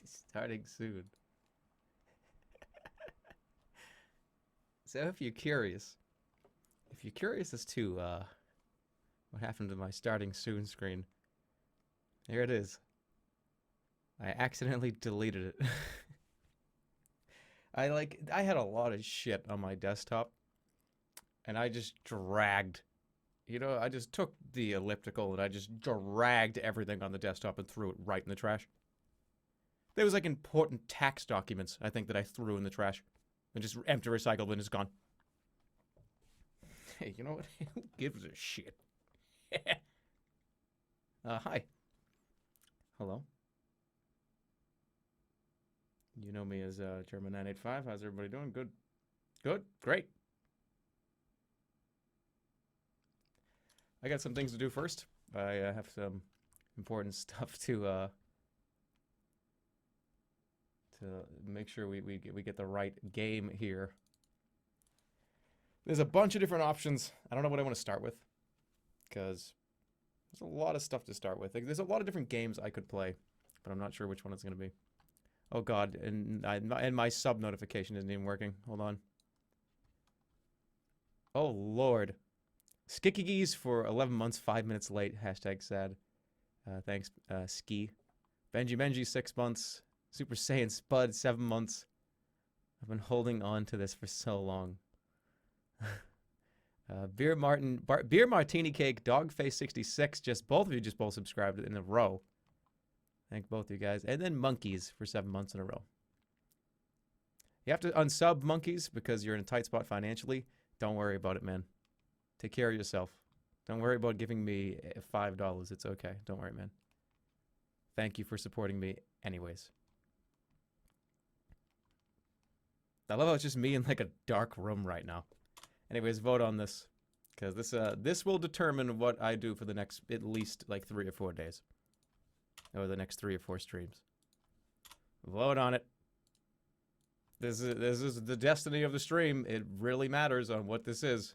Starting soon. So if you're curious as to what happened to my starting soon screen, here it is. I accidentally deleted it. I had a lot of shit on my desktop, and I just dragged. I just took the elliptical and I just dragged everything on the desktop and threw it right in the trash. There was like important tax documents, I think, that I threw in the trash and just empty recycle bin is gone. Hey, you know what? Who gives a shit? Hi. Hello. You know me as Jerma 985. How's everybody doing? Good. Good. Great. I got some things to do first. I have some important stuff to make sure we get the right game here. There's a bunch of different options. I don't know what I want to start with because there's a lot of stuff to start with. Like, there's a lot of different games I could play, but I'm not sure which one it's going to be. Oh god, and my sub notification isn't even working. Hold on. Oh lord. Skikigis for 11 months, 5 minutes late. Hashtag sad. Thanks, Ski. Benji 6 months. Super Saiyan Spud 7 months. I've been holding on to this for so long. Beer Martini Cake, Dogface 66. Both of you both subscribed in a row. Thank both of you guys. And then Monkeys for 7 months in a row. You have to unsub Monkeys because you're in a tight spot financially. Don't worry about it, man. Take care of yourself. Don't worry about giving me $5. It's okay. Don't worry, man. Thank you for supporting me anyways. I love how it's just me in like a dark room right now. Anyways, vote on this. Because this will determine what I do for the next at least like 3 or 4 days. Or the next 3 or 4 streams. Vote on it. This is the destiny of the stream. It really matters on what this is.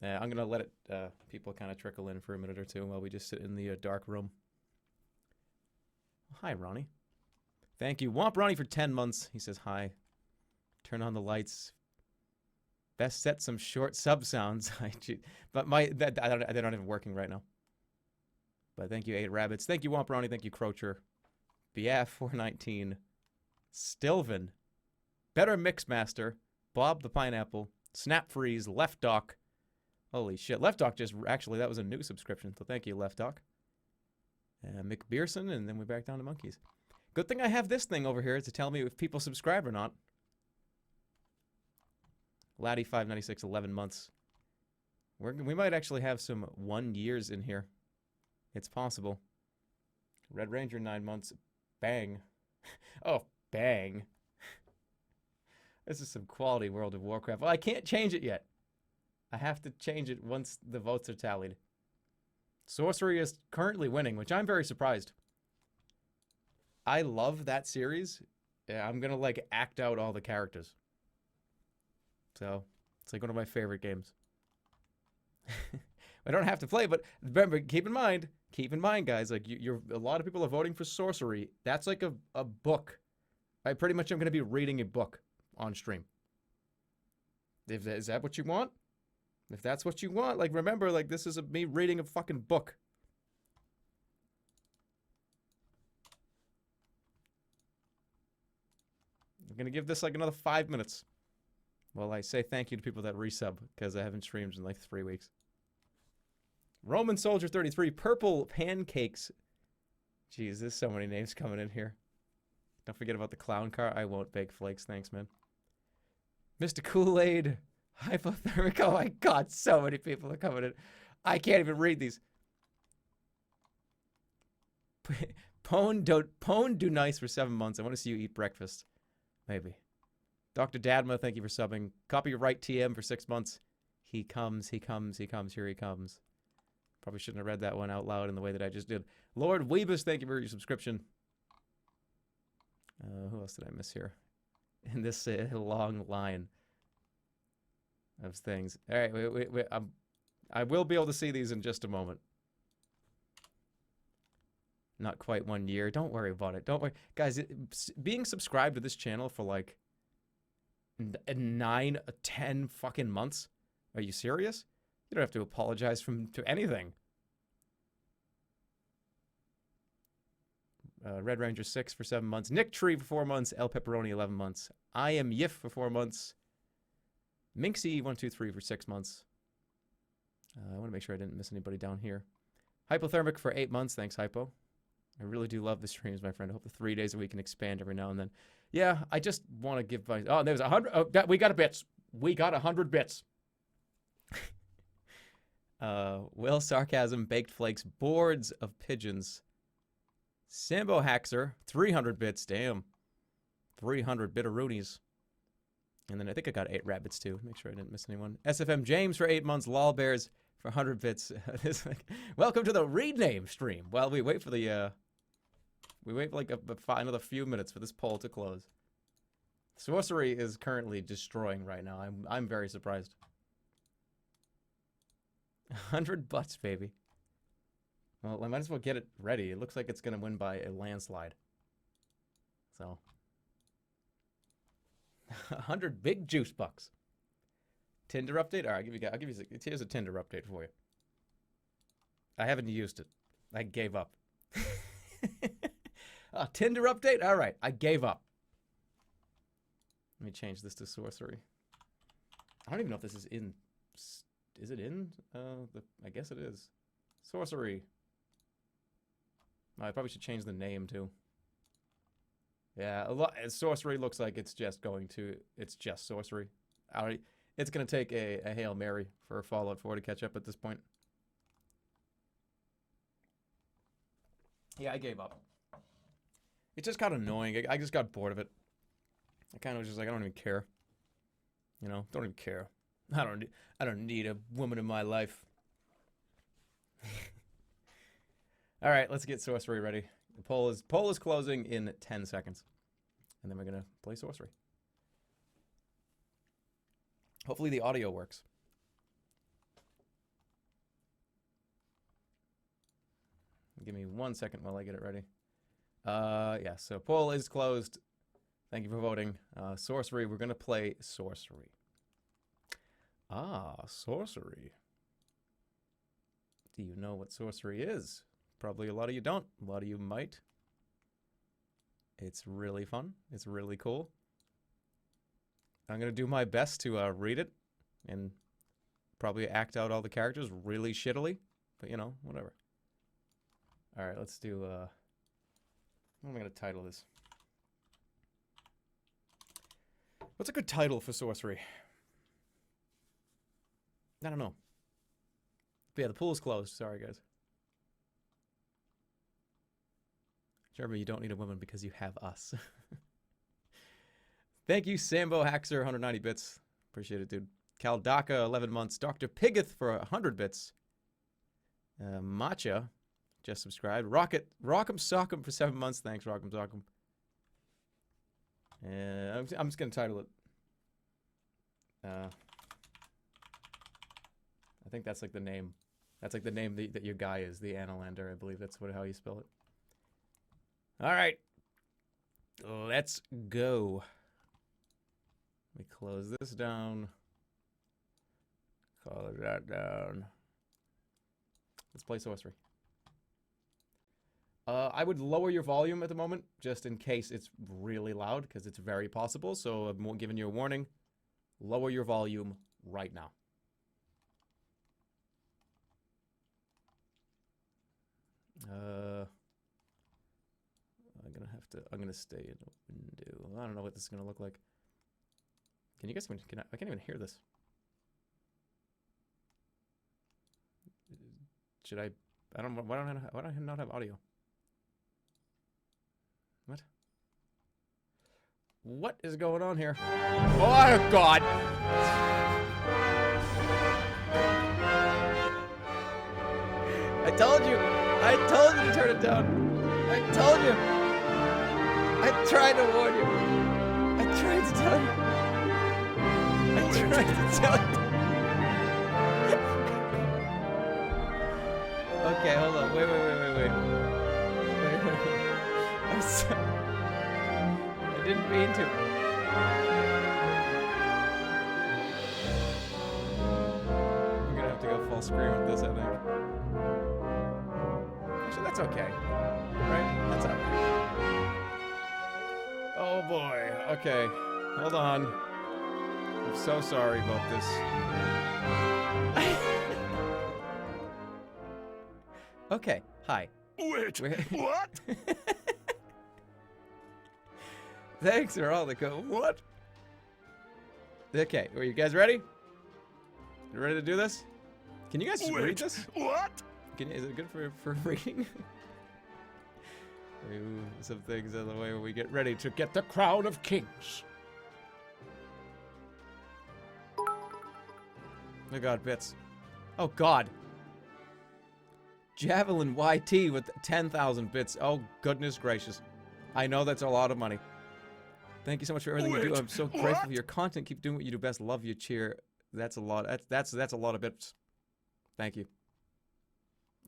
I'm going to let people kind of trickle in for a minute or two while we just sit in the dark room. Hi, Ronnie. Thank you. Womp Ronnie for 10 months. He says hi. Turn on the lights. Best set some short sub sounds. But they're not even working right now. But thank you, 8 Rabbits. Thank you, Womp Ronnie. Thank you, Crocher. BF 419. Stilvin. Better Mixmaster. Bob the Pineapple. Snap Freeze. Left Doc. Holy shit. Left Doc actually, that was a new subscription. So thank you, Left Doc. McBeerson, and then we're back down to Monkeys. Good thing I have this thing over here to tell me if people subscribe or not. Laddie596, 11 months. We might actually have some 1 years in here. It's possible. Red Ranger, 9 months. Bang. Oh, bang. This is some quality World of Warcraft. Well, I can't change it yet. I have to change it once the votes are tallied. Sorcery is currently winning, which I'm very surprised. I love that series. Yeah, I'm gonna like act out all the characters. So it's like one of my favorite games. I don't have to play, but remember, keep in mind, guys, like you're a lot of people are voting for Sorcery. That's like a book. I pretty much am gonna be reading a book on stream. Is that what you want? If that's what you want, like remember, like this is me reading a fucking book. I'm gonna give this like another 5 minutes. Well, I say thank you to people that resub because I haven't streamed in like 3 weeks. Roman Soldier 33, Purple Pancakes. Jeez, there's so many names coming in here. Don't forget about the clown car. I won't bake flakes, thanks, man. Mr. Kool-Aid, Hypothermic. Oh my god, so many people are coming in. I can't even read these. Pone do nice for 7 months. I want to see you eat breakfast. Maybe. Dr. Dadma, thank you for subbing. Copyright TM for 6 months. He comes, here he comes. Probably shouldn't have read that one out loud in the way that I just did. Lord Weebus, thank you for your subscription. Who else did I miss here? In this long line of things. All right, wait, I will be able to see these in just a moment. Not quite 1 year. Don't worry about it. Don't worry. Guys, being subscribed to this channel for like 9, 10 fucking months? Are you serious? You don't have to apologize to anything. Red Ranger 6 for 7 months. Nick Tree for 4 months. El Pepperoni 11 months. I Am Yif for 4 months. Minxie123 for 6 months. I want to make sure I didn't miss anybody down here. Hypothermic for 8 months. Thanks, Hypo. I really do love the streams, my friend. I hope the 3 days a week can expand every now and then. Yeah, I just want to give my... Oh, there's 100... Oh, we got a bits. We got 100 bits. Will Sarcasm, Baked Flakes, Boards of Pigeons. Sambo Haxer, 300 bits. Damn. 300 bitteroonies. And then I think I got 8 rabbits too. Make sure I didn't miss anyone. SFM James for 8 months. Lol Bears for 100 bits. Welcome to the rename stream. While we wait for the... we wait for like another few minutes for this poll to close. Sorcery is currently destroying right now. I'm very surprised. 100 butts, baby. Well, I might as well get it ready. It looks like it's going to win by a landslide. So. 100 big juice bucks. Tinder update? All right, I'll give you here's a Tinder update for you. I haven't used it. I gave up. Tinder update? All right, I gave up. Let me change this to sorcery. I don't even know if this is in... Is it in? I guess it is. Sorcery. I probably should change the name too. Yeah, sorcery looks like it's just going to... It's just sorcery. It's going to take a Hail Mary for Fallout 4 to catch up at this point. Yeah, I gave up. It's just kind of annoying. I just got bored of it. I kind of was just like, I don't even care. You know, don't even care. I don't need a woman in my life. All right, let's get sorcery ready. The poll is closing in 10 seconds. And then we're going to play sorcery. Hopefully the audio works. Give me 1 second while I get it ready. Yeah, so poll is closed. Thank you for voting. Sorcery, we're going to play sorcery. Sorcery. Do you know what sorcery is? Probably a lot of you don't. A lot of you might. It's really fun. It's really cool. I'm going to do my best to read it and probably act out all the characters really shittily. But, you know, whatever. All right, let's do... what am I going to title this? What's a good title for sorcery? I don't know. But yeah, the pool is closed. Sorry, guys. Jerma, you don't need a woman because you have us. Thank you, Sambo Haxer, 190 bits. Appreciate it, dude. Caldaka, 11 months. Dr. Piggoth for 100 bits. Matcha, just subscribed. Rock'em Sock'em for 7 months. Thanks, Rock'em Sock'em. I'm just going to title it. I think that's like the name. That's like the name that your guy is, the Analander. I believe that's how you spell it. All right. Let's go. Let me close this down. Close that down. Let's play sorcery. I would lower your volume at the moment, just in case it's really loud, because it's very possible. So I'm giving you a warning. Lower your volume right now. I'm gonna stay in the window. I don't know what this is gonna look like. Can you guys? I can't even hear this. Should I? I don't. Why don't I not have audio? What? What is going on here? Oh God! I told you to turn it down. I told you. I tried to warn you. I tried to tell you. I tried to tell you. Okay, hold on. Wait. I'm sorry. I didn't mean to. I'm gonna have to go full screen with this, I think. Actually, that's okay. Right? That's alright. Oh boy. Okay. Hold on. I'm so sorry about this. Okay. Hi. Wait, what? Thanks for all the what? Okay, are you guys ready? You ready to do this? Can you guys read this? What? Is it good for reading? We move some things out of the way when we get ready to get the crown of kings. Oh god, bits. Oh god. Javelin YT with 10,000 bits. Oh goodness gracious. I know that's a lot of money. Thank you so much for everything you do. I'm so grateful for your content. Keep doing what you do best. Love you, cheer. That's a lot. That's a lot of bits. Thank you.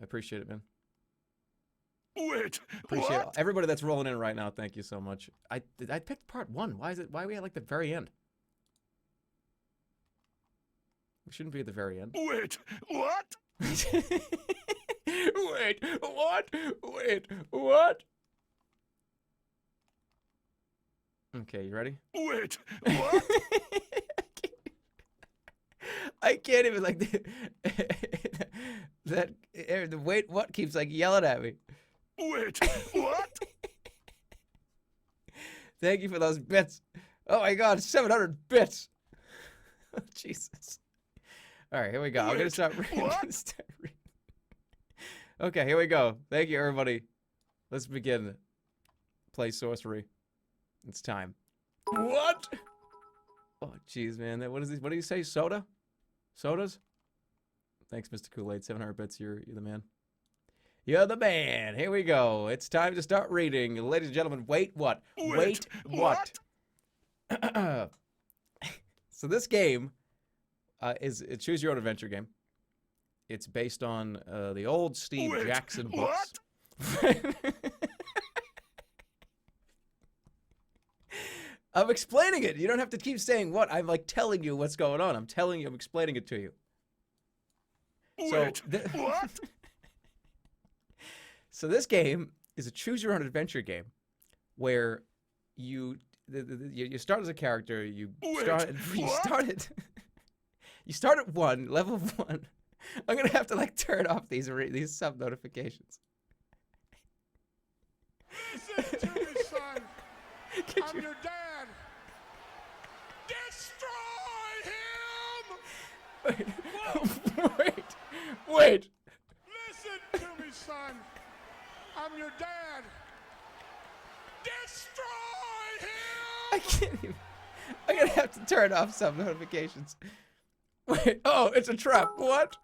I appreciate it, man. Wait, Appreciate everybody that's rolling in right now. Thank you so much. I picked part 1. Why are we at like the very end? We shouldn't be at the very end. Wait, what? Wait, what? Wait, what? Okay, you ready? Wait, what? I can't even like the wait what keeps like yelling at me. Wait, what? Thank you for those bits. Oh my god, 700 bits. Oh Jesus. All right, here we go. I'm gonna start reading. Okay, here we go. Thank you, everybody. Let's begin. Play sorcery. It's time. What? Oh, jeez, man. What is this? What do you say? Soda? Sodas? Thanks, Mr. Kool-Aid. 700 bits. You're the man. You're the man. Here we go. It's time to start reading. Ladies and gentlemen, wait what? Wait what? So this game is a choose your own adventure game. It's based on the old Steve Jackson books. I'm explaining it. You don't have to keep saying what. I'm like telling you what's going on. I'm telling you. I'm explaining it to you. Wait, what? So this game is a choose your own adventure game, where you start as a character. You start at level 1. I'm gonna have to like turn off these sub notifications. Listen to me, son. I'm your dad. Destroy him! Wait. Listen to me, son. I'm your dad. Destroy him! I can't even. I'm gonna have to turn off sub notifications. Wait, oh, it's a trap. What?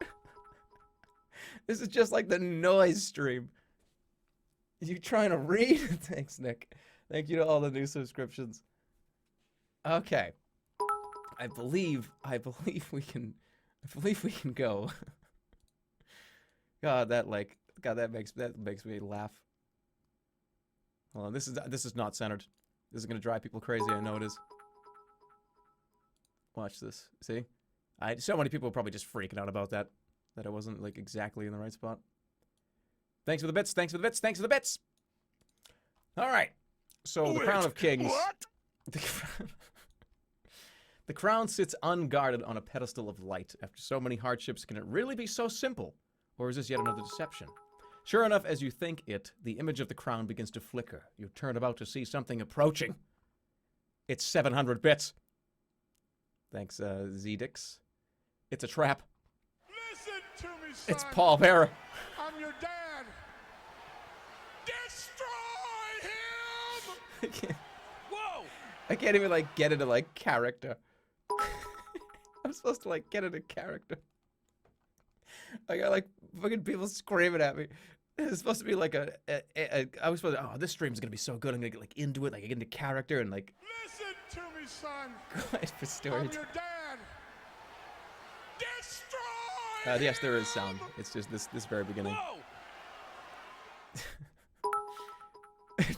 This is just like the noise stream. You trying to read? Thanks, Nick. Thank you to all the new subscriptions. Okay. I believe we can go. God, that makes me laugh. Hold on, this is not centered. This is gonna drive people crazy, I know it is. Watch this. See? So many people are probably just freaking out about that I wasn't like exactly in the right spot. Thanks for the bits. Thanks for the bits. Thanks for the bits. All right. So the crown of kings. What? The crown sits unguarded on a pedestal of light. After so many hardships, can it really be so simple? Or is this yet another deception? Sure enough, as you think it, the image of the crown begins to flicker. You turn about to see something approaching. It's 700 bits. Thanks, Zedix. It's a trap. Listen to me, son. It's Paul Bearer. I'm your dad. Destroy him! I can't, Whoa! I can't even, like, get into, like, character. I'm supposed to, like, get into character. I got, like, fucking people screaming at me. It's supposed to be, like, I was supposed to, oh, this stream's gonna be so good. I'm gonna get, like, into it, like, get into character and, like... Listen to me, son. Quiet for story. I'm your dad. Destroy Yes, there is sound. It's just this very beginning. Whoa!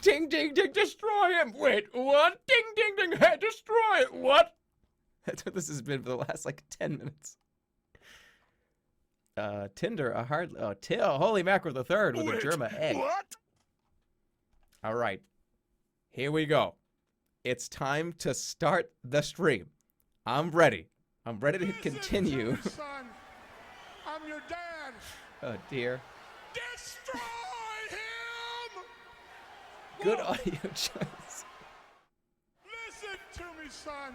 Ding, ding, ding, destroy him! Wait, what? Ding, ding, ding, hey, destroy it! What? That's what this has been for the last, like, 10 minutes. Tinder, a hard... Oh, holy mackerel the third with a Jerma egg. What? All right. Here we go. It's time to start the stream. I'm ready. I'm ready to continue. Listen to me, son. I'm your dad. Oh, dear. Destroy him! Good Whoa. audio choice. Listen to me, son.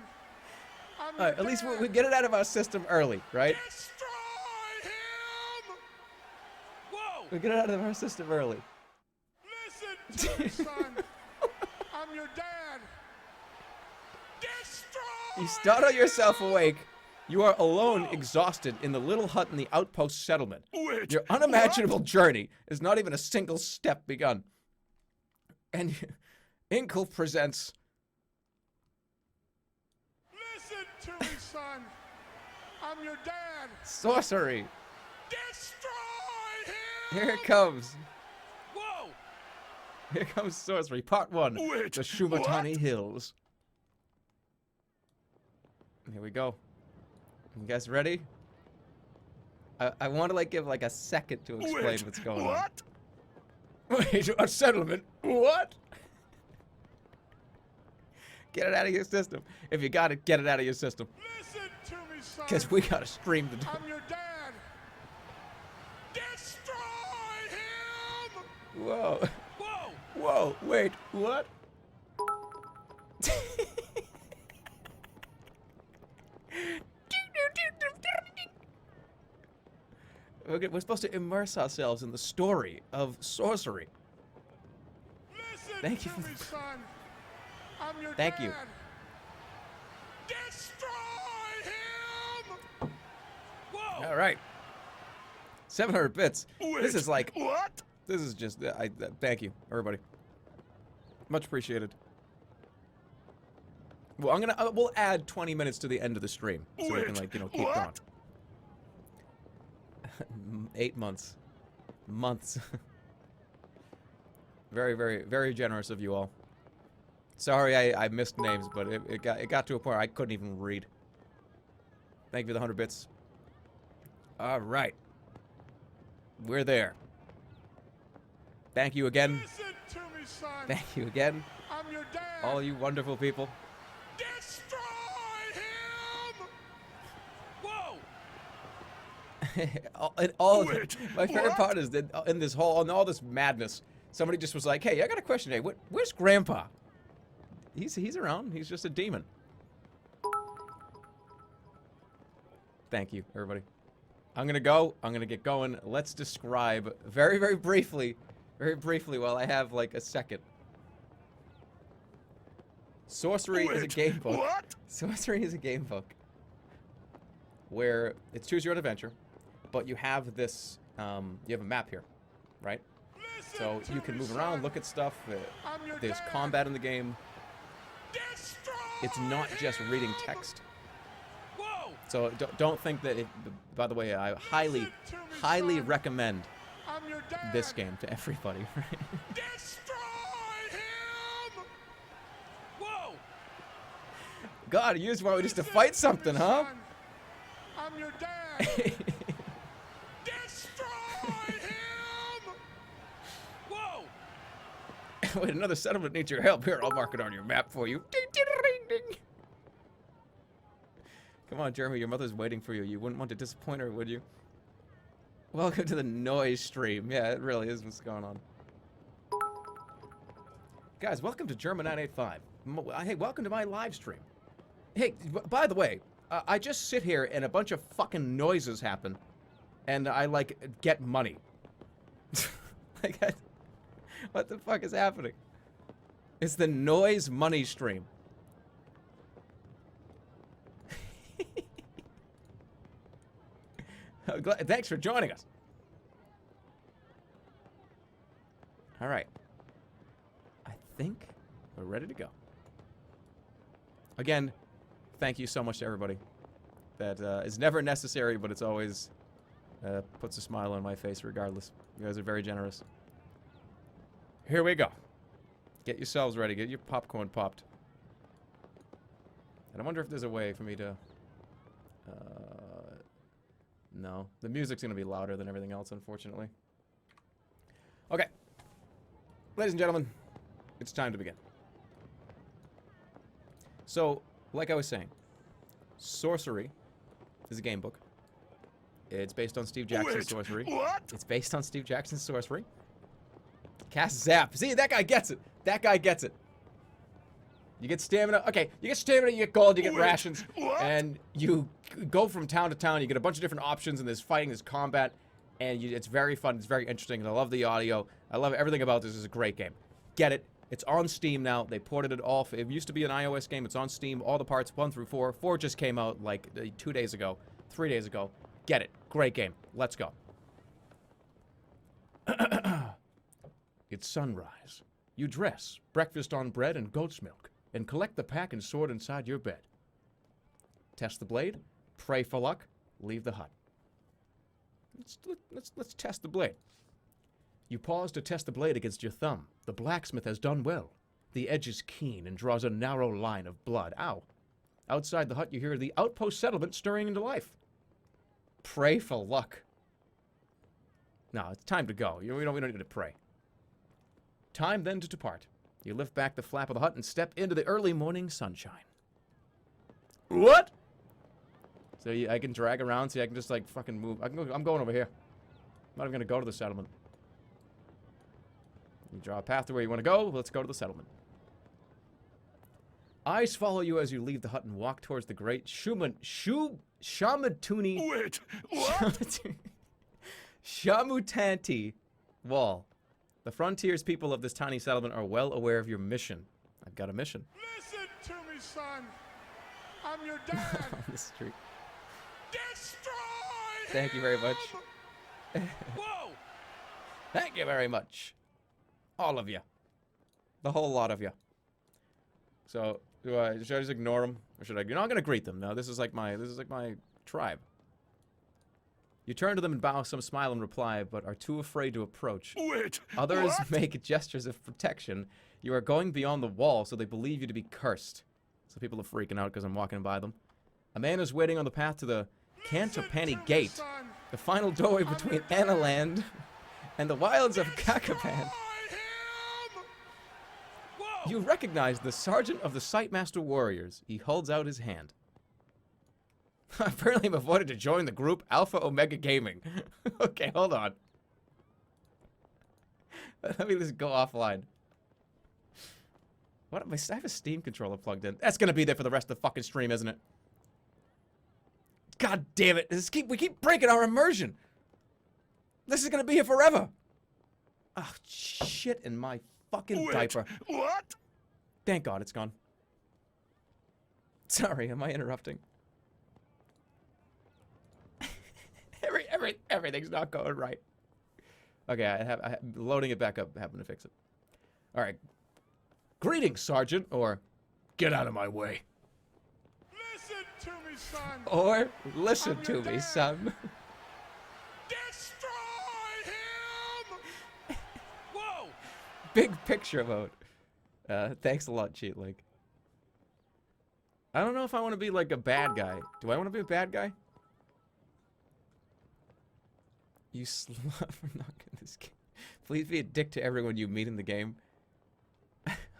I'm All your right, at least dad. we get it out of our system early, right? Destroy him! Whoa! We get it out of our system early. Listen to me, son. I'm your dad. Destroy You startle yourself him! awake. You are alone, exhausted, in the little hut in the outpost settlement. Wait, Your unimaginable journey is not even a single step begun. And Inkle presents... Listen to me, son. I'm your dad. Sorcery. Destroy him! Here it comes. Whoa! Here comes Sorcery, Part 1. Wait, The Shumatani Hills. Here we go. You guys ready? I want to, like, give, like, a second to explain Wait, what's going what? on. Wait, a settlement? What? Get it out of your system. If you got it, get it out of your system. Listen to me, son. Because we got to stream the... I'm your dad. Destroy him! Whoa. Whoa! Whoa, wait, what? We're supposed to immerse ourselves in the story of sorcery. Listen Thank you to for me, son. I'm your Thank dad. you. Destroy him! Whoa! All right. 700 bits. Wait, This is like, what? this is just, thank you, everybody. Much appreciated. Well, we'll add 20 minutes to the end of the stream. So we can, like, keep what? going. 8 months. Months. Very, very, very generous of you all. Sorry I missed names, but it got to a point where I couldn't even read. Thank you for the 100 bits. All right. We're there. Thank you again. Listen to me, son. Thank you again, I'm your dad. all you wonderful people. Destroy him! Whoa! Wait, my favorite part is that in all this madness, somebody just was like, "Hey, I got a question. Hey, where's Grandpa? He's around. He's just a demon." Thank you, everybody. I'm gonna get going. Let's describe very, very briefly, while I have like a second. Sorcery is a game book. What? Sorcery is a game book where it's choose your own adventure, but you have this, you have a map here, right? Listen So to you can me, move around, son. look at stuff. I'm your There's dad. combat in the game. Destroy It's not just reading him! text. Whoa! So don't think that it, by the way, I highly, Listen to me, highly son. recommend I'm your dad. this game to everybody. Right? Destroy him! Whoa! God, you just want me just to Listen fight to something, me, huh? son. I'm your dad. Destroy him! Whoa! Wait, another settlement needs your help. Here, I'll mark it on your map for you. Ding, ding, ding, ding. Come on, Jeremy, your mother's waiting for you. You wouldn't want to disappoint her, would you? Welcome to the noise stream. Yeah, it really is what's going on. Guys, welcome to Jerma 985. Hey, welcome to my live stream. Hey, by the way, I just sit here and a bunch of fucking noises happen, and I, like, get money. What the fuck is happening? It's the noise money stream. Thanks for joining us. All right. I think we're ready to go. Again, thank you so much to everybody. That is never necessary, but it's always puts a smile on my face regardless. You guys are very generous. Here we go. Get yourselves ready. Get your popcorn popped. And I wonder if there's a way for me to... no. The music's going to be louder than everything else, unfortunately. Okay. Ladies and gentlemen, it's time to begin. So, like I was saying, Sorcery is a game book. It's based on Steve Jackson's Sorcery. What? It's based on Steve Jackson's Sorcery. Cast Zap. See, that guy gets it. That guy gets it. You get stamina. Okay, you get stamina, you get gold, you get rations. What? And you go from town to town. You get a bunch of different options, and there's fighting, there's combat. And it's very fun. It's very interesting. And I love the audio. I love everything about this. It's a great game. Get it. It's on Steam now. They ported it off. It used to be an iOS game. It's on Steam. All the parts, 1 through 4. 4 just came out like 2 days ago. 3 days ago. Get it. Great game. Let's go. It's sunrise. You dress, breakfast on bread and goat's milk, and collect the pack and sword inside your bed. Test the blade, pray for luck, leave the hut. Let's test the blade. You pause to test the blade against your thumb. The blacksmith has done well. The edge is keen and draws a narrow line of blood. Ow. Outside the hut you hear the outpost settlement stirring into life. Pray for luck. No, it's time to go. We don't need to pray. Time then to depart. You lift back the flap of the hut and step into the early morning sunshine. What? So I can drag around, so I can just like fucking move. I'm going over here. I'm not even gonna go to the settlement. You draw a path to where you want to go. Let's go to the settlement. Eyes follow you as you leave the hut and walk towards the great Shamatuni. Wait, what? Shamutanti Wall. The frontiers people of this tiny settlement are well aware of your mission. I've got a mission. Listen to me, son. I'm your dad. On the street. Destroy Thank you very much. Whoa! Thank you very much. All of you. The whole lot of you. So, should I just ignore them? Or should I? You're not gonna greet them. No, this is like my tribe. You turn to them and bow some smile in reply, but are too afraid to approach. Wait, Others what? make gestures of protection. You are going beyond the wall, so they believe you to be cursed. So people are freaking out because I'm walking by them. A man is waiting on the path to the Cantopani Gate, Son. the final doorway between Analander and the wilds of Destroy Kakapan. him! Whoa! You recognize the sergeant of the Sightmaster Warriors. He holds out his hand. Apparently I'm avoided to join the group Alpha Omega Gaming. Okay, hold on. Let me just go offline. What am I have a Steam controller plugged in. That's gonna be there for the rest of the fucking stream, isn't it? God damn it. We keep breaking our immersion. This is gonna be here forever. Oh, shit in my fucking Wait, diaper. what? Thank God it's gone. Sorry, am I interrupting? Everything's not going right. Okay, I loading it back up, having to fix it. All right. Greetings, Sergeant, or get out of my way. Listen to me, son. Or listen I'm to your me, dad. son. Destroy him! Whoa! Big picture mode. Thanks a lot, Cheat Link. I don't know if I want to be like a bad guy. Do I want to be a bad guy? You slut for knocking this game. Please be a dick to everyone you meet in the game.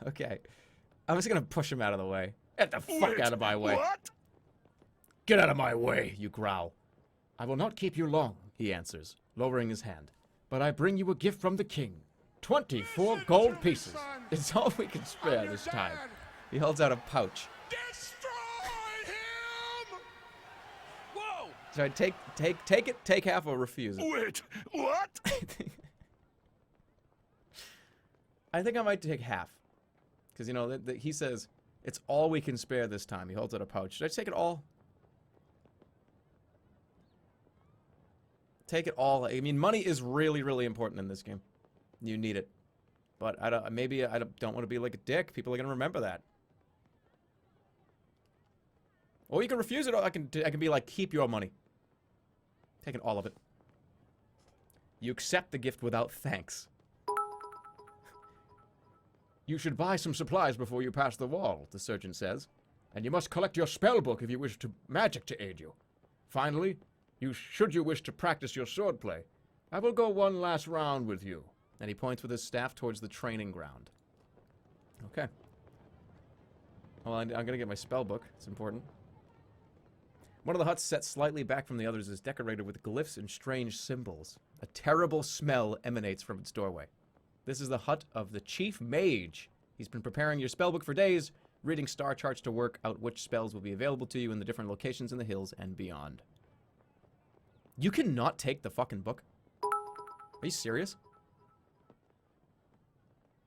Okay. I'm just gonna push him out of the way. Get the fuck Wait, out of my way. What? Get out of my way, you growl. I will not keep you long, he answers, lowering his hand. But I bring you a gift from the king. 24 Listen gold to me, pieces. son. It's all we can I'm spare your this time. dad. He holds out a pouch. Destroy him! Whoa! So I take half or refuse it. Wait, what? I think I might take half. Because, you know, he says, it's all we can spare this time. He holds out a pouch. Should I take it all? Take it all. I mean, money is really, really important in this game. You need it. But I don't want to be like a dick. People are going to remember that. Or you can refuse it, or I can be like, keep your money. Taking all of it. You accept the gift without thanks. You should buy some supplies before you pass the wall, the surgeon says. And you must collect your spell book if you wish to magic to aid you. Finally, should you wish to practice your swordplay, I will go one last round with you. And he points with his staff towards the training ground. Okay. Well, I'm going to get my spell book. It's important. One of the huts set slightly back from the others is decorated with glyphs and strange symbols. A terrible smell emanates from its doorway. This is the hut of the Chief Mage. He's been preparing your spellbook for days, reading star charts to work out which spells will be available to you in the different locations in the hills and beyond. You cannot take the fucking book? Are you serious?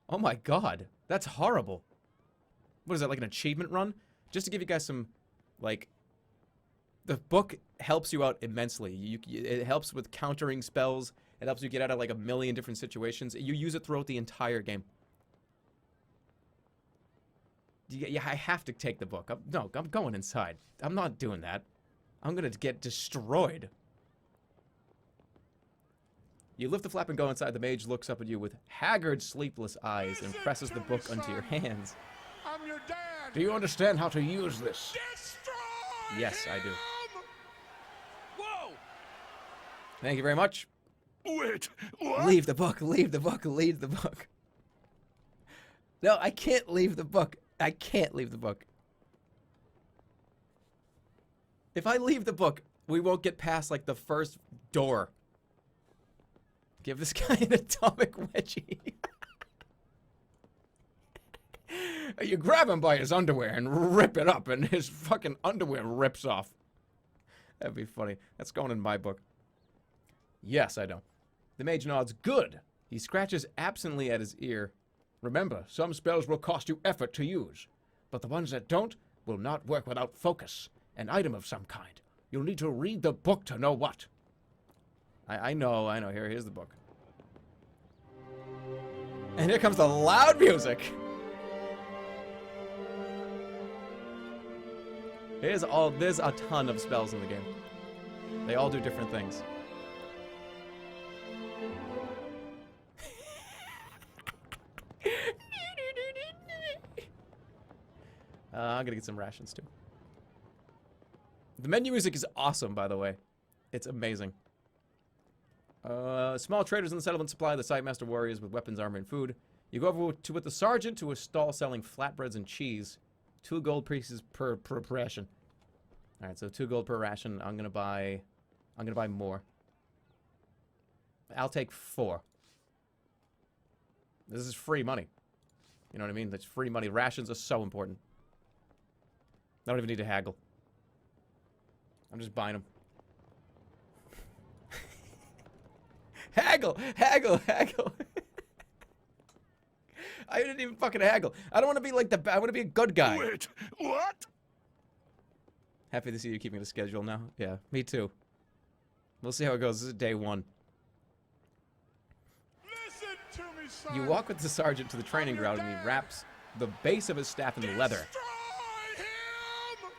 Oh my god. That's horrible. What is that, like an achievement run? Just to give you guys some, like... The book helps you out immensely. It helps with countering spells. It helps you get out of like a million different situations. You use it throughout the entire game. Yeah, I have to take the book. I'm going inside. I'm not doing that. I'm gonna get destroyed. You lift the flap and go inside. The mage looks up at you with haggard, sleepless eyes and presses the book onto your hands. I'm your dad. Do you understand how to use this? Destroy Yes, I do. him! Whoa! Thank you very much. Wait, what? Leave the book, leave the book, leave the book. No, I can't leave the book. I can't leave the book. If I leave the book, we won't get past, like, the first door. Give this guy an atomic wedgie. You grab him by his underwear and rip it up, and his fucking underwear rips off. That'd be funny. That's going in my book. Yes, I know. The mage nods. Good. He scratches absently at his ear. Remember, some spells will cost you effort to use, but the ones that don't will not work without focus, an item of some kind. You'll need to read the book to know what. I know. Here's the book. And here comes the loud music. There's a ton of spells in the game. They all do different things. I'm gonna get some rations too. The menu music is awesome, by the way. It's amazing. Small traders in the settlement supply the site master warriors with weapons, armor, and food. You go over with the sergeant to a stall selling flatbreads and cheese. 2 gold pieces per ration. All right, so 2 gold per ration. I'm gonna buy more. I'll take 4. This is free money. You know what I mean? That's free money. Rations are so important. I don't even need to haggle. I'm just buying them. Haggle! Haggle! Haggle! I didn't even fucking haggle. I don't want to be like I want to be a good guy. Wait, what? Happy to see you keeping the schedule now. Yeah, me too. We'll see how it goes. This is day 1. Listen to me, son. You walk with the sergeant to the training ground and he wraps the base of his staff in leather. Destroy him!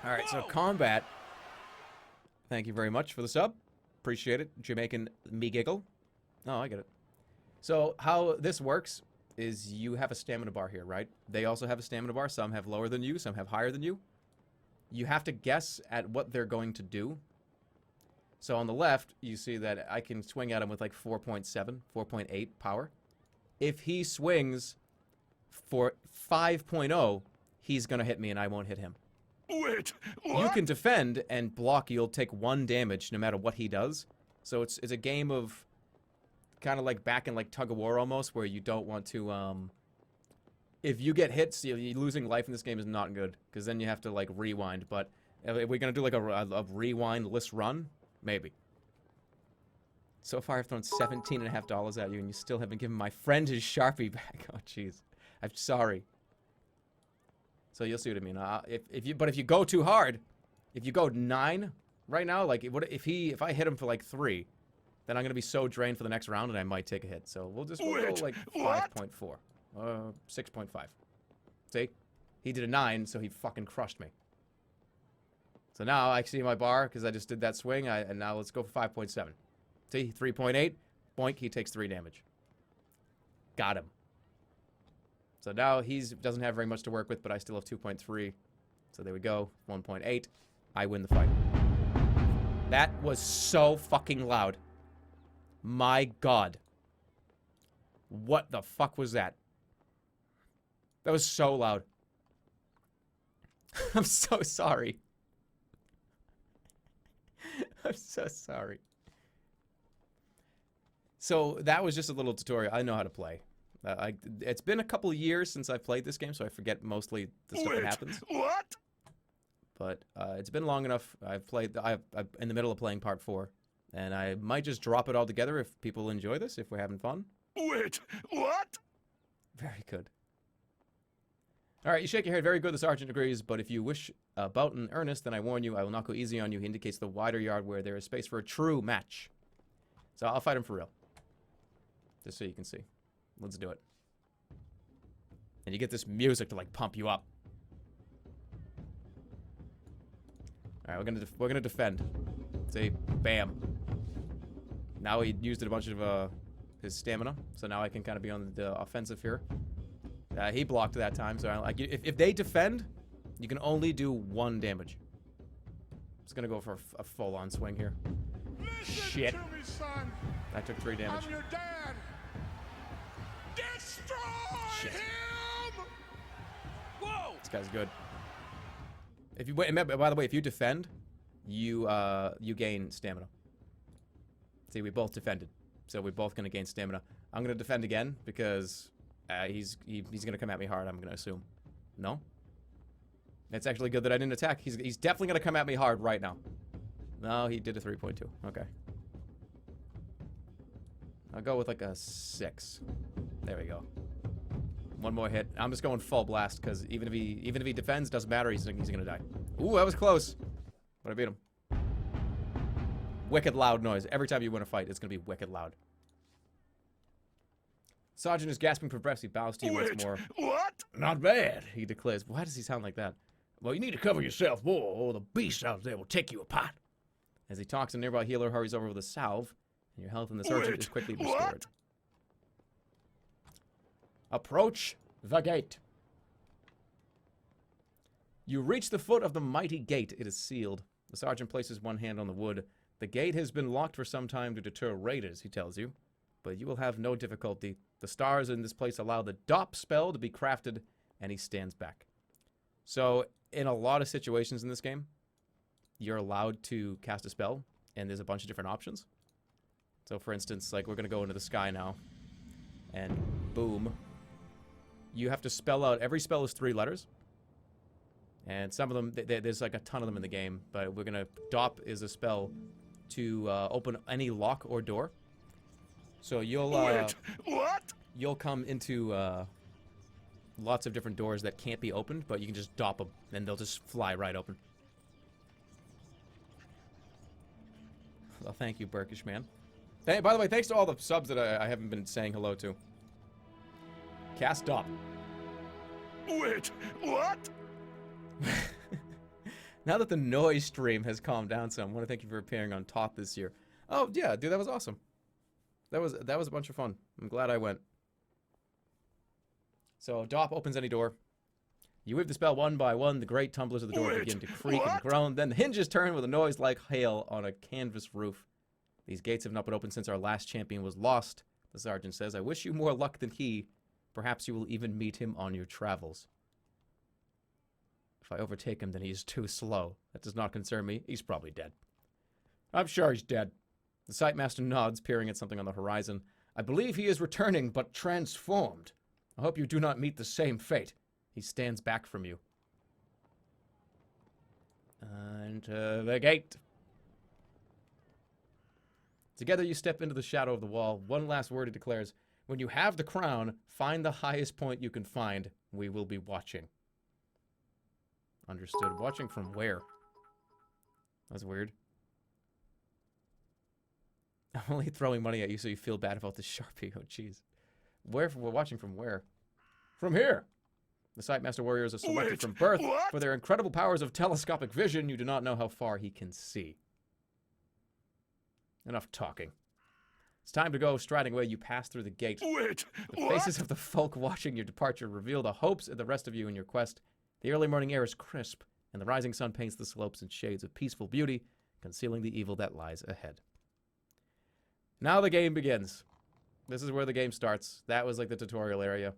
Alright, so Whoa. combat. Thank you very much for the sub. Appreciate it. Jamaican me giggle. Oh, I get it. So how this works is you have a stamina bar here, right? They also have a stamina bar. Some have lower than you, some have higher than you. You have to guess at what they're going to do. So on the left, you see that I can swing at him with like 4.7, 4.8 power. If he swings for 5.0, he's going to hit me and I won't hit him. Wait, what? You can defend and block. You'll take 1 damage no matter what he does. So it's a game of kind of like back in like tug of war almost, where you don't want to. If you get hits, losing life in this game is not good because then you have to like rewind. But if we're gonna do like a rewind-less run, maybe. So far, I've thrown $17.50 at you, and you still haven't given my friend his Sharpie back. Oh, jeez. I'm sorry. So you'll see what I mean. If you go too hard, if you go 9 right now, like if I hit him for like 3, then I'm gonna be so drained for the next round, and I might take a hit. So we'll go like 5.4, 6.5. See, he did a 9, so he fucking crushed me. So now I see my bar because I just did that swing, and now let's go for 5.7. See, 3.8, boink, he takes 3 damage. Got him. So now he doesn't have very much to work with, but I still have 2.3. So there we go. 1.8. I win the fight. That was so fucking loud. My God. What the fuck was that? That was so loud. I'm so sorry. I'm so sorry. So that was just a little tutorial. I know how to play. It's been a couple of years since I've played this game, so I forget mostly the stuff that happens. What? But it's been long enough. I'm in the middle of playing part 4, and I might just drop it all together if people enjoy this, if we're having fun. Wait, what? Very good. All right, you shake your head. Very good, the sergeant agrees, but if you wish a bout in earnest, then I warn you, I will not go easy on you. He indicates the wider yard where there is space for a true match. So I'll fight him for real. Just so you can see. Let's do it. And you get this music to, like, pump you up. All right, we're gonna defend. Say, bam. Now he used a bunch of his stamina, so now I can kind of be on the offensive here. He blocked that time, so if they defend, you can only do 1 damage. Just gonna go for a full-on swing here. Shit. To me, son. I took 3 damage. I'm your dad. Destroy Shit. him! Whoa! This guy's good. If you by the way, if you defend, you gain stamina. See, we both defended, so we're both gonna gain stamina. I'm gonna defend again because he's gonna come at me hard. I'm gonna assume. No. It's actually good that I didn't attack. He's definitely gonna come at me hard right now. No, he did a 3.2. Okay. I'll go with like a 6. There we go. 1 more hit. I'm just going full blast because even if he defends, doesn't matter. He's gonna die. Ooh, that was close, but I beat him. Wicked loud noise. Every time you win a fight, it's gonna be wicked loud. Sergeant is gasping for breath. He bows to you once more. What? Not bad. He declares. Why does he sound like that? Well, you need to cover yourself more, or the beast out there will take you apart. As he talks, a nearby healer hurries over with a salve, and your health in the sergeant is quickly restored. Approach the gate. You reach the foot of the mighty gate. It is sealed. The sergeant places 1 hand on the wood. The gate has been locked for some time to deter raiders, he tells you. But you will have no difficulty. The stars in this place allow the DOP spell to be crafted, and he stands back. So, in a lot of situations in this game, you're allowed to cast a spell, and there's a bunch of different options. So, for instance, like, we're going to go into the sky now, and boom. You have to spell out, every spell is 3 letters. And some of them, there's like a ton of them in the game, but we're going to, DOP is a spell to open any lock or door. So you'll, What? you'll come into lots of different doors that can't be opened, but you can just DOP them, and they'll just fly right open. Well, thank you, Burkish man. Hey, by the way, thanks to all the subs that I haven't been saying hello to. Cast DOP. Wait, what? Now that the noise stream has calmed down some, I want to thank you for appearing on top this year. Oh, yeah, dude, that was awesome. That was a bunch of fun. I'm glad I went. So, DOP opens any door. You weave the spell 1 by 1. The great tumblers of the door begin to creak and groan. Then the hinges turn with a noise like hail on a canvas roof. These gates have not been opened since our last champion was lost, the sergeant says. I wish you more luck than he. Perhaps you will even meet him on your travels. If I overtake him, then he is too slow. That does not concern me. He's probably dead. I'm sure he's dead. The Sightmaster nods, peering at something on the horizon. I believe he is returning, but transformed. I hope you do not meet the same fate. He stands back from you. Enter the gate. Together you step into the shadow of the wall. One last word, he declares. When you have the crown, find the highest point you can find. We will be watching. Understood. Watching from where? That's weird. I'm only throwing money at you so you feel bad about the Sharpie. Oh, jeez. We're watching from where? From here. The Sightmaster warriors are selected from birth. For their incredible powers of telescopic vision, you do not know how far he can see. Enough talking. It's time to go. Striding away, you pass through the gate. Wait, The faces of the folk watching your departure reveal the hopes of the rest of you in your quest. The early morning air is crisp, and the rising sun paints the slopes in shades of peaceful beauty, concealing the evil that lies ahead. Now the game begins. This is where the game starts. That was like the tutorial area.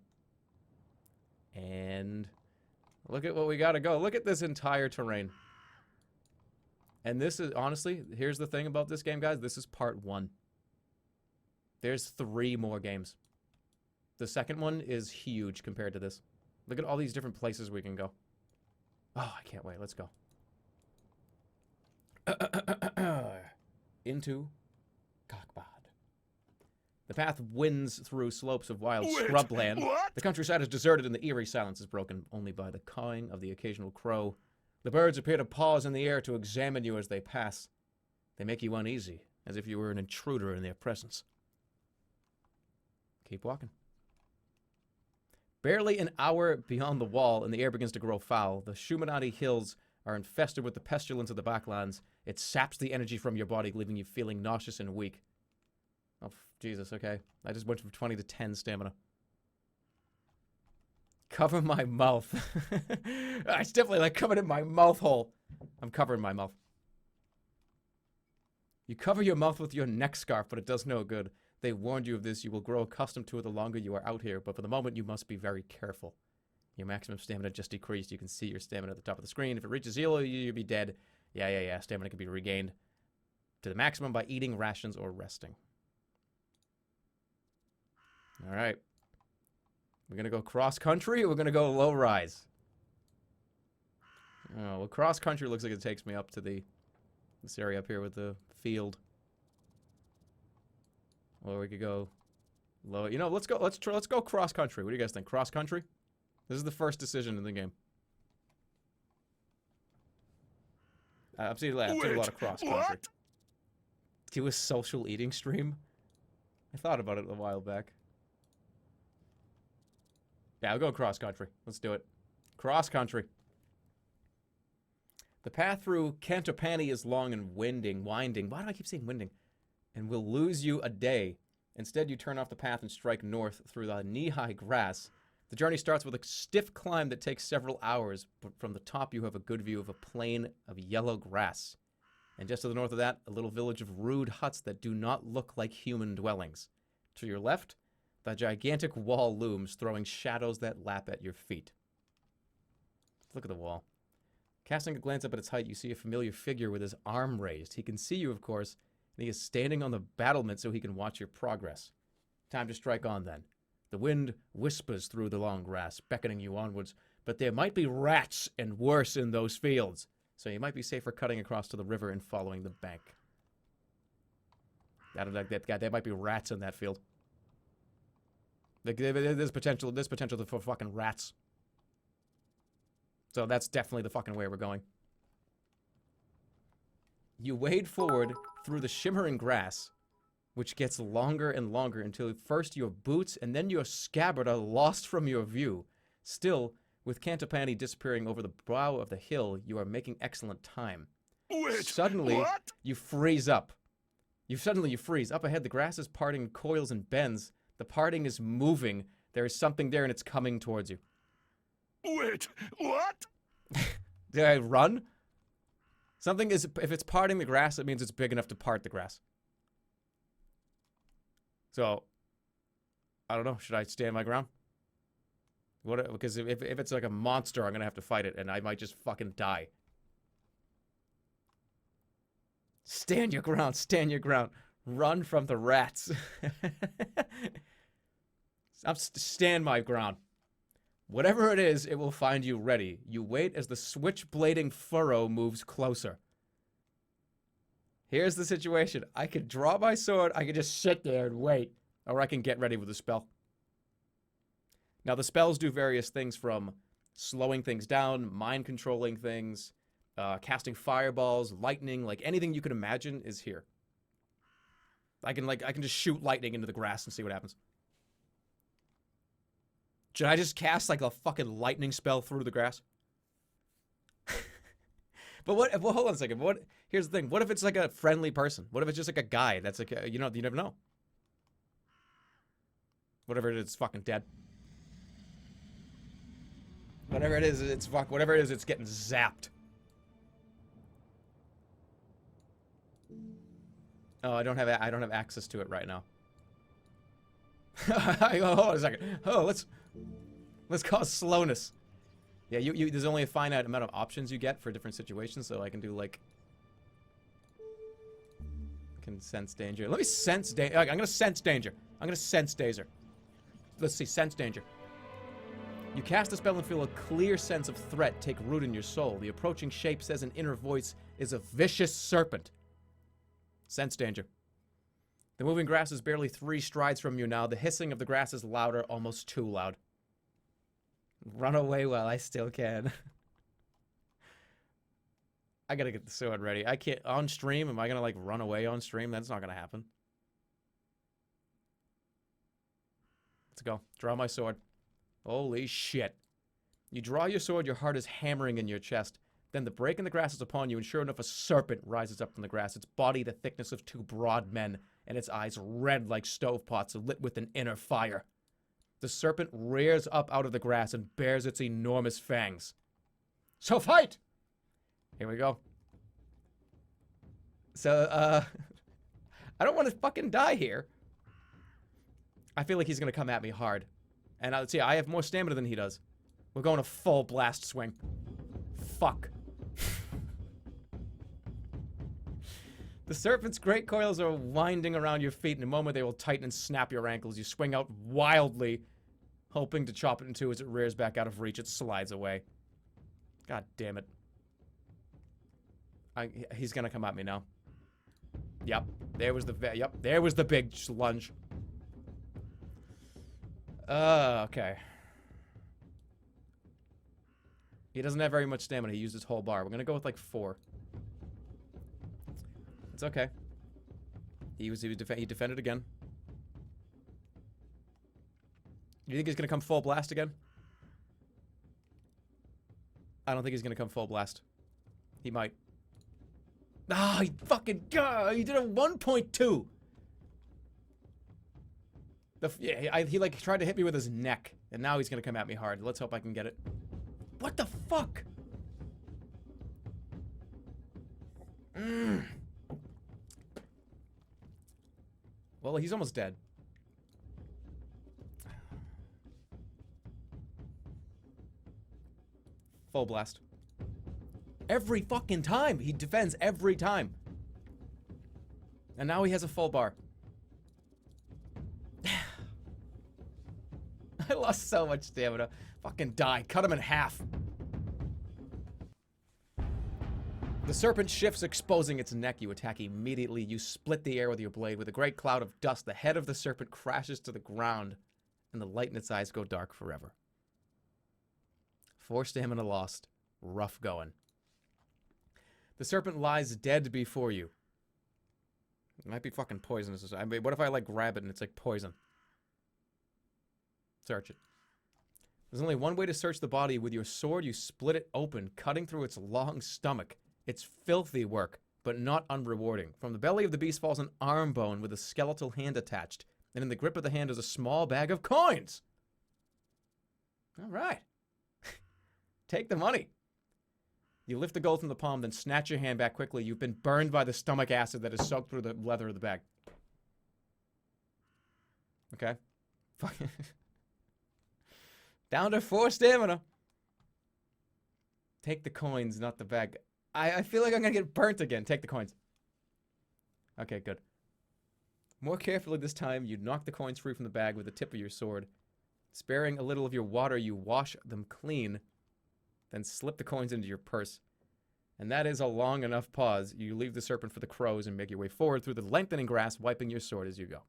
And look at what we gotta go. Look at this entire terrain. And this is, honestly, here's the thing about this game, guys. This is part 1. There's 3 more games. The second one is huge compared to this. Look at all these different places we can go. Oh, I can't wait. Let's go. Into Cockbod. The path winds through slopes of wild scrubland. what? The countryside is deserted and the eerie silence is broken only by the cawing of the occasional crow. The birds appear to pause in the air to examine you as they pass. They make you uneasy, as if you were an intruder in their presence. Keep walking. Barely an hour beyond the wall, and the air begins to grow foul. The Shumanati hills are infested with the pestilence of the backlands. It saps the energy from your body, leaving you feeling nauseous and weak. Oh, Jesus, okay. I just went from 20 to 10 stamina. Cover my mouth. It's definitely like coming in my mouth hole. I'm covering my mouth. You cover your mouth with your neck scarf, but it does no good. They warned you of this. You will grow accustomed to it the longer you are out here, but for the moment you must be very careful. Your maximum stamina just decreased. You can see your stamina at the top of the screen. If it reaches 0, you'll be dead. Yeah. Stamina can be regained to the maximum by eating rations or resting. All right. We're going to go cross-country or we're going to go low-rise? Oh, well, cross-country looks like it takes me up to this area up here with the field. Or we could go low. You know, let's go cross-country. What do you guys think? Cross-country? This is the first decision in the game. I've seen a lot of cross-country. Do a social eating stream? I thought about it a while back. Yeah, I'll go cross-country. Let's do it. Cross-country. The path through Cantopani is long and winding. Why do I keep saying winding? And will lose you a day. Instead, you turn off the path and strike north through the knee-high grass. The journey starts with a stiff climb that takes several hours, but from the top you have a good view of a plain of yellow grass. And just to the north of that, a little village of rude huts that do not look like human dwellings. To your left, the gigantic wall looms, throwing shadows that lap at your feet. Look at the wall. Casting a glance up at its height, you see a familiar figure with his arm raised. He can see you, of course, and he is standing on the battlement so he can watch your progress. Time to strike on, then. The wind whispers through the long grass, beckoning you onwards, but there might be rats and worse in those fields, so you might be safer cutting across to the river and following the bank. There might be rats in that field. There's potential for fucking rats. So that's definitely the fucking way we're going. You wade forward through the shimmering grass, which gets longer and longer until first your boots and then your scabbard are lost from your view. Still, with Cantopani disappearing over the brow of the hill, you are making excellent time. Suddenly, you freeze up. You freeze. Up ahead, the grass is parting in coils and bends. The parting is moving. There is something there and it's coming towards you. Wait, what? Did I run? Something is, if it's parting the grass, it means it's big enough to part the grass. So, I don't know. Should I stand my ground? What? Because if it's like a monster, I'm going to have to fight it, and I might just fucking die. Stand your ground. Stand your ground. Run from the rats. Stand my ground. Whatever it is, it will find you ready. You wait as the switch-blading furrow moves closer. Here's the situation. I could draw my sword, I could just sit there and wait, or I can get ready with a spell. Now, the spells do various things from slowing things down, mind-controlling things, casting fireballs, lightning, like anything you can imagine is here. I can just shoot lightning into the grass and see what happens. Should I just cast like a fucking lightning spell through the grass? But well, hold on a second. Here's the thing. What if it's like a friendly person? What if it's just like a guy that's like, you never know. Whatever it is, it's fucking dead. Whatever it is, whatever it is, it's getting zapped. Oh, I don't have access to it right now. Hold on a second. Oh, let's cause slowness. Yeah, there's only a finite amount of options you get for different situations, so I can do like can sense danger. Let me sense danger. I'm gonna sense danger. I'm gonna sense danger. Let's see, sense danger. You cast a spell and feel a clear sense of threat take root in your soul. The approaching shape says an inner voice is a vicious serpent. Sense danger. The moving grass is barely 3 strides from you now. The hissing of the grass is louder, almost too loud. Run away while I still can. I gotta get the sword ready. I can't... On stream, am I gonna, like, run away on stream? That's not gonna happen. Let's go. Draw my sword. Holy shit. You draw your sword, your heart is hammering in your chest. Then the break in the grass is upon you, and sure enough, a serpent rises up from the grass, its body the thickness of 2 broad men, and its eyes red like stovepots lit with an inner fire. The serpent rears up out of the grass and bares its enormous fangs. So fight! Here we go. So, I don't want to fucking die here. I feel like he's gonna come at me hard. And let's see, I have more stamina than he does. We're going a full blast swing. Fuck. The serpent's great coils are winding around your feet. In a moment, they will tighten and snap your ankles. You swing out wildly, hoping to chop it in two as it rears back out of reach. It slides away. God damn it. He's gonna come at me now. Yep. There was the big lunge. Okay. He doesn't have very much stamina. He used his whole bar. We're gonna go with like 4. It's okay. He defended again. You think he's gonna come full blast again? I don't think he's gonna come full blast. He might. Ah, he fucking he did a 1.2. He like tried to hit me with his neck, and now he's gonna come at me hard. Let's hope I can get it. What the fuck? Well, he's almost dead. Full blast. Every fucking time! He defends every time. And now he has a full bar. I lost so much stamina. Fucking die. Cut him in half. The serpent shifts, exposing its neck. You attack immediately. You split the air with your blade. With a great cloud of dust, the head of the serpent crashes to the ground, and the light in its eyes go dark forever. 4 stamina lost. Rough going. The serpent lies dead before you. It might be fucking poisonous. I mean, what if I, like, grab it and it's like poison? Search it. There's only one way to search the body. With your sword, you split it open, cutting through its long stomach. It's filthy work, but not unrewarding. From the belly of the beast falls an arm bone with a skeletal hand attached, and in the grip of the hand is a small bag of coins. All right. Take the money. You lift the gold from the palm, then snatch your hand back quickly. You've been burned by the stomach acid that is soaked through the leather of the bag. Okay. Down to 4 stamina. Take the coins, not the bag. I feel like I'm gonna get burnt again. Take the coins. Okay, good. More carefully this time, you knock the coins free from the bag with the tip of your sword. Sparing a little of your water, you wash them clean, then slip the coins into your purse. And that is a long enough pause. You leave the serpent for the crows and make your way forward through the lengthening grass, wiping your sword as you go.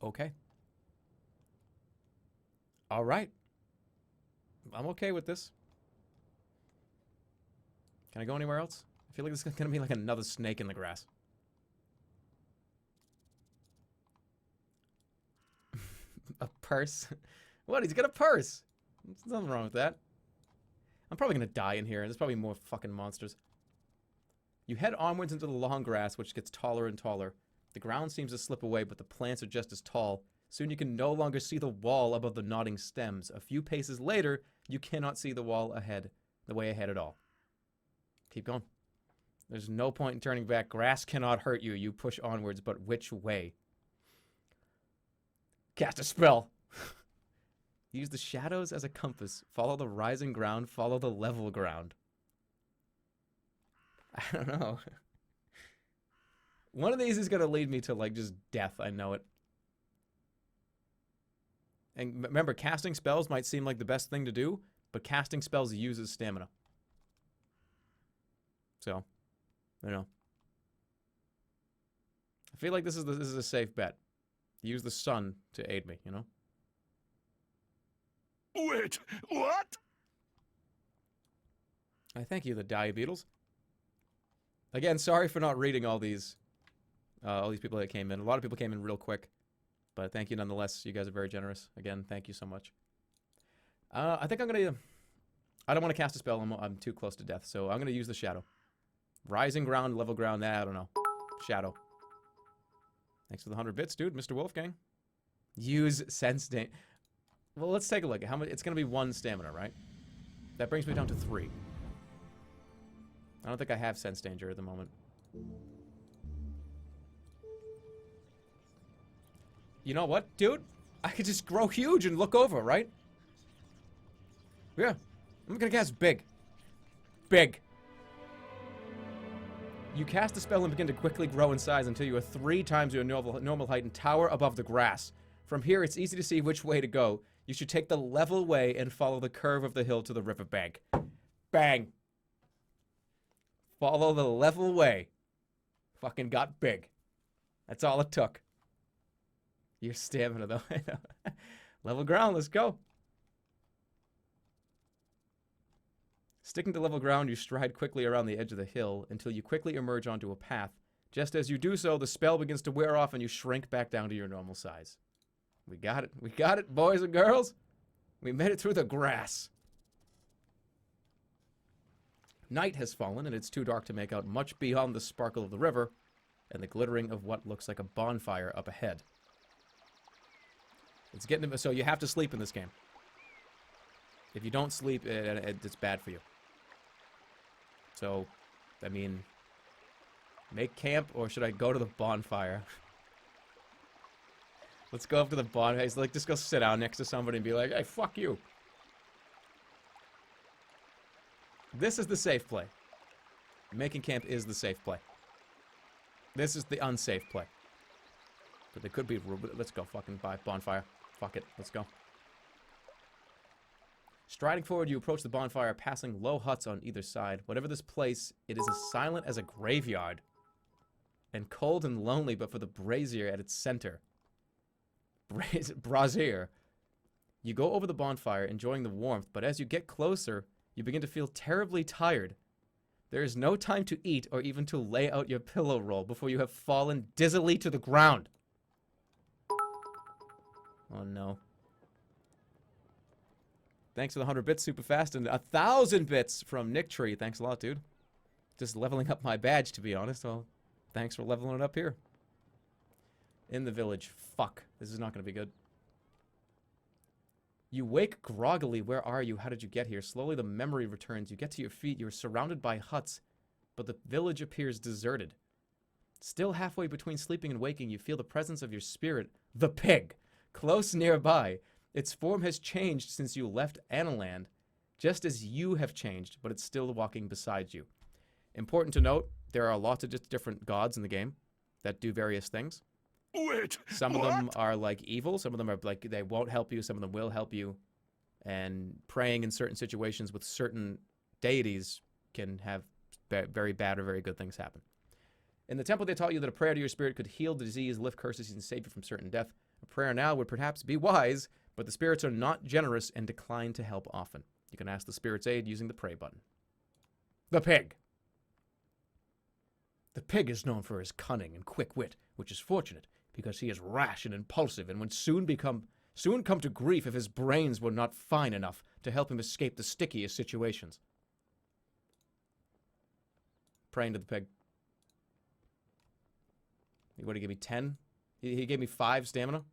Okay. All right. I'm okay with this. Can I go anywhere else? I feel like this is going to be like another snake in the grass. A purse? What? He's got a purse. There's nothing wrong with that. I'm probably going to die in here. There's probably more fucking monsters. You head onwards into the long grass, which gets taller and taller. The ground seems to slip away, but the plants are just as tall. Soon you can no longer see the wall above the nodding stems. A few paces later, you cannot see the wall ahead, the way ahead at all. Keep going. There's no point in turning back. Grass cannot hurt you. You push onwards, but which way? Cast a spell. Use the shadows as a compass. Follow the rising ground. Follow the level ground. I don't know. One of these is going to lead me to, like, just death. I know it. And remember, casting spells might seem like the best thing to do, but casting spells uses stamina. So, I don't know. I feel like this is a safe bet. Use the sun to aid me, you know? Wait, what? I thank you, the Dire Beetles. Again, sorry for not reading all these people that came in. A lot of people came in real quick, but thank you nonetheless. You guys are very generous. Again, thank you so much. I think I'm gonna. I don't want to cast a spell. I'm too close to death, so I'm gonna use the shadow. Rising ground, level ground. Nah, I don't know. Shadow. Thanks for the 100 bits, dude. Mr. Wolfgang. Use sense dane. Well, let's take a look at how much. It's gonna be 1 stamina, right? That brings me down to 3. I don't think I have sense danger at the moment. You know what, dude? I could just grow huge and look over, right? Yeah. I'm gonna cast big. Big. You cast a spell and begin to quickly grow in size until you are 3 times your normal height and tower above the grass. From here, it's easy to see which way to go. You should take the level way and follow the curve of the hill to the riverbank. Bang. Follow the level way. Fucking got big. That's all it took. Your stamina, though. Level ground, let's go. Sticking to level ground, you stride quickly around the edge of the hill until you quickly emerge onto a path. Just as you do so, the spell begins to wear off and you shrink back down to your normal size. We got it. We got it, boys and girls. We made it through the grass. Night has fallen, and it's too dark to make out much beyond the sparkle of the river and the glittering of what looks like a bonfire up ahead. It's getting so you have to sleep in this game. If you don't sleep, it's bad for you. So, I mean, make camp, or should I go to the bonfire? Let's go up to the bonfire. Like, just go sit down next to somebody and be like, hey, fuck you. This is the safe play. Making camp is the safe play. This is the unsafe play. But there could be... Let's go fucking by bonfire. Fuck it. Let's go. Striding forward, you approach the bonfire, passing low huts on either side. Whatever this place, it is as silent as a graveyard. And cold and lonely, but for the brazier at its center. Brazier. You go over the bonfire, enjoying the warmth, but as you get closer, you begin to feel terribly tired. There is no time to eat or even to lay out your pillow roll before you have fallen dizzily to the ground. Oh no. Thanks for the 100 bits super fast and 1,000 bits from Nick Tree. Thanks a lot, dude. Just leveling up my badge, to be honest. Well, thanks for leveling it up here. In the village. Fuck. This is not going to be good. You wake groggily. Where are you? How did you get here? Slowly the memory returns. You get to your feet. You are surrounded by huts, but the village appears deserted. Still halfway between sleeping and waking, you feel the presence of your spirit, the pig, close nearby. Its form has changed since you left Analander, just as you have changed, but it's still walking beside you. Important to note, there are lots of different gods in the game that do various things. Wait, Some of them are like evil, some of them are like they won't help you, some of them will help you. And praying in certain situations with certain deities can have very bad or very good things happen. In the temple, they taught you that a prayer to your spirit could heal disease, lift curses, and save you from certain death. A prayer now would perhaps be wise, but the spirits are not generous and decline to help often. You can ask the spirit's aid using the pray button. The pig. The pig is known for his cunning and quick wit, which is fortunate, because he is rash and impulsive and would soon come to grief if his brains were not fine enough to help him escape the stickiest situations. Praying to the pig. What did he give me? 10? He gave me 5 stamina?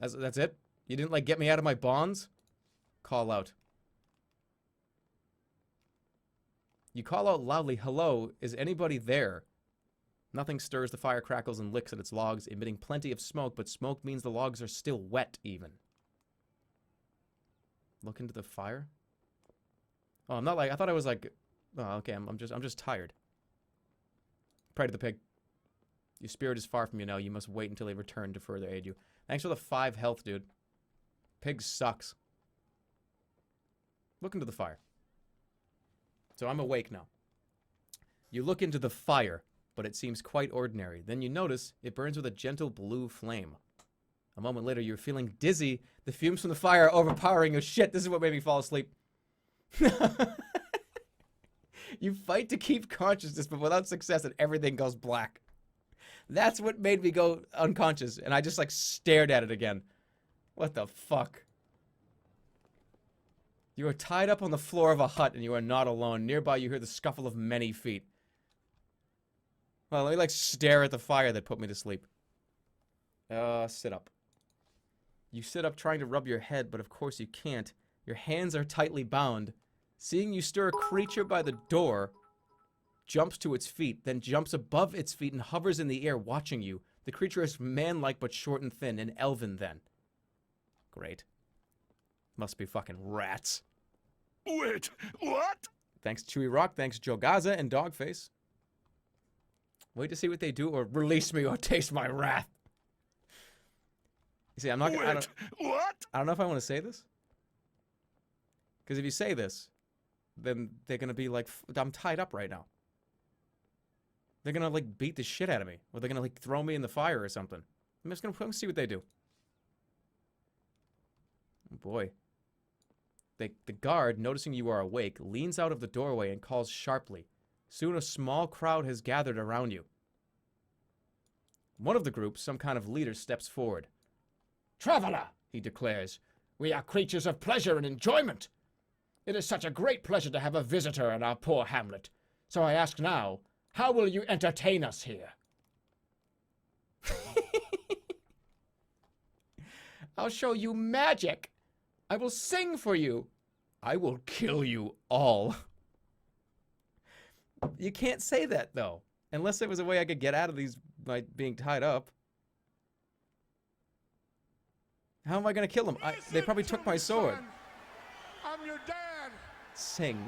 That's it? You didn't, like, get me out of my bonds? Call out. You call out loudly, hello, is anybody there? Nothing stirs, the fire crackles and licks at its logs, emitting plenty of smoke, but smoke means the logs are still wet, even. Look into the fire? Oh, I'm not like, I thought I was like, oh, okay, I'm just tired. Pray to the pig. Your spirit is far from you now, you must wait until they return to further aid you. Thanks for the 5 health, dude. Pig sucks. Look into the fire. So I'm awake now. You look into the fire, but it seems quite ordinary. Then you notice it burns with a gentle blue flame. A moment later, you're feeling dizzy. The fumes from the fire are overpowering you. Shit, this is what made me fall asleep. You fight to keep consciousness, but without success, and everything goes black. That's what made me go unconscious, and I just, like, stared at it again. What the fuck? You are tied up on the floor of a hut, and you are not alone. Nearby, you hear the scuffle of many feet. Well, let me, like, stare at the fire that put me to sleep. Sit up. You sit up trying to rub your head, but of course you can't. Your hands are tightly bound. Seeing you stir, a creature by the door jumps to its feet, then jumps above its feet and hovers in the air, watching you. The creature is man-like but short and thin, an elven then. Great. Must be fucking rats. Wait, what? Thanks Chewy Rock, thanks Joe Gaza and Dogface. Wait to see what they do, or release me or taste my wrath. You see, I'm not gonna... What? I don't know if I want to say this. Because if you say this, then they're gonna be like, I'm tied up right now. They're gonna, like, beat the shit out of me. Or they're gonna, like, throw me in the fire or something. I'm just gonna see what they do. Oh boy. The guard, noticing you are awake, leans out of the doorway and calls sharply. Soon a small crowd has gathered around you. One of the group, some kind of leader, steps forward. Traveler, he declares, we are creatures of pleasure and enjoyment. It is such a great pleasure to have a visitor in our poor hamlet. So I ask now, how will you entertain us here? I'll show you magic. I will sing for you. I will kill you all. You can't say that, though. Unless there was a way I could get out of these by being tied up. How am I going to kill them? They probably took my sword. Son. I'm your dad. Sing.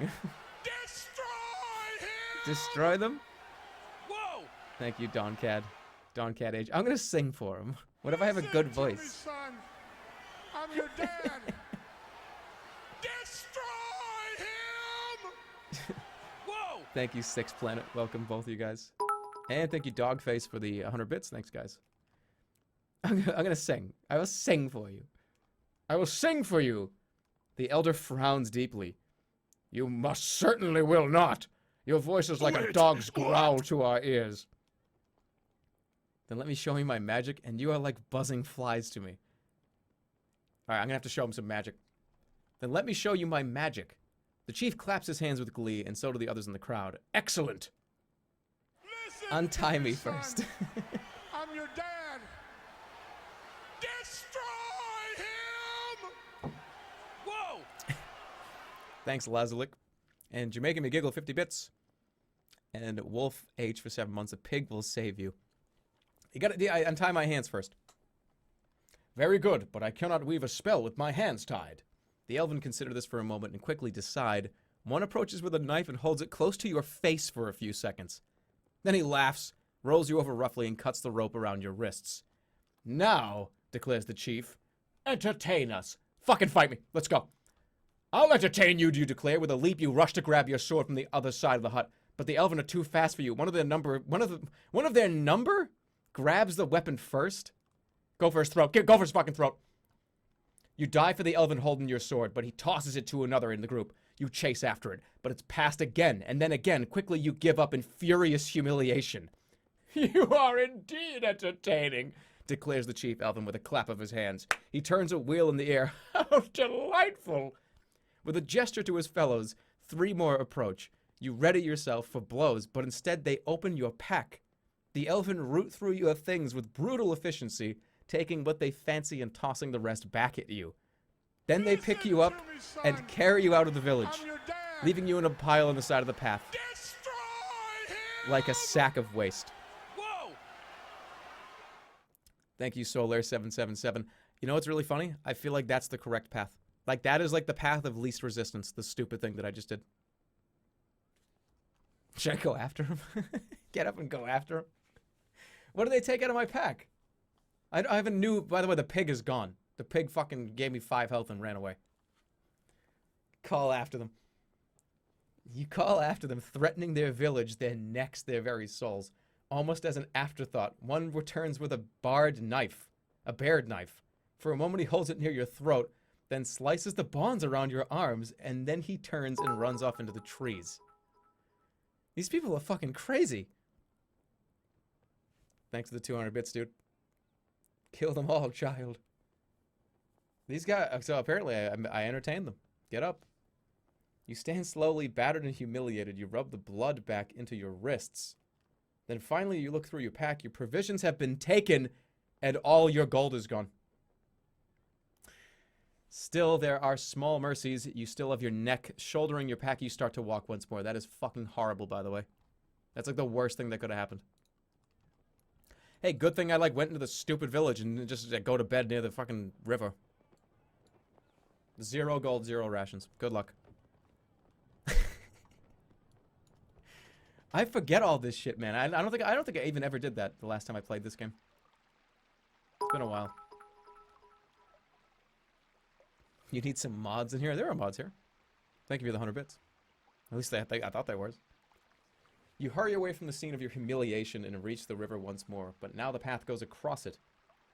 Destroy him! Destroy them? Whoa! Thank you, Don Cad. Don Cad Age. I'm going to sing for him. What if I have a good Listen to me, voice? son. I'm your dad. Destroy him! Whoa! Thank you, Sixth Planet. Welcome, both of you guys. And thank you, Dogface, for the 100 bits. Thanks, guys. I'm gonna sing. I will sing for you. I will sing for you. The elder frowns deeply. You most certainly will not. Your voice is like a Wait, dog's growl what? to our ears. Then let me show you my magic, and you are like buzzing flies to me. Alright, I'm gonna have to show him some magic. Then let me show you my magic. The chief claps his hands with glee, and so do the others in the crowd. Excellent! Listen Untie to me son. first. I'm your dad. Destroy him! Whoa! Thanks, Lazulik. And Jamaican McGiggle, 50 bits. And Wolf H for 7 months. A pig will save you. You gotta untie my hands first. Very good, but I cannot weave a spell with my hands tied. The elven consider this for a moment and quickly decide. One approaches with a knife and holds it close to your face for a few seconds. Then he laughs, rolls you over roughly, and cuts the rope around your wrists. Now, declares the chief, entertain us. Fucking fight me. Let's go. I'll entertain you, You declare. With a leap, you rush to grab your sword from the other side of the hut. But the elven are too fast for you. One of their number grabs the weapon first. Go for his throat. Go for his fucking throat. You dive for the elven holding your sword, but he tosses it to another in the group. You chase after it, but it's passed again, and then again. Quickly, you give up in furious humiliation. You are indeed entertaining, Declares the chief elven with a clap of his hands. He turns a wheel in the air. How delightful! With a gesture to his fellows, 3 more approach. You ready yourself for blows, but instead they open your pack. The elven root through your things with brutal efficiency, taking what they fancy and tossing the rest back at you. Then they pick Listen you up to me, son. and carry you out of the village, I'm your dad. leaving you in a pile on the side of the path, Destroy him! like a sack of waste. Whoa! Thank you, Solar777. You know what's really funny? I feel like that's the correct path. Like, that is like the path of least resistance, the stupid thing that I just did. Should I go after him? Get up and go after him? What did they take out of my pack? I have a new... By the way, the pig is gone. The pig fucking gave me 5 health and ran away. Call after them. You call after them, threatening their village, their necks, their very souls. Almost as an afterthought, one returns with a bared knife. A bared knife. For a moment he holds it near your throat, then slices the bonds around your arms, and then he turns and runs off into the trees. These people are fucking crazy. Thanks for the 200 bits, dude. Kill them all, child. These guys, so apparently I entertained them. Get up. You stand slowly, battered and humiliated. You rub the blood back into your wrists. Then finally you look through your pack. Your provisions have been taken, and all your gold is gone. Still, there are small mercies. You still have your neck shouldering your pack. You start to walk once more. That is fucking horrible, by the way. That's like the worst thing that could have happened. Hey, good thing I like went into the stupid village and just go to bed near the fucking river. 0 gold, 0 rations. Good luck. I forget all this shit, man. I don't think I even ever did that the last time I played this game. It's been a while. You need some mods in here. There are mods here. Thank you for the 100 bits. At least I thought there was. You hurry away from the scene of your humiliation and reach the river once more, but now the path goes across it.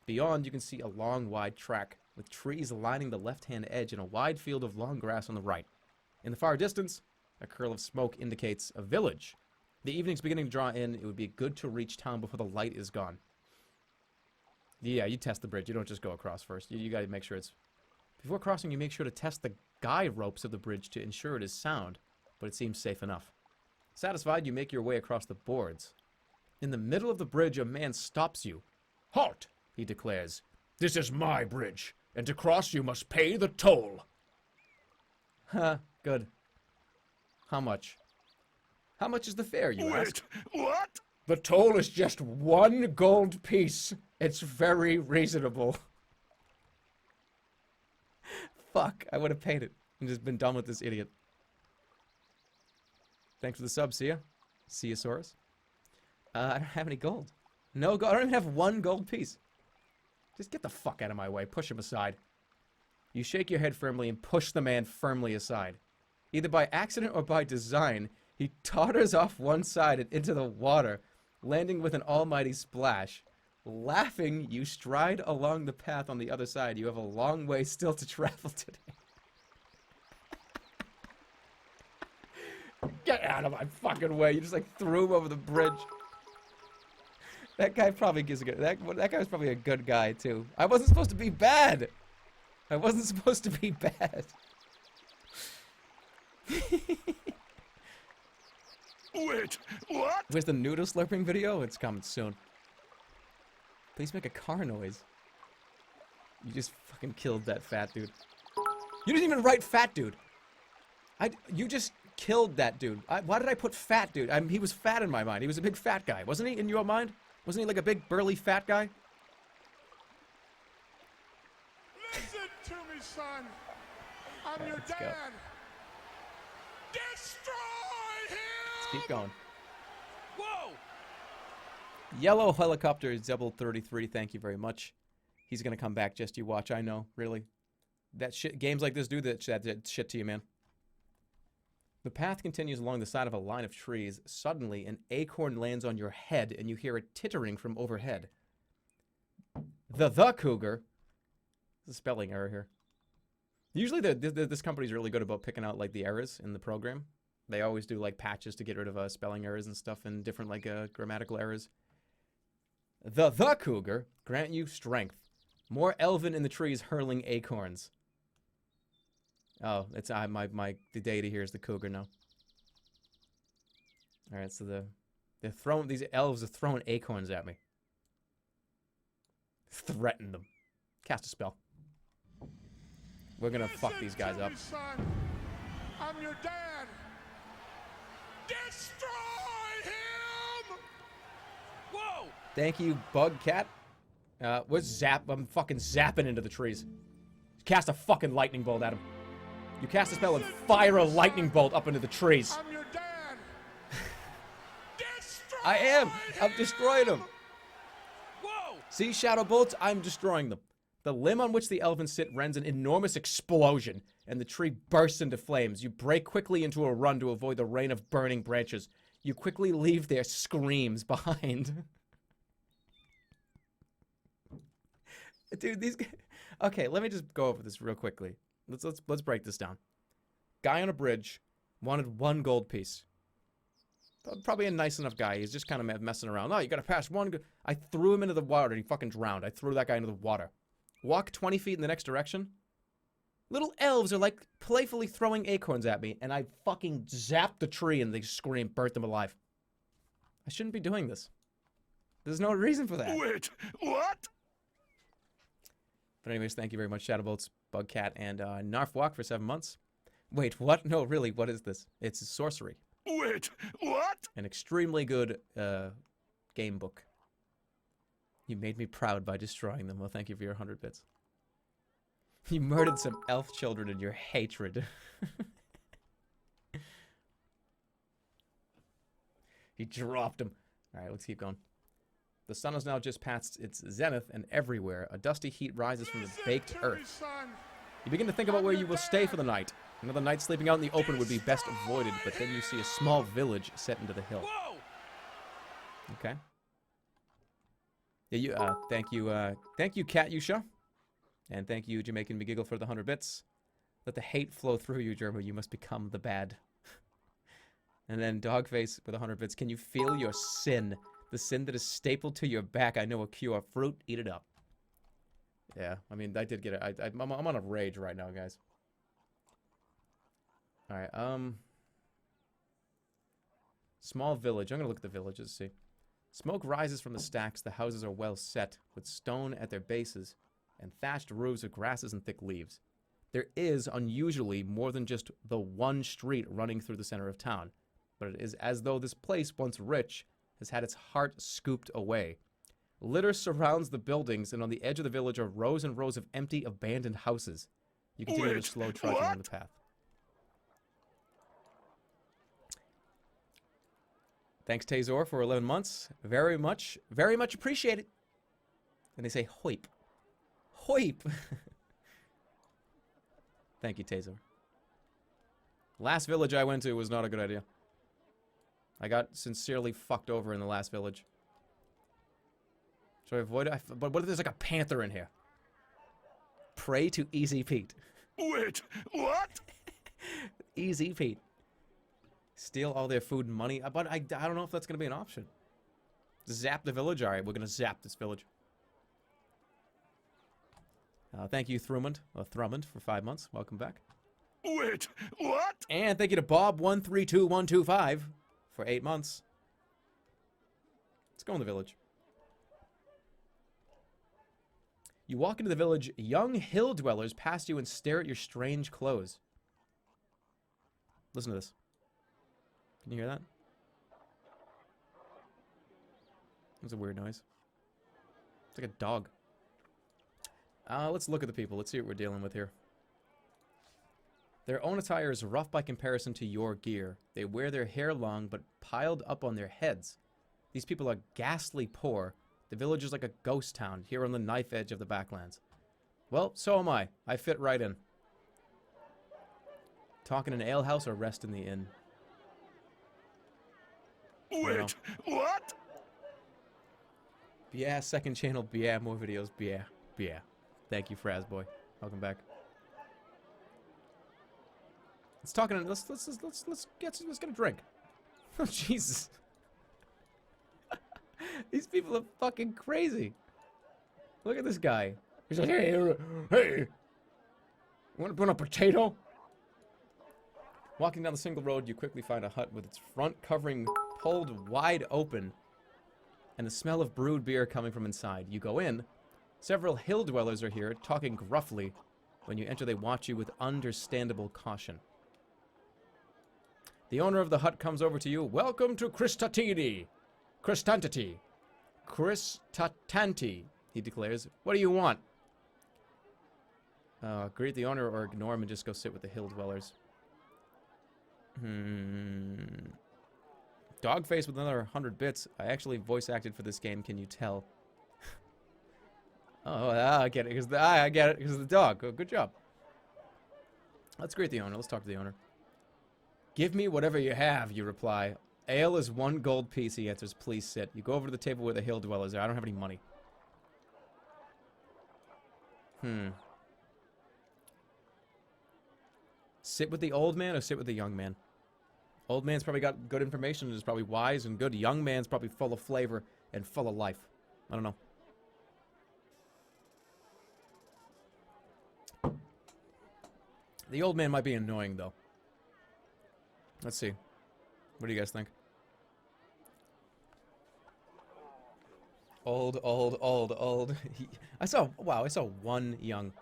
Beyond, you can see a long, wide track, with trees lining the left-hand edge and a wide field of long grass on the right. In the far distance, a curl of smoke indicates a village. The evening's beginning to draw in. It would be good to reach town before the light is gone. Yeah, you test the bridge. You don't just go across first. You gotta make sure it's... Before crossing, you make sure to test the guy ropes of the bridge to ensure it is sound, but it seems safe enough. Satisfied, you make your way across the boards. In the middle of the bridge, a man stops you. Halt, he declares. This is my bridge, and to cross you must pay the toll. Huh, good. How much? How much is the fare, you ask? What? The toll is just 1 gold piece. It's very reasonable. Fuck, I would have paid it and just been done with this idiot. Thanks for the sub, see ya. See ya, Saurus. I don't have any gold. No gold. I don't even have 1 gold piece. Just get the fuck out of my way. Push him aside. You shake your head firmly and push the man firmly aside. Either by accident or by design, he totters off one side and into the water, landing with an almighty splash. Laughing, you stride along the path on the other side. You have a long way still to travel today. Get out of my fucking way. You just like threw him over the bridge. That guy probably gives a good... That guy was probably a good guy, too. I wasn't supposed to be bad. I wasn't supposed to be bad. Wait, what? Where's the noodle slurping video? It's coming soon. Please make a car noise. You just fucking killed that fat dude. You didn't even write fat dude. You just killed that dude. Why did I put fat dude? He was fat in my mind. He was a big fat guy. Wasn't he in your mind? Wasn't he like a big burly fat guy? Listen to me, son. I'm Alright, your let's go. dad. Destroy him! Let's keep going. Whoa! Yellow helicopter double 33. Thank you very much. He's gonna come back. Just you watch. I know. Really. That shit. Games like this do that shit to you, man. The path continues along the side of a line of trees. Suddenly, an acorn lands on your head, and you hear a tittering from overhead. The cougar. There's a spelling error here. Usually, this company's really good about picking out like the errors in the program. They always do like patches to get rid of spelling errors and stuff, and different like grammatical errors. The cougar grant you strength. More elven in the trees hurling acorns. Oh, it's the deity here is the cougar now. All right, so they're throwing, these elves are throwing acorns at me. threaten them. Cast a spell. We're gonna fuck these guys up. Son, I'm your dad. Destroy him! Whoa! Thank you, Bug Cat. I'm fucking zapping into the trees. Cast a fucking lightning bolt at him. You cast a spell and fire a lightning bolt up into the trees. I'm your dad. Destroy I am. I'm destroying them. Whoa! See, shadow bolts? I'm destroying them. The limb on which the elephants sit rends an enormous explosion, and the tree bursts into flames. You break quickly into a run to avoid the rain of burning branches. You quickly leave their screams behind. Dude, these guys... Okay, let me just go over this real quickly. Let's break this down. Guy on a bridge wanted 1 gold piece. Probably a nice enough guy. He's just kind of messing around. No, you gotta pass 1. I threw him into the water. He fucking drowned. I threw that guy into the water. Walk 20 feet in the next direction. Little elves are like playfully throwing acorns at me, and I fucking zap the tree and they scream, burnt them alive. I shouldn't be doing this. There's no reason for that. Wait, what? But anyways, thank you very much, Shadowbolts, Bugcat, and Narfwalk for 7 months. Wait, what? No, really, what is this? It's Sorcery. Wait, what? An extremely good game book. You made me proud by destroying them. Well, thank you for your 100 bits. You murdered some elf children in your hatred. He dropped them. All right, let's keep going. The sun has now just passed its zenith, and everywhere a dusty heat rises from the baked earth. You begin to think about where you will stay for the night. Another night sleeping out in the open would be best avoided, but then you see a small village set into the hill. Whoa! Okay. Yeah, you, thank you, Cat Yusha. And thank you, Jamaican McGiggle, for the 100 bits. Let the hate flow through you, Jerma. You must become the bad. And then Dogface with 100 bits. Can you feel your sin? The sin that is stapled to your back. I know a cure. Fruit, eat it up. Yeah, I mean, I did get it. I'm on a rage right now, guys. Alright, small village. I'm gonna look at the villages, see. Smoke rises from the stacks. The houses are well set, with stone at their bases, and thatched roofs of grasses and thick leaves. There is, unusually, more than just the one street running through the center of town, but it is as though this place, once rich, has had its heart scooped away. Litter surrounds the buildings, and on the edge of the village are rows and rows of empty, abandoned houses. You continue to slow trudging on the path. Thanks, Tazor, for 11 months. Very much appreciated. And they say, hoip. Hoip! Thank you, Tazor. Last village I went to was not a good idea. I got sincerely fucked over in the last village. Should I avoid it? But what if there's like a panther in here? Pray to Easy Pete. Wait, what? Easy Pete. Steal all their food and money. But I don't know if that's going to be an option. Zap the village? Alright, we're going to zap this village. Thank you, Thrummond, for 5 months. Welcome back. Wait, what? And thank you to Bob132125 for 8 months. Let's go in the village. You walk into the village. Young hill dwellers pass you and stare at your strange clothes. Listen to this. Can you hear that? That's a weird noise. It's like a dog. Let's look at the people. Let's see what we're dealing with here. Their own attire is rough by comparison to your gear. They wear their hair long, but piled up on their heads. These people are ghastly poor. The village is like a ghost town, here on the knife edge of the backlands. Well, so am I. I fit right in. Talk in an alehouse or rest in the inn? Wait, what? Yeah, second channel, yeah, more videos, yeah, yeah. Thank you, Frazboy. Welcome back. Let's talk in. Let's get a drink. Oh Jesus! These people are fucking crazy. Look at this guy. He's like, hey, you want to put a potato? Walking down the single road, you quickly find a hut with its front covering pulled wide open, and the smell of brewed beer coming from inside. You go in. Several hill dwellers are here, talking gruffly. When you enter, they watch you with understandable caution. The owner of the hut comes over to you. Welcome to Kristatini. Kristantati. Kristatanti, he declares. What do you want? Greet the owner or ignore him and just go sit with the hill dwellers. Dogface with another 100 bits. I actually voice acted for this game, can you tell? Oh, I get it. I get it. Because of the dog. Good job. Let's greet the owner. Let's talk to the owner. Give me whatever you have, you reply. Ale is 1 gold piece, he answers. Please sit. You go over to the table where the hill dwellers are. I don't have any money. Sit with the old man or sit with the young man? Old man's probably got good information and is probably wise and good. Young man's probably full of flavor and full of life. I don't know. The old man might be annoying, though. Let's see. What do you guys think? Old. I saw 1 young.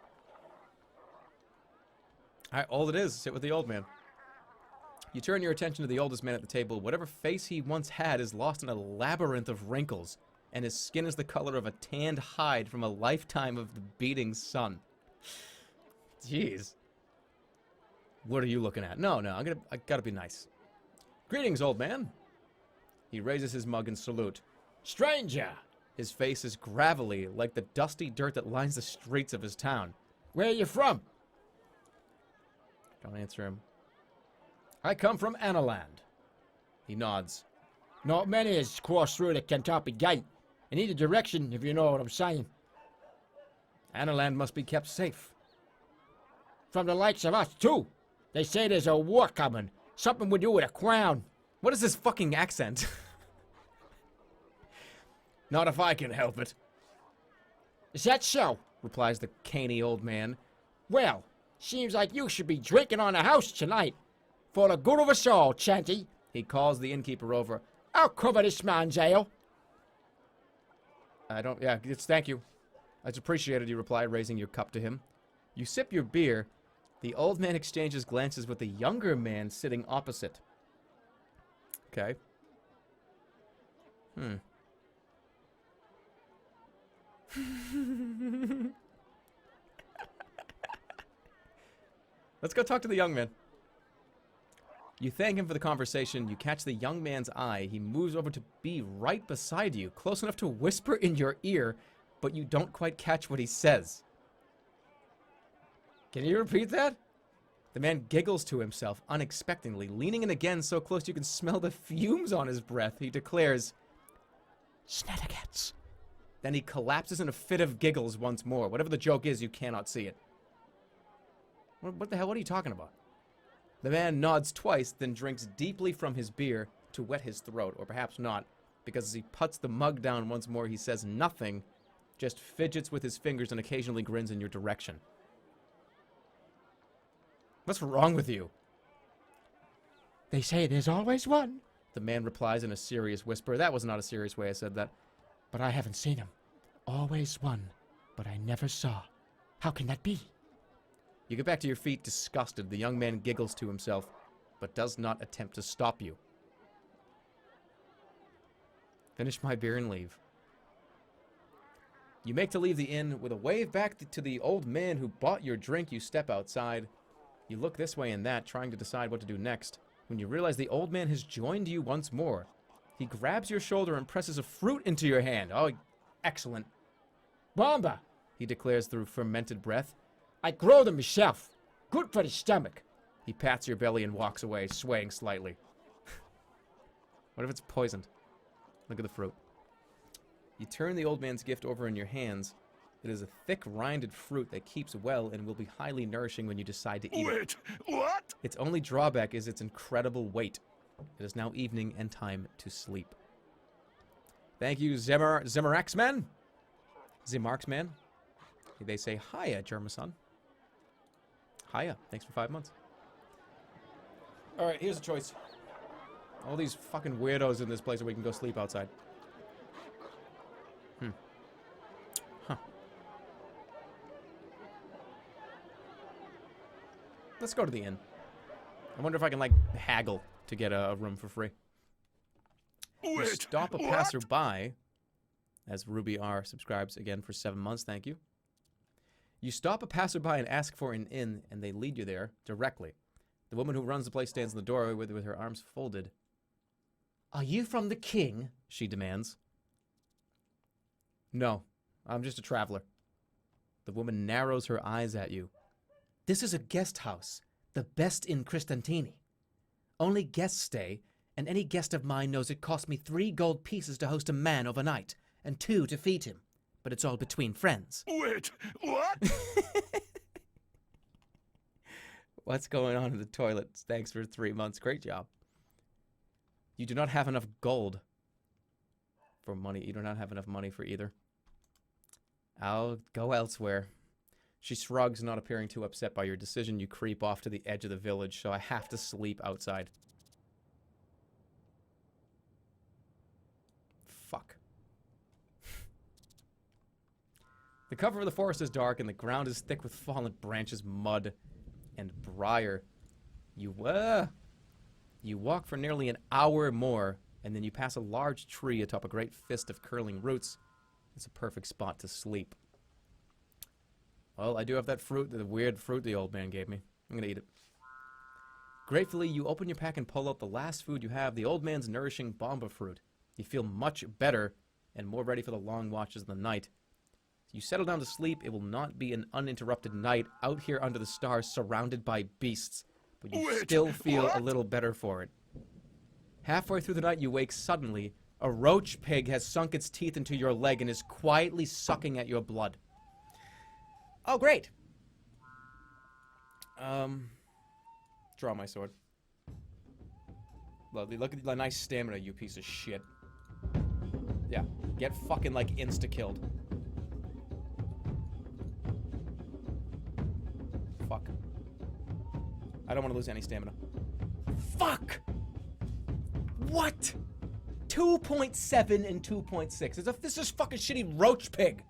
Alright, old it is. Sit with the old man. You turn your attention to the oldest man at the table. Whatever face he once had is lost in a labyrinth of wrinkles, and his skin is the color of a tanned hide from a lifetime of the beating sun. Jeez. What are you looking at? No, I gotta be nice. Greetings, old man. He raises his mug in salute. Stranger! His face is gravelly, like the dusty dirt that lines the streets of his town. Where are you from? Don't answer him. I come from Analander. He nods. Not many has crossed through the Kentucky Gate. In either direction, if you know what I'm saying. Analander must be kept safe. From the likes of us, too. They say there's a war coming. Something we do with a crown. What is this fucking accent? Not if I can help it. Is that so? Replies the caney old man. Well, seems like you should be drinking on the house tonight. For the good of us all, Chanty. He calls the innkeeper over. I'll cover this man's ale. Thank you. It's appreciated, you reply, raising your cup to him. You sip your beer. The old man exchanges glances with the younger man sitting opposite. Okay. Let's go talk to the young man. You thank him for the conversation. You catch the young man's eye. He moves over to be right beside you, close enough to whisper in your ear, but you don't quite catch what he says. Can you repeat that? The man giggles to himself unexpectedly, leaning in again so close you can smell the fumes on his breath. He declares, "Snedegets." Then he collapses in a fit of giggles once more. Whatever the joke is, you cannot see it. What the hell? What are you talking about? The man nods twice, then drinks deeply from his beer to wet his throat, or perhaps not, because as he puts the mug down once more, he says nothing, just fidgets with his fingers and occasionally grins in your direction. What's wrong with you? They say there's always one. The man replies in a serious whisper. That was not a serious way I said that. But I haven't seen him. Always one, but I never saw. How can that be? You get back to your feet disgusted. The young man giggles to himself, but does not attempt to stop you. Finish my beer and leave. You make to leave the inn. With a wave back to the old man who bought your drink, you step outside. You look this way and that, trying to decide what to do next, when you realize the old man has joined you once more. He grabs your shoulder and presses a fruit into your hand. Oh, excellent. Bomba, he declares through fermented breath. I grow them myself. Good for the stomach. He pats your belly and walks away, swaying slightly. What if it's poisoned? Look at the fruit. You turn the old man's gift over in your hands. It is a thick, rinded fruit that keeps well and will be highly nourishing when you decide to eat it. Wait, what? Its only drawback is its incredible weight. It is now evening and time to sleep. Thank you, Zemaraxman. Zemarxman. They say, hiya, Jerma-san. Hiya. Thanks for 5 months. Alright, here's a choice. All these fucking weirdos in this place, so we can go sleep outside. Huh. Let's go to the inn. I wonder if I can, like, haggle to get a room for free. You stop a passerby, as Ruby R subscribes again for 7 months, thank you. You stop a passerby and ask for an inn, and they lead you there directly. The woman who runs the place stands in the doorway with her arms folded. Are you from the king? She demands. No, I'm just a traveler. The woman narrows her eyes at you. This is a guest house, the best in Cristantini. Only guests stay, and any guest of mine knows it costs me 3 gold pieces to host a man overnight, and 2 to feed him. But it's all between friends. Wait, what? What's going on in the toilets? Thanks for 3 months. Great job. You do not have enough gold for money. You do not have enough money for either. I'll go elsewhere. She shrugs, not appearing too upset by your decision. You creep off to the edge of the village, so I have to sleep outside. Fuck. The cover of the forest is dark, and the ground is thick with fallen branches, mud, and briar. You walk for nearly an hour more, and then you pass a large tree atop a great fist of curling roots. It's a perfect spot to sleep. Well, I do have that fruit, the weird fruit the old man gave me. I'm gonna eat it. Gratefully, you open your pack and pull out the last food you have, the old man's nourishing bomba fruit. You feel much better and more ready for the long watches of the night. You settle down to sleep. It will not be an uninterrupted night out here under the stars surrounded by beasts, but you still feel a little better for it. Halfway through the night, you wake suddenly. A roach pig has sunk its teeth into your leg and is quietly sucking at your blood. Oh, great. Draw my sword. Lovely. Look at the nice stamina, you piece of shit. Yeah. Get fucking, like, insta-killed. Fuck. I don't want to lose any stamina. Fuck! What? 2.7 and 2.6. This is fucking shitty roach pig.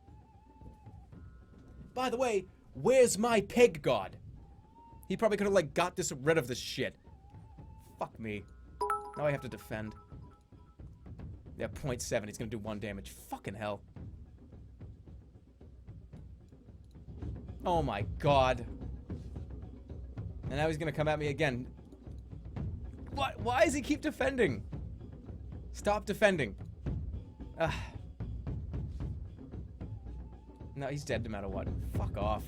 By the way, where's my pig god? He probably could have, like, got rid of this shit. Fuck me. Now I have to defend. Yeah, 0.7. He's gonna do 1 damage. Fucking hell. Oh my god. And now he's gonna come at me again. What? Why does he keep defending? Stop defending. Ugh. No, he's dead no matter what. Fuck off.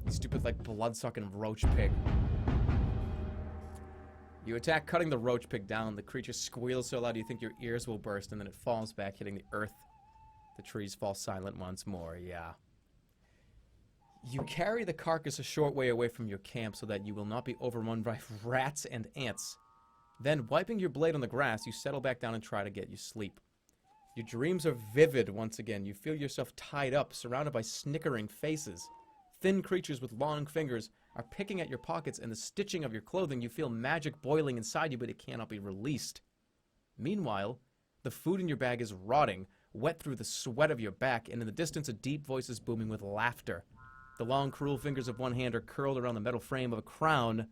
You stupid, like, blood-sucking roach pig. You attack, cutting the roach pig down. The creature squeals so loud you think your ears will burst, and then it falls back, hitting the earth. The trees fall silent once more, yeah. You carry the carcass a short way away from your camp so that you will not be overrun by rats and ants. Then, wiping your blade on the grass, you settle back down and try to get you sleep. Your dreams are vivid once again. You feel yourself tied up, surrounded by snickering faces. Thin creatures with long fingers are picking at your pockets, and the stitching of your clothing. You feel magic boiling inside you, but it cannot be released. Meanwhile, the food in your bag is rotting, wet through the sweat of your back, and in the distance a deep voice is booming with laughter. The long, cruel fingers of one hand are curled around the metal frame of a crown,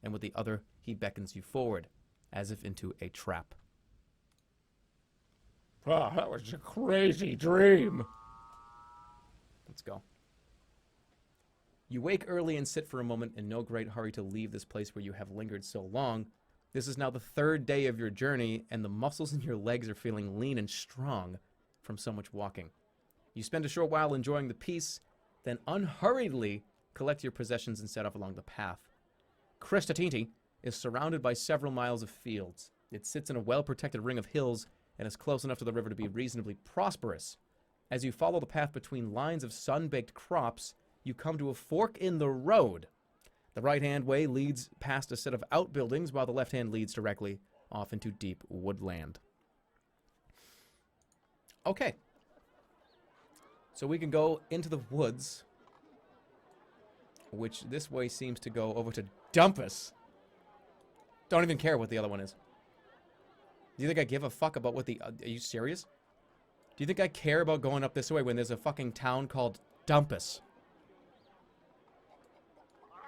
and with the other he beckons you forward, as if into a trap. Oh, that was a crazy dream. Let's go. You wake early and sit for a moment in no great hurry to leave this place where you have lingered so long. This is now the 3rd day of your journey, and the muscles in your legs are feeling lean and strong from so much walking. You spend a short while enjoying the peace, then unhurriedly collect your possessions and set off along the path. Cristantini is surrounded by several miles of fields. It sits in a well-protected ring of hills and is close enough to the river to be reasonably prosperous. As you follow the path between lines of sun-baked crops, you come to a fork in the road. The right-hand way leads past a set of outbuildings, while the left-hand leads directly off into deep woodland. Okay. So we can go into the woods, which this way seems to go over to Dumpus. Don't even care what the other one is. Do you think I give a fuck about what the... are you serious? Do you think I care about going up this way when there's a fucking town called Dumpus?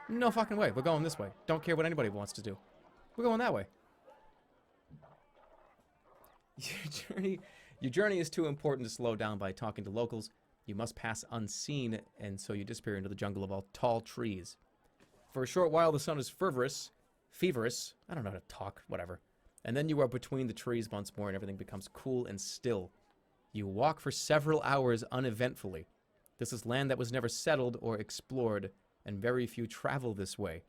No fucking way. We're going this way. Don't care what anybody wants to do. We're going that way. Your journey is too important to slow down by talking to locals. You must pass unseen, and so you disappear into the jungle of all tall trees. For a short while, the sun is feverish. I don't know how to talk, whatever. And then you are between the trees once more, and everything becomes cool and still. You walk for several hours uneventfully. This is land that was never settled or explored, and very few travel this way.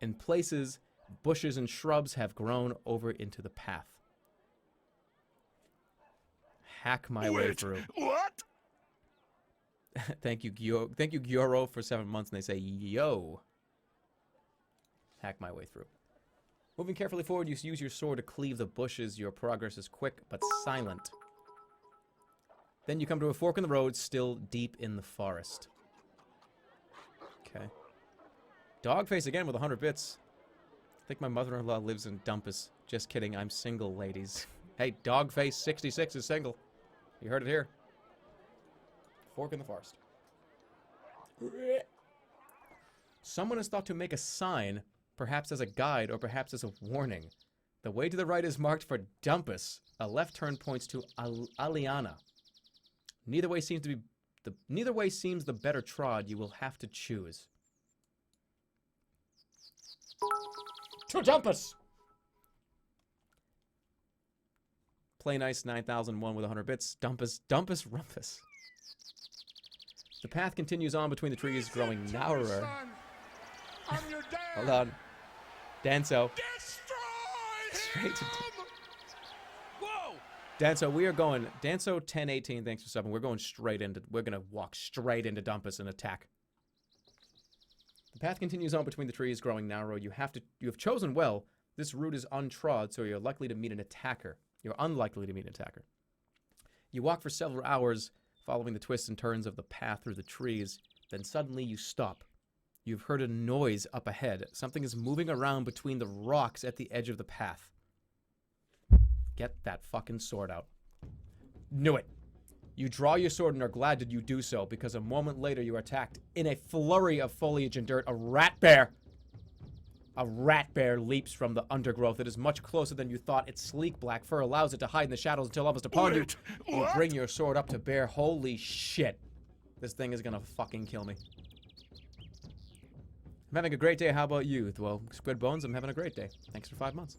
In places, bushes and shrubs have grown over into the path. Hack my way through. What? Thank you, Gyoro, for 7 months, and they say, yo. Hack my way through. Moving carefully forward, you use your sword to cleave the bushes. Your progress is quick, but silent. Then you come to a fork in the road, still deep in the forest. Okay. Dogface again with 100 bits. I think my mother-in-law lives in Dumpus. Just kidding, I'm single, ladies. Hey, Dogface66 is single. You heard it here. Fork in the forest. Someone is thought to make a sign, perhaps as a guide or perhaps as a warning. The way to the right is marked for Dumpus. A left turn points to Aliana. Neither way seems the better trod. You will have to choose. To Dumpus! Play nice 9001 with 100 bits. Dumpus Rumpus. The path continues on between the trees, growing narrower. Son, I'm your dad. Hold on. Danso. Destroy Straight to him! Whoa! Danso, we are going. Danso 1018, thanks for subbing. We're going straight into. We're gonna walk straight into Dumpus and attack. The path continues on between the trees, growing narrow. You have chosen well. This route is untrod, so you're likely to meet an attacker. You're unlikely to meet an attacker. You walk for several hours, following the twists and turns of the path through the trees. Then suddenly you stop. You've heard a noise up ahead. Something is moving around between the rocks at the edge of the path. Get that fucking sword out. Knew it. You draw your sword and are glad that you do so, because a moment later you are attacked. In a flurry of foliage and dirt, a rat bear leaps from the undergrowth. It is much closer than you thought. Its sleek black fur allows it to hide in the shadows until almost upon you. You What? bring your sword up to bear. Holy shit. This thing is gonna fucking kill me. I'm having a great day. How about you? Well, Squid Bones, I'm having a great day. Thanks for 5 months.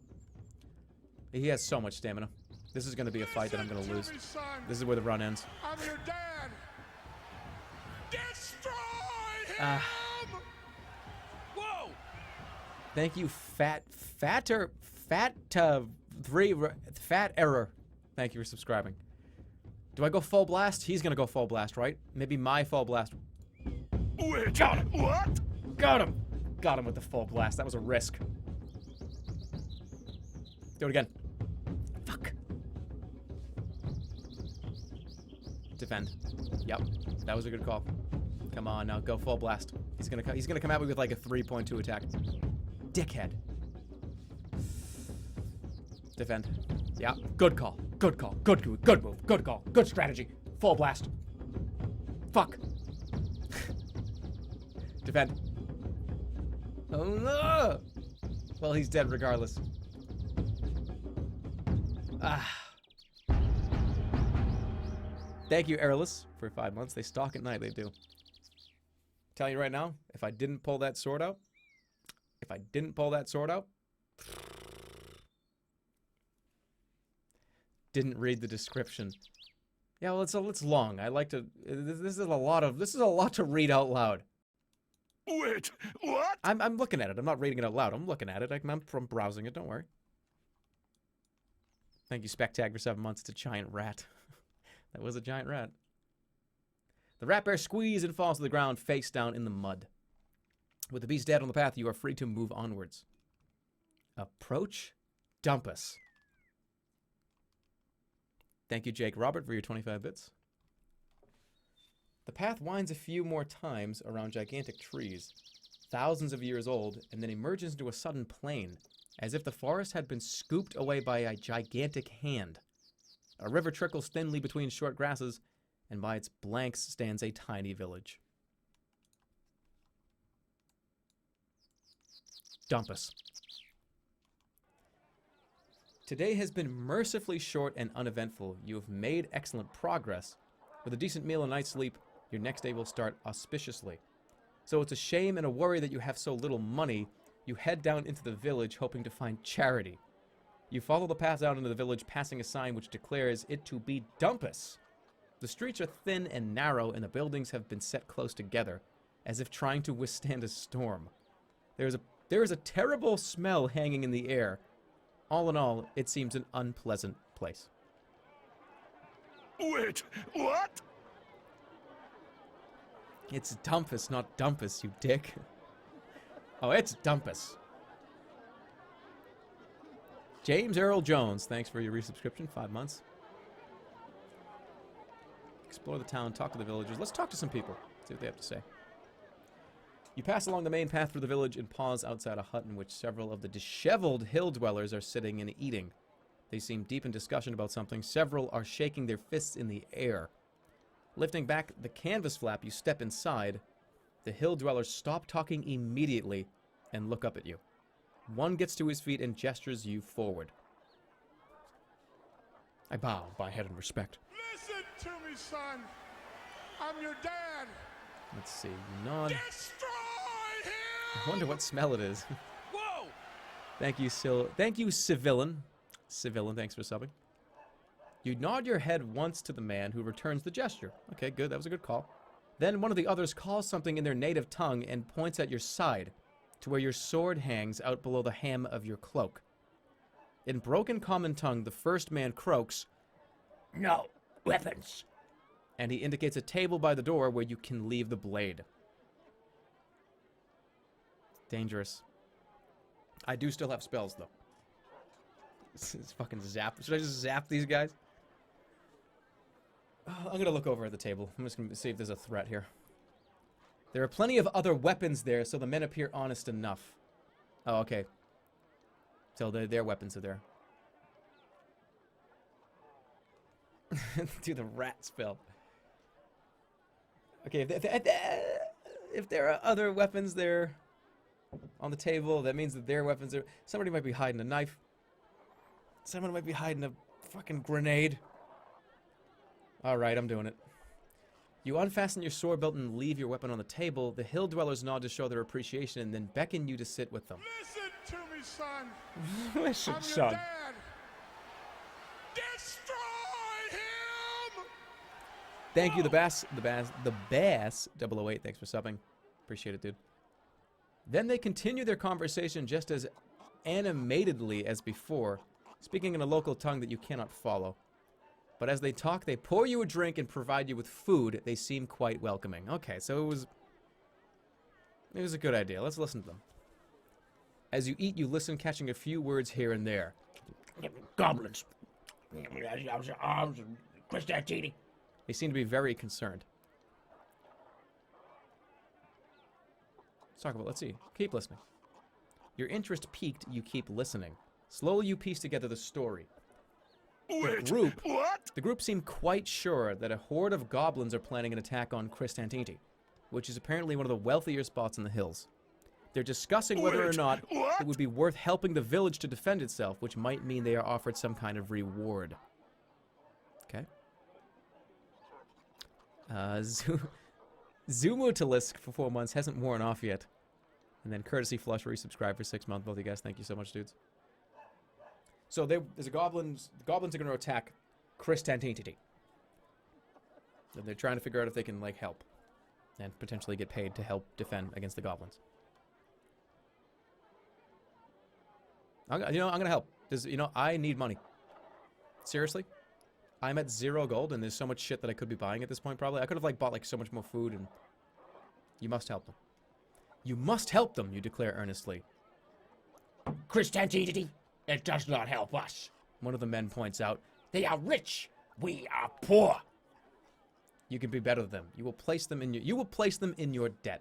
He has so much stamina. This is going to be a fight that I'm going to lose. Me, son. This is where the run ends. I'm your dad. Destroy him! Whoa! Thank you, Fat Error. Thank you for subscribing. Do I go full blast? He's going to go full blast, right? Maybe my full blast. Wait, Got him. what? Got him. Got him with the full blast. That was a risk. Do it again. Fuck. Defend. Yep. That was a good call. Come on now, go full blast. He's gonna come at me with like a 3.2 attack. Dickhead. Defend. Yeah. Good call. Good call. Good move. Good call. Good strategy. Full blast. Fuck. Defend. Oh no! Well, he's dead regardless. Ah. Thank you, Airless, for 5 months. They stalk at night, they do. Telling you right now, if I didn't pull that sword out, didn't read the description. Yeah, well, it's long. I like to. This is a lot to read out loud. Wait, what? I'm looking at it. I'm not reading it out loud. I'm looking at it. I'm from browsing it. Don't worry. Thank you, Spectag, for 7 months. It's a giant rat. That was a giant rat. The rat bear squeezes and falls to the ground, face down in the mud. With the beast dead on the path, you are free to move onwards. Approach Dumpus. Thank you, Jake Robert, for your 25 bits. The path winds a few more times around gigantic trees, thousands of years old, and then emerges into a sudden plain, as if the forest had been scooped away by a gigantic hand. A river trickles thinly between short grasses, and by its blanks stands a tiny village. dump us. Today has been mercifully short and uneventful. You have made excellent progress. With a decent meal and night's sleep, your next day will start auspiciously. So it's a shame and a worry that you have so little money. You head down into the village hoping to find charity. You follow the path down into the village, passing a sign which declares it to be Dumpus. The streets are thin and narrow, and the buildings have been set close together, as if trying to withstand a storm. There is a terrible smell hanging in the air. All in all, it seems an unpleasant place. Wait, what? It's Dumpus, not Dumpus, you dick. Oh, it's Dumpus. James Earl Jones, thanks for your resubscription, 5 months. Explore the town, talk to the villagers. Let's talk to some people, see what they have to say. You pass along the main path through the village and pause outside a hut in which several of the disheveled hill dwellers are sitting and eating. They seem deep in discussion about something. Several are shaking their fists in the air. Lifting back the canvas flap, you step inside. The hill dwellers stop talking immediately and look up at you. One gets to his feet and gestures you forward. I bow my head in respect. Listen to me, son. I'm your dad. Let's see, you nod. Destroy him! I wonder what smell it is. Whoa! Thank you, Civillan. Civillan, thanks for subbing. You nod your head once to the man who returns the gesture. Okay, good, that was a good call. Then one of the others calls something in their native tongue and points at your side, to where your sword hangs out below the hem of your cloak. In broken common tongue, the first man croaks, "No weapons," and he indicates a table by the door where you can leave the blade. Dangerous. I do still have spells, though. This is fucking zap. Should I just zap these guys? I'm gonna look over at the table. I'm just gonna see if there's a threat here. There are plenty of other weapons there, so the men appear honest enough. Oh, okay. So their weapons are there. Do the rat spell. Okay, if there are other weapons there on the table, that means that their weapons are... Somebody might be hiding a knife. Someone might be hiding a fucking grenade. Alright, I'm doing it. You unfasten your sword belt and leave your weapon on the table. The hill dwellers nod to show their appreciation and then beckon you to sit with them. Listen to me, son. Listen, I'm your son. dad. Destroy him! Thank you, the bass 008. Thanks for subbing. Appreciate it, dude. Then they continue their conversation just as animatedly as before, speaking in a local tongue that you cannot follow. But as they talk, they pour you a drink and provide you with food. They seem quite welcoming. Okay, so it was a good idea. Let's listen to them. As you eat, you listen, catching a few words here and there. Goblins. They seem to be very concerned. Let's talk about, let's see. Keep listening. Your interest piqued, you keep listening. Slowly you piece together the story. Wait, group- what? The group seemed quite sure that a horde of goblins are planning an attack on Christantiti, which is apparently one of the wealthier spots in the hills. They're discussing whether or Wait, not what? it would be worth helping the village to defend itself, which might mean they are offered some kind of reward. Okay. Zumutalisk for 4 months hasn't worn off yet. And then Courtesy Flush resubscribed for 6 months. Both of you guys, thank you so much, dudes. So there's a goblins. The goblins are going to attack Christantiti. And they're trying to figure out if they can like help, and potentially get paid to help defend against the goblins. I'm gonna help. I need money. Seriously, I'm at 0 gold, and there's so much shit that I could be buying at this point. Probably I could have bought so much more food. And you must help them. You must help them. You declare earnestly. Christianity, it does not help us. One of the men points out. They are rich. We are poor. You can be better than them. You will place them in your debt.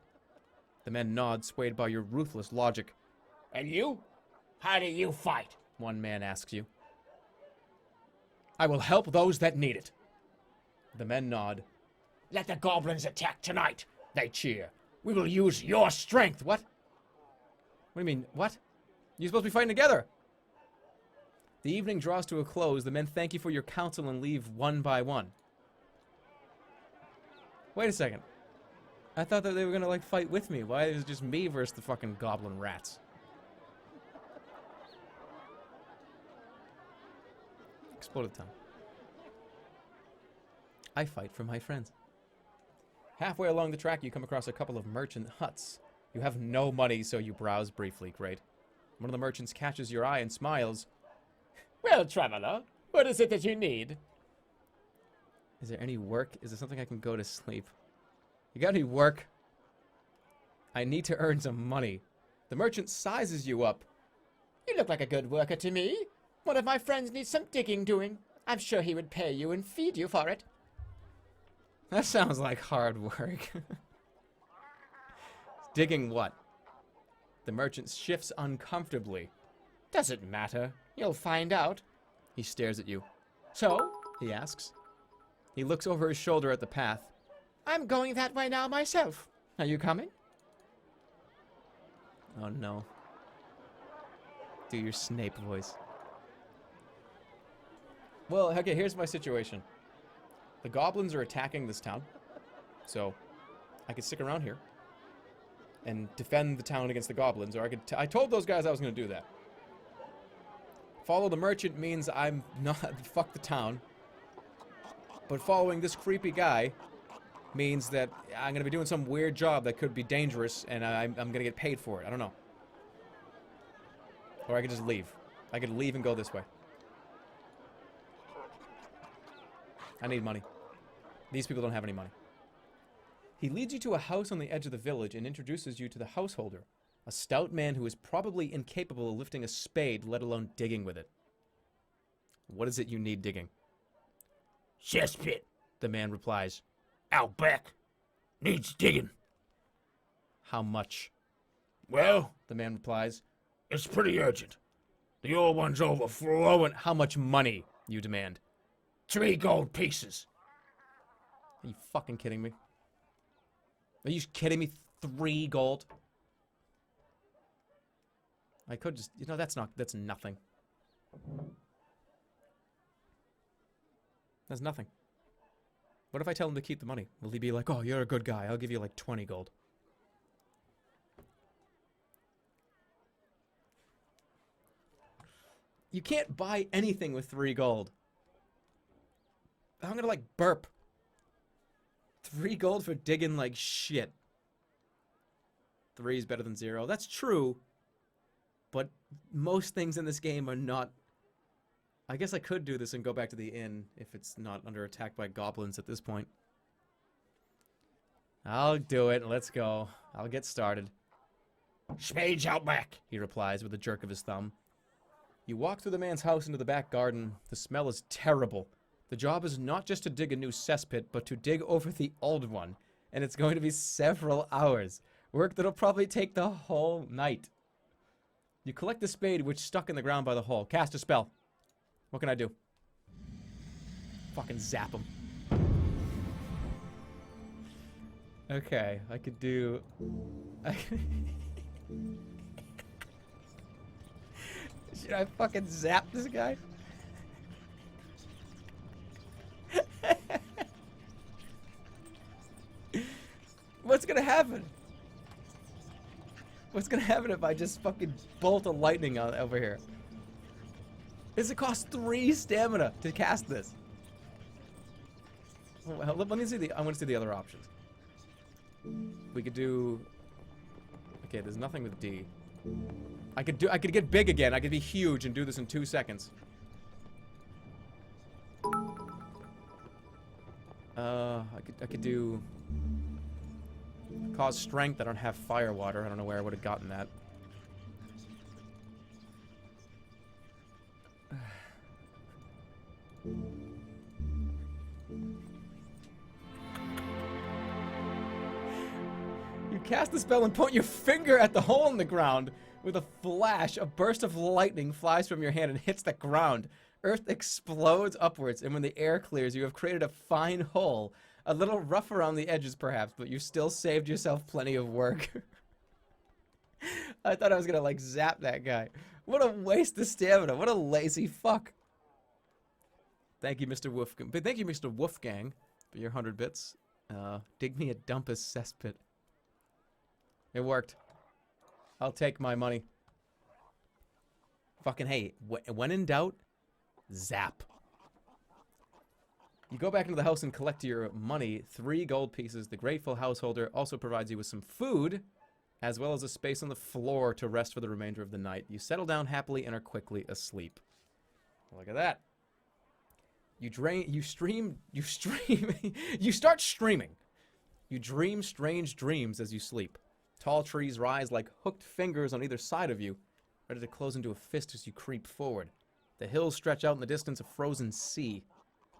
The men nod, swayed by your ruthless logic. And you? How do you fight? One man asks you. I will help those that need it. The men nod. Let the goblins attack tonight. They cheer. We will use your strength. What? What do you mean? What? You're supposed to be fighting together. The evening draws to a close. The men thank you for your counsel and leave one by one. Wait a second. I thought that they were gonna, like, fight with me. Why is it just me versus the fucking goblin rats? Exploded town. I fight for my friends. Halfway along the track, you come across a couple of merchant huts. You have no money, so you browse briefly. Great. One of the merchants catches your eye and smiles. Well, traveler, what is it that you need? Is there any work? Is there something I can go to sleep? You got any work? I need to earn some money. The merchant sizes you up. You look like a good worker to me. One of my friends needs some digging doing. I'm sure he would pay you and feed you for it. That sounds like hard work. Digging what? The merchant shifts uncomfortably. Doesn't matter. You'll find out. He stares at you. So? He asks. He looks over his shoulder at the path. I'm going that way now myself. Are you coming? Oh no. Do your Snape voice. Well, okay, here's my situation. The goblins are attacking this town. So, I could stick around here and defend the town against the goblins, or I could... I told those guys I was going to do that. Follow the merchant means I'm not... fuck the town. But following this creepy guy means that I'm going to be doing some weird job that could be dangerous, and I'm going to get paid for it. I don't know. Or I could just leave. I could leave and go this way. I need money. These people don't have any money. He leads you to a house on the edge of the village and introduces you to the householder, a stout man who is probably incapable of lifting a spade, let alone digging with it. What is it you need digging? Cesspit, The man replies. out back. Needs digging. How much? Well, The man replies. it's pretty urgent. The old one's overflowing. How much money? You demand. 3 gold pieces. Are you fucking kidding me? Are you kidding me? 3 gold? I could just... You know, that's nothing. That's nothing. What if I tell him to keep the money? Will he be like, oh, you're a good guy. I'll give you like 20 gold. You can't buy anything with 3 gold. I'm gonna like burp. 3 gold for digging like shit. 3 is better than 0. That's true. But most things in this game are not... I guess I could do this and go back to the inn if it's not under attack by goblins at this point. I'll do it. Let's go. I'll get started. Spades out back. He replies with a jerk of his thumb. You walk through the man's house into the back garden. The smell is terrible. The job is not just to dig a new cesspit, but to dig over the old one. And it's going to be several hours. Work that'll probably take the whole night. You collect the spade which stuck in the ground by the hole. Cast a spell. What can I do? Fucking zap him. Okay, I could do... Should I fucking zap this guy? What's gonna happen? What's gonna happen if I just fucking bolt a lightning over here? Does it cost 3 stamina to cast this? Well, let me see I want to see the other options. We could do... Okay, there's nothing with D. I could get big again. I could be huge and do this in 2 seconds. I could do... Cause strength. I don't have fire water. I don't know where I would have gotten that. You cast the spell and point your finger at the hole in the ground. With a flash, a burst of lightning flies from your hand and hits the ground. Earth explodes upwards, and when the air clears, you have created a fine hole. A little rough around the edges, perhaps, but you still saved yourself plenty of work. I thought I was gonna like zap that guy. What a waste of stamina. What a lazy fuck. Thank you, Mr. Wolfgang. But thank you, Mr. Wolfgang, for your 100 bits. Dig me a dumpus cesspit. It worked. I'll take my money. Fucking hey, when in doubt, zap. You go back into the house and collect your money, 3 gold pieces. The grateful householder also provides you with some food, as well as a space on the floor to rest for the remainder of the night. You settle down happily and are quickly asleep. Look at that. You start streaming. You dream strange dreams as you sleep. Tall trees rise like hooked fingers on either side of you, ready to close into a fist as you creep forward. The hills stretch out in the distance, a frozen sea.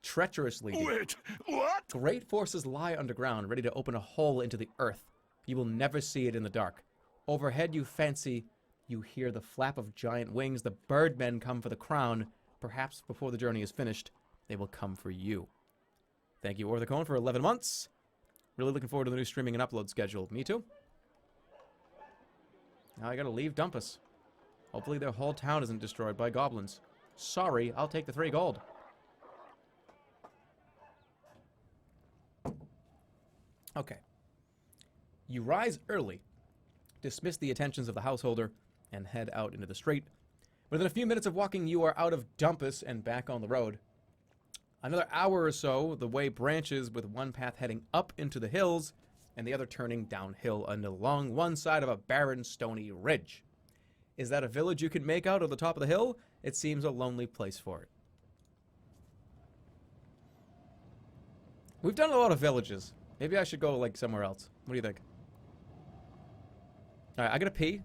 Treacherously deep. Wait, what? Great forces lie underground, ready to open a hole into the earth. You will never see it in the dark. Overhead you fancy you hear the flap of giant wings. The birdmen come for the crown. Perhaps before the journey is finished, they will come for you. Thank you, Orthicone, for 11 months. Really looking forward to the new streaming and upload schedule. Me too. Now I gotta leave Dumpus. Hopefully their whole town isn't destroyed by goblins. Sorry, I'll take the 3 gold. Okay. You rise early, dismiss the attentions of the householder, and head out into the street. Within a few minutes of walking, you are out of Dumpus and back on the road. Another hour or so, the way branches with one path heading up into the hills and the other turning downhill and along one side of a barren, stony ridge. Is that a village you can make out on the top of the hill? It seems a lonely place for it. We've done a lot of villages. Maybe I should go, like, somewhere else. What do you think? Alright, I gotta pee.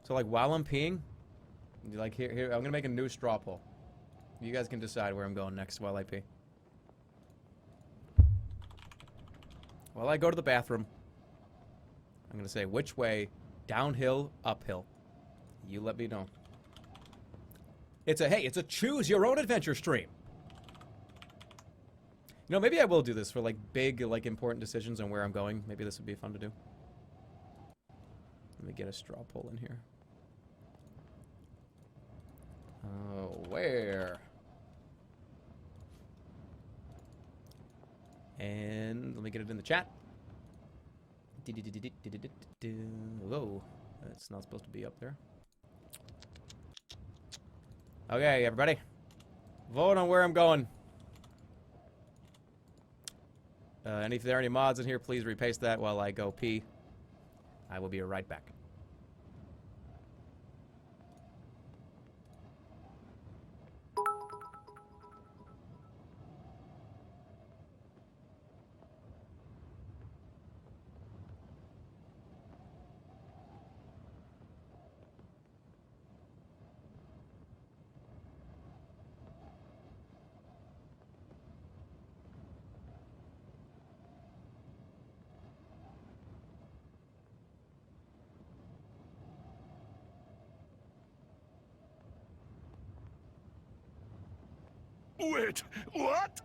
So, like, while I'm peeing, like, here, I'm gonna make a new straw poll. You guys can decide where I'm going next while I pee. While I go to the bathroom, I'm gonna say which way, downhill, uphill. You let me know. It's a choose your own adventure stream. You know, maybe I will do this for, like, big, like, important decisions on where I'm going. Maybe this would be fun to do. Let me get a straw poll in here. Where? And let me get it in the chat. Whoa, that's not supposed to be up there. Okay, everybody. Vote on where I'm going. If there are any mods in here, please repaste that while I go pee. I will be right back. Wait, what?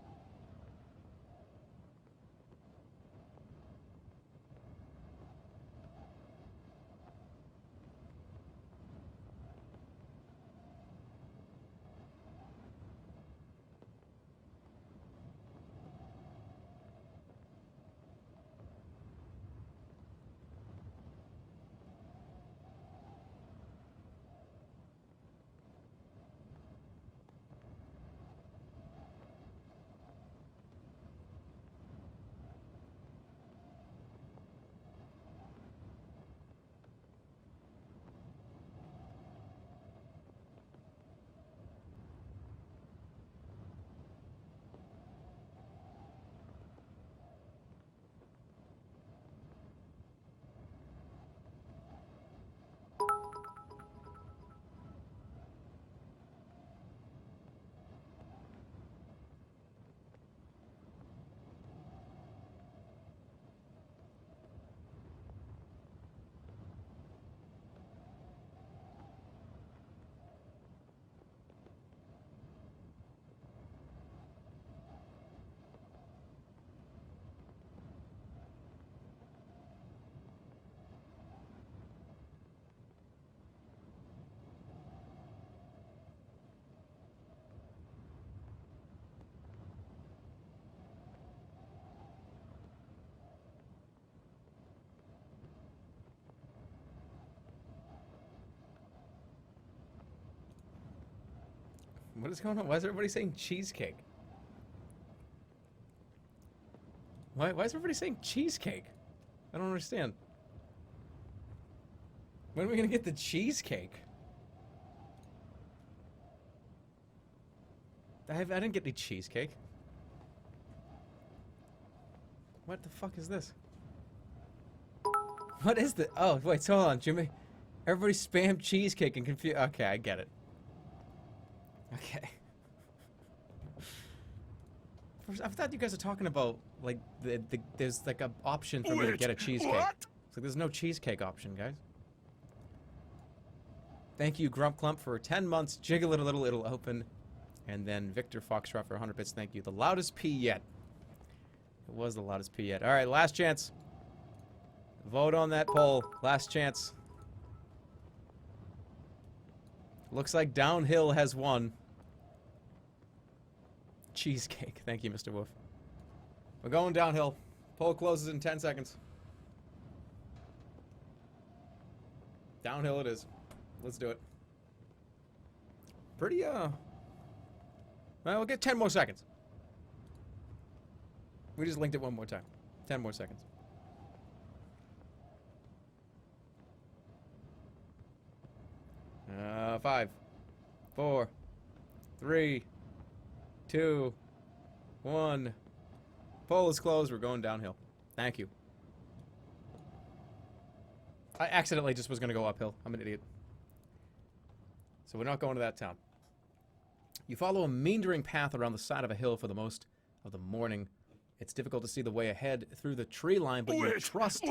What is going on? Why is everybody saying cheesecake? Why is everybody saying cheesecake? I don't understand. When are we gonna get the cheesecake? I didn't get any cheesecake. What the fuck is this? What is the? Oh, wait, so hold on, Jimmy. Everybody spam cheesecake and confuse. Okay, I get it. Okay. I thought you guys were talking about like there's like an option for me to get a cheesecake. What? It's like there's no cheesecake option, guys. Thank you, Grump Clump, for 10 months. Jiggle it a little, it'll open. And then Victor Foxtrot for 100 bits. Thank you. The loudest P yet. It was the loudest P yet. All right, last chance. Vote on that poll. Last chance. Looks like Downhill has won. Cheesecake. Thank you, Mr. Wolf. We're going downhill. Poll closes in 10 seconds. Downhill it is. Let's do it. Pretty, well, we'll get 10 more seconds. We just linked it one more time. 10 more seconds. Five, 4, 3, 2, 1. Poll is closed. We're going downhill. Thank you. I accidentally just was going to go uphill. I'm an idiot. So we're not going to that town. You follow a meandering path around the side of a hill for the most of the morning. It's difficult to see the way ahead through the tree line, but you trust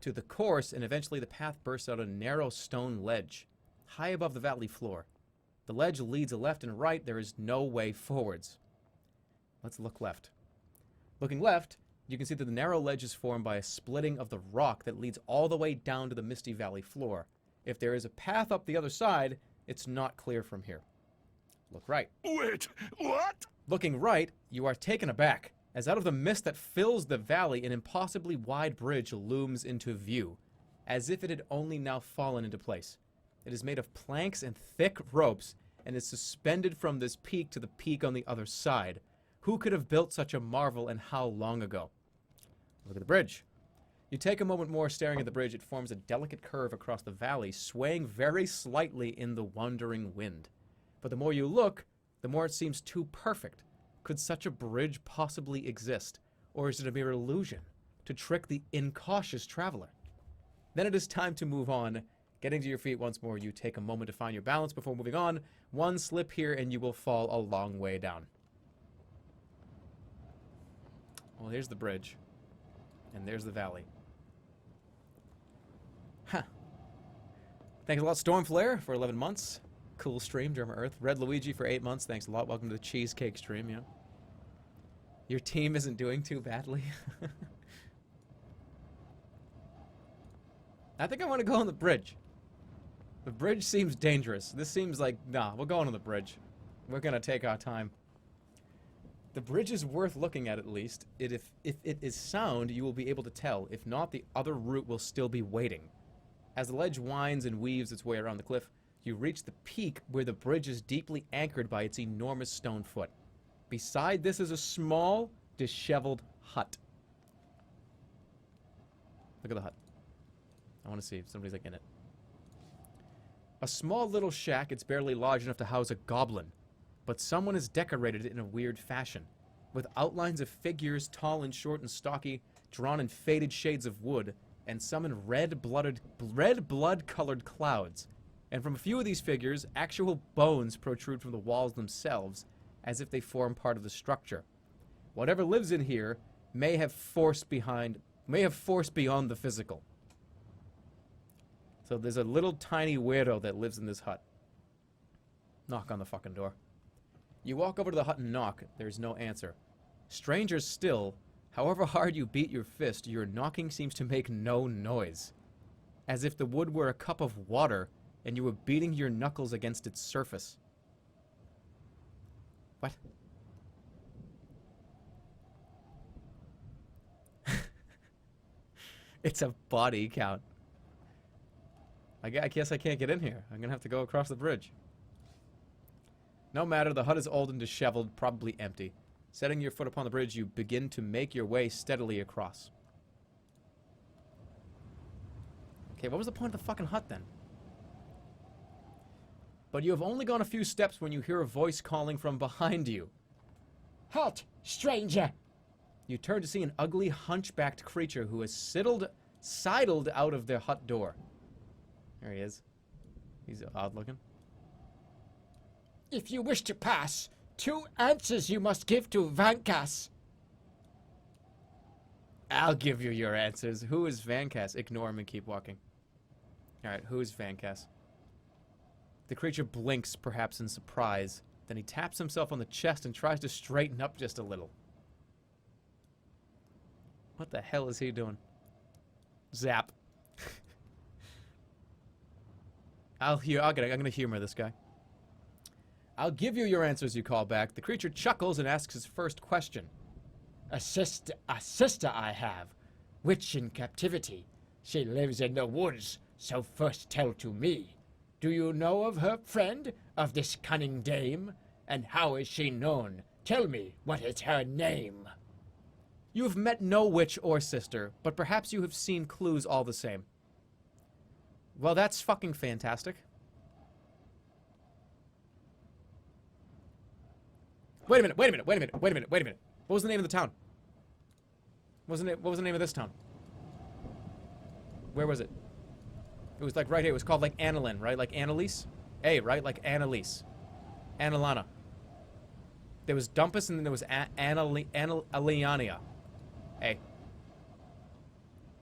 to the course, and eventually the path bursts out a narrow stone ledge, high above the valley floor. The ledge leads left and right. There is no way forwards. Let's look left. Looking left, you can see that the narrow ledge is formed by a splitting of the rock that leads all the way down to the misty valley floor. If there is a path up the other side, it's not clear from here. Look right. Wait, what? Looking right, you are taken aback, as out of the mist that fills the valley, an impossibly wide bridge looms into view, as if it had only now fallen into place. It is made of planks and thick ropes, and is suspended from this peak to the peak on the other side. Who could have built such a marvel, and how long ago? Look at the bridge. You take a moment more staring at the bridge. It forms a delicate curve across the valley, swaying very slightly in the wandering wind. But the more you look, the more it seems too perfect. Could such a bridge possibly exist? Or is it a mere illusion to trick the incautious traveler? Then it is time to move on. Getting to your feet once more, you take a moment to find your balance before moving on. One slip here and you will fall a long way down. Well, here's the bridge. And there's the valley. Huh. Thanks a lot, Stormflare, for 11 months. Cool stream, Jerma Earth. Red Luigi for 8 months. Thanks a lot. Welcome to the Cheesecake stream, yeah. Your team isn't doing too badly. I think I want to go on the bridge. The bridge seems dangerous. This seems like, nah, we'll go on the bridge. We're going to take our time. The bridge is worth looking at least. If it is sound, you will be able to tell. If not, the other route will still be waiting. As the ledge winds and weaves its way around the cliff, you reach the peak where the bridge is deeply anchored by its enormous stone foot. Beside this is a small, disheveled hut. Look at the hut. I want to see if somebody's like in it. A small little shack. It's barely large enough to house a goblin. But someone has decorated it in a weird fashion, with outlines of figures, tall and short and stocky, drawn in faded shades of wood, and some in red blood-colored clouds. And from a few of these figures, actual bones protrude from the walls themselves, as if they form part of the structure. Whatever lives in here may have force beyond the physical. So there's a little tiny weirdo that lives in this hut. Knock on the fucking door. You walk over to the hut and knock. There's no answer. Stranger still, however hard you beat your fist, your knocking seems to make no noise. As if the wood were a cup of water and you were beating your knuckles against its surface. What? It's a body count. I guess I can't get in here. I'm gonna have to go across the bridge. No matter, the hut is old and disheveled, probably empty. Setting your foot upon the bridge, you begin to make your way steadily across. Okay, what was the point of the fucking hut then? But you have only gone a few steps when you hear a voice calling from behind you. Halt, stranger! You turn to see an ugly, hunchbacked creature who has sidled out of their hut door. There he is. He's odd looking. If you wish to pass, 2 answers you must give to Vankas. I'll give you your answers. Who is Vankas? Ignore him and keep walking. Alright, who is Vankas? The creature blinks, perhaps in surprise. Then he taps himself on the chest and tries to straighten up just a little. What the hell is he doing? Zap. I'm gonna humor this guy. I'll give you your answers, you call back. The creature chuckles and asks his first question. A sister I have, witch in captivity. She lives in the woods, so first tell to me. Do you know of her friend, of this cunning dame? And how is she known? Tell me, what is her name? You have met no witch or sister, but perhaps you have seen clues all the same. Well, that's fucking fantastic. Wait a minute. What was the name of the town? What was the name of this town? Where was it? It was like right here. It was called like Analander, right? Like Annalise? A, right? Like Annalise. Analana. There was Dumpus and then there was Aliania. A.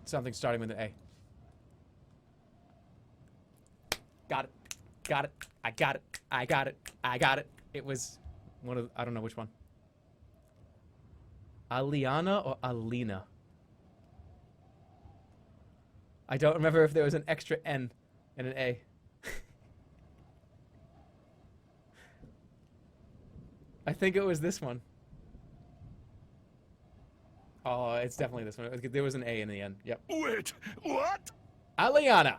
Something starting with an A. Got it. Got it. I got it. I got it. I got it. It was one of... I don't know which one. Aliana or Alina? I don't remember if there was an extra N and an A. I think it was this one. Oh, it's definitely this one. There was an A in the end. Yep. Wait, what? Aliana!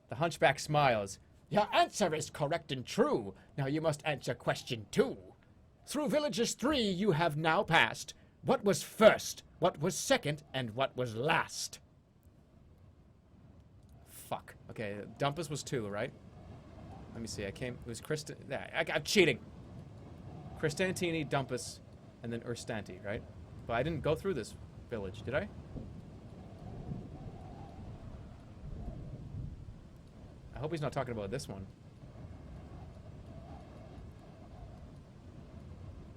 The hunchback smiles. Your answer is correct and true. Now you must answer question 2. Through villages 3 you have now passed. What was first? What was second? And what was last? Fuck. Okay, Dumpus was 2, right? Let me see. It was I'm cheating. Cristantini, Dumpus, and then Urstanti, right? But I didn't go through this village, did I? I hope he's not talking about this one.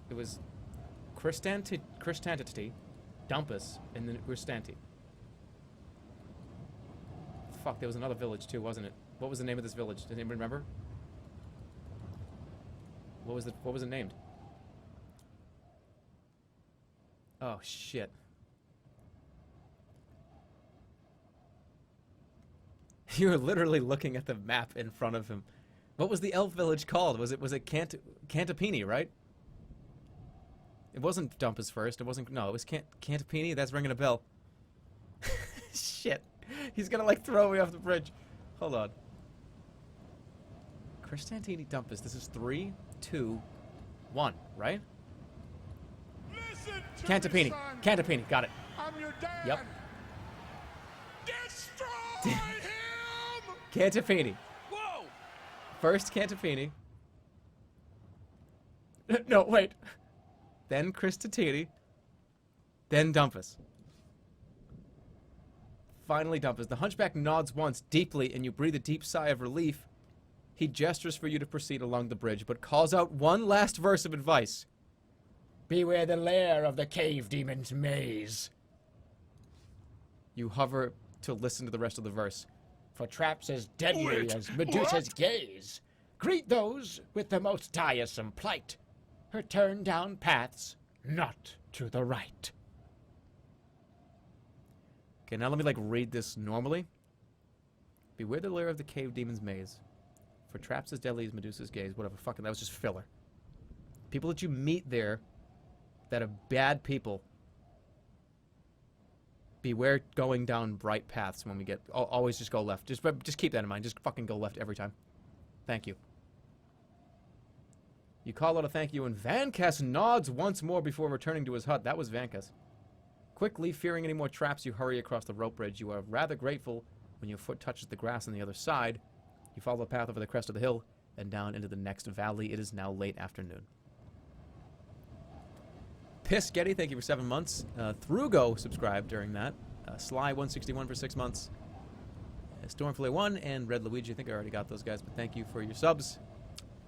It was Cristantity, Dumpus, and then Urstanti. Fuck, there was another village too, wasn't it? What was the name of this village? Does anybody remember? What was it named? Oh shit. You were literally looking at the map in front of him. What was the elf village called? Was it Cantapini, right? It wasn't Dumpus first. It wasn't. No, it was Cantapini. That's ringing a bell. Shit. He's gonna like throw me off the bridge. Hold on. Cristantini, Dumpus. This is 3, 2, 1, right? Listen to Cantapini. me, son. Cantapini. Got it. I'm your dad. Yep. Destroy him! Cantapini. Whoa! First Cantapini. No, wait. Then Cristantini. Then Dumpus. Finally Dumpus. The hunchback nods once deeply and you breathe a deep sigh of relief. He gestures for you to proceed along the bridge, but calls out one last verse of advice. Beware the lair of the cave demon's maze. You hover to listen to the rest of the verse. For traps as deadly Wait, as Medusa's what? gaze. Greet those with the most tiresome plight. Her turn down paths, not to the right. Okay, now let me like read this normally. Beware the lair of the cave demon's maze. For traps as deadly as Medusa's gaze. Whatever, fucking, that was just filler. People that you meet there that are bad people. Beware going down right paths when we get... always just go left. Just keep that in mind. Just fucking go left every time. Thank you. You call out a thank you, and Vankas nods once more before returning to his hut. That was Vankas. Quickly, fearing any more traps, you hurry across the rope bridge. You are rather grateful when your foot touches the grass on the other side. You follow the path over the crest of the hill and down into the next valley. It is now late afternoon. Piss Getty, thank you for 7 months. Thrugo subscribed during that. Sly161 for 6 months. Stormflay1 and Red Luigi. I think I already got those guys, but thank you for your subs.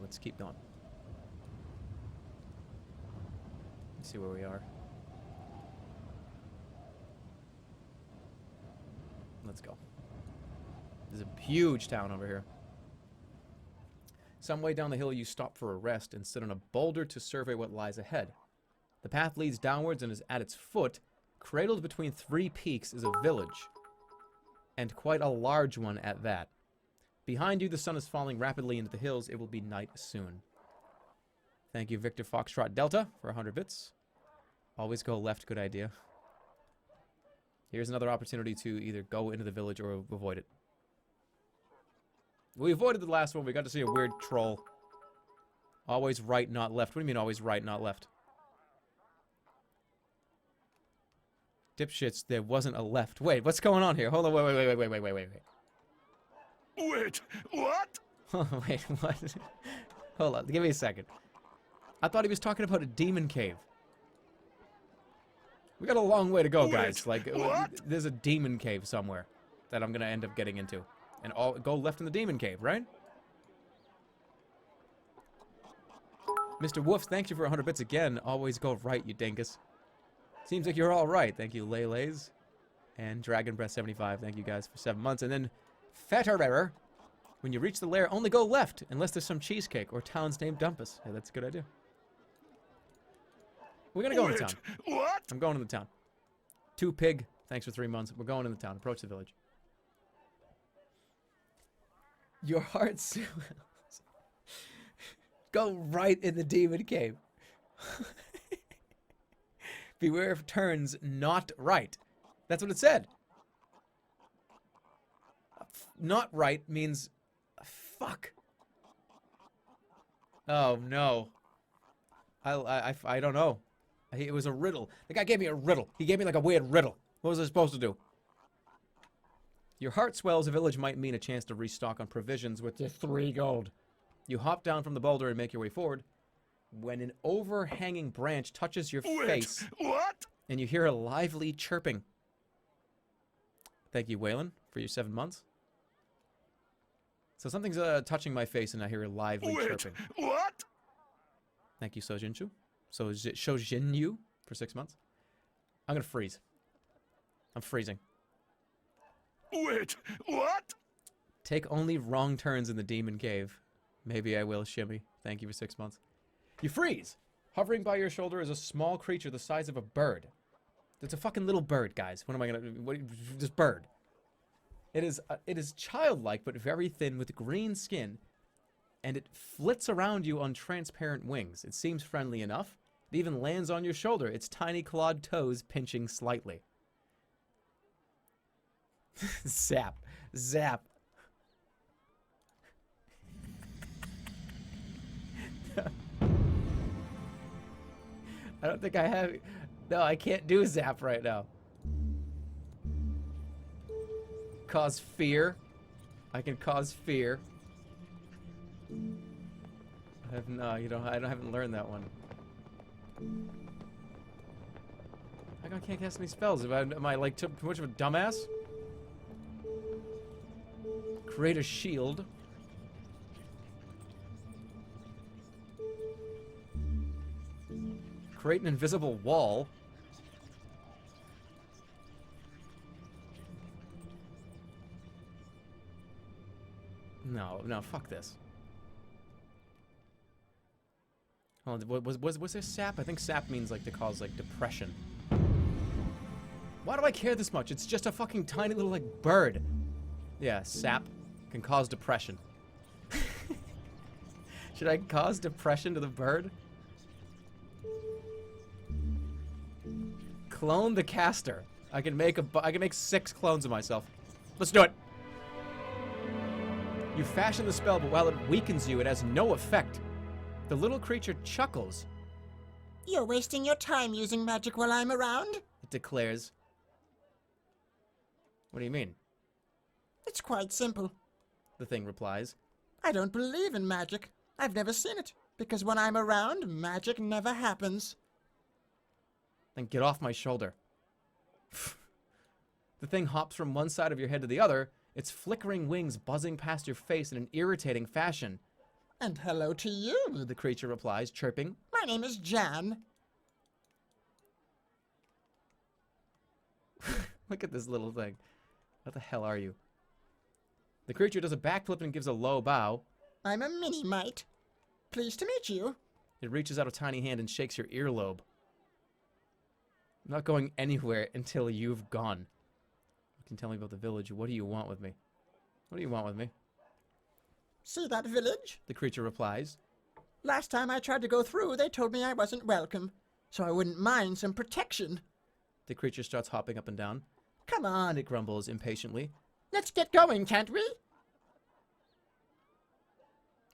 Let's keep going. Let's see where we are. Let's go. There's a huge town over here. Some way down the hill, you stop for a rest and sit on a boulder to survey what lies ahead. The path leads downwards and is at its foot. Cradled between 3 peaks is a village, and quite a large one at that. Behind you, the sun is falling rapidly into the hills. It will be night soon. Thank you, Victor Foxtrot Delta, for 100 bits. Always go left, good idea. Here's another opportunity to either go into the village or avoid it. We avoided the last one. We got to see a weird troll. Always right, not left. What do you mean always right, not left? Dipshits, there wasn't a left. Wait, what's going on here? Hold on, wait. Wait, what? Wait, what? Hold on, give me a second. I thought he was talking about a demon cave. We got a long way to go, guys. Like, what? There's a demon cave somewhere that I'm gonna end up getting into. And go left in the demon cave, right? Mr. Wolf, thank you for 100 bits again. Always go right, you dingus. Seems like you're all right. Thank you, Lele's. And Dragon Breath 75. Thank you guys for 7 months. And then Fetterer. When you reach the lair, only go left, unless there's some cheesecake or towns named Dumpus. Yeah, that's a good idea. We're gonna go into town. What? I'm going to the town. 2 Pig, thanks for 3 months. We're going in the town. Approach the village. Your heart swells. Go right in the demon cave. Beware of turns not right. That's what it said. Not right means fuck. Oh no. I don't know. It was a riddle. The guy gave me a riddle. He gave me like a weird riddle. What was I supposed to do? Your heart swells. A village might mean a chance to restock on provisions with The 3 gold. You hop down from the boulder and make your way forward. When an overhanging branch touches your face, What? and you hear a lively chirping. Thank you, Waylon, for your 7 months. So something's touching my face, and I hear a lively chirping. What? Thank you, Sojinchu. Shojinyu for 6 months. I'm gonna freeze. I'm freezing. Wait, what? Take only wrong turns in the demon cave. Maybe I will, Shimmy. Thank you for 6 months. You freeze! Hovering by your shoulder is a small creature the size of a bird. It's a fucking little bird, guys. What am I gonna... this bird. It is childlike, but very thin with green skin. And it flits around you on transparent wings. It seems friendly enough. It even lands on your shoulder, its tiny clawed toes pinching slightly. Zap. Zap. I don't think I have... No, I can't do zap right now. Cause fear. I can cause fear. I have no, I haven't learned that one. I can't cast any spells. Am I like too much of a dumbass? Create a shield. Create an invisible wall. No, fuck this. Hold on, was there sap? I think sap means like to cause like depression. Why do I care this much? It's just a fucking tiny little like bird. Yeah, sap can cause depression. Should I cause depression to the bird? Clone the caster. I can make 6 clones of myself. Let's do it. You fashion the spell, but while it weakens you, it has no effect. The little creature chuckles. You're wasting your time using magic while I'm around? It declares. What do you mean? It's quite simple. The thing replies. I don't believe in magic. I've never seen it, because when I'm around, magic never happens. Then get off my shoulder. The thing hops from one side of your head to the other, its flickering wings buzzing past your face in an irritating fashion. And hello to you, The creature replies, chirping. my name is Jan. Look at this little thing. What the hell are you? The creature does a backflip and gives a low bow. I'm a mini-mite. Pleased to meet you. It reaches out a tiny hand and shakes your earlobe. I'm not going anywhere until you've gone. You can tell me about the village. What do you want with me? What do you want with me? See that village? The creature replies. Last time I tried to go through, they told me I wasn't welcome, so I wouldn't mind some protection. The creature starts hopping up and down. Come on, it grumbles impatiently. Let's get going, can't we?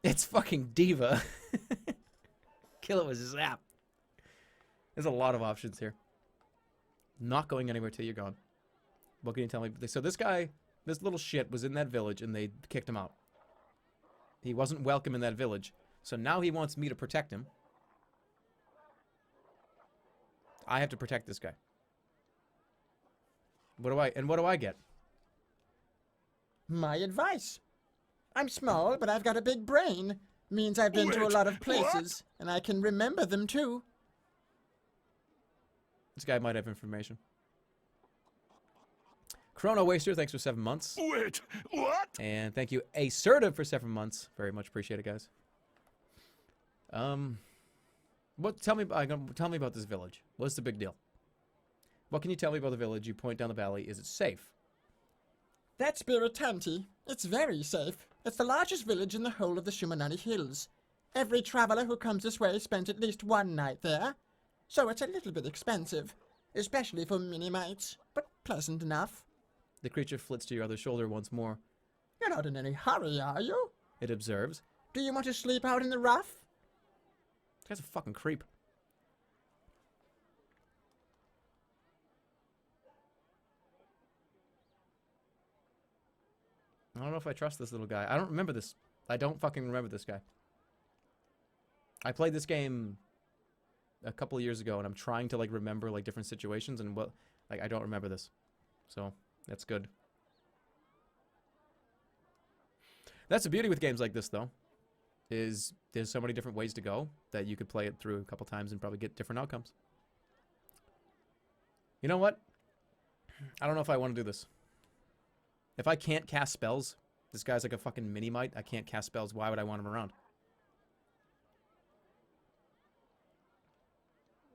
It's fucking Diva. Kill it with zap. There's a lot of options here. Not going anywhere till you're gone. What can you tell me? So this guy, this little shit was in that village and they kicked him out. He wasn't welcome in that village. So now he wants me to protect him. I have to protect this guy. What do I get? My advice. I'm small, but I've got a big brain. Means I've been to a Wait, lot of places, and I can remember them too. This guy might have information. Chrono Waster, thanks for 7 months. Wait, what? And thank you, Assertive, for 7 months. Very much appreciated, guys. Tell me about this village. What's the big deal? What can you tell me about the village? You point down the valley. Is it safe? That's Biritanti. It's very safe. It's the largest village in the whole of the Shumanani Hills. Every traveler who comes this way spends at least one night there. So it's a little bit expensive, especially for mini-mites, but pleasant enough. The creature flits to your other shoulder once more. You're not in any hurry, are you? It observes. Do you want to sleep out in the rough? This guy's a fucking creep. I don't know if I trust this little guy. I don't remember this. I don't fucking remember this guy. I played this game a couple of years ago, and I'm trying to, like, remember, like, different situations, and, well, like, I don't remember this. So, that's good. That's the beauty with games like this, though, is there's so many different ways to go that you could play it through a couple times and probably get different outcomes. You know what? I don't know if I want to do this. If I can't cast spells, this guy's like a fucking mini-mite. I can't cast spells. Why would I want him around?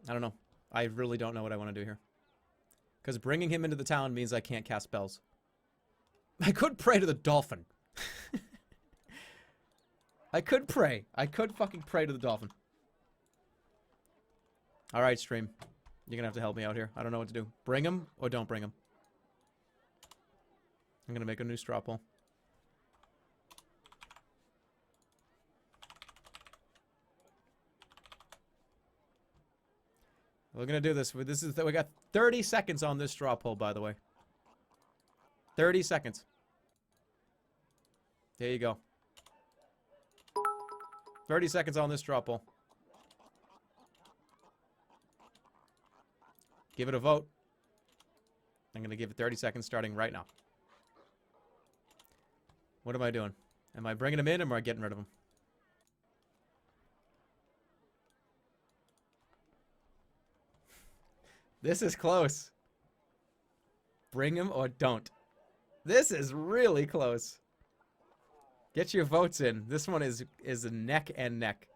I don't know. I really don't know what I want to do here. Because bringing him into the town means I can't cast spells. I could pray to the dolphin. I could pray. I could fucking pray to the dolphin. Alright, stream. You're gonna have to help me out here. I don't know what to do. Bring him or don't bring him. I'm gonna make a new straw poll. We're gonna do this. We got 30 seconds on this straw poll, by the way. 30 seconds. There you go. 30 seconds on this straw poll. Give it a vote. I'm gonna give it 30 seconds starting right now. What am I doing? Am I bringing him in or am I getting rid of him? This is close. Bring him or don't. This is really close. Get your votes in. This one is a neck and neck.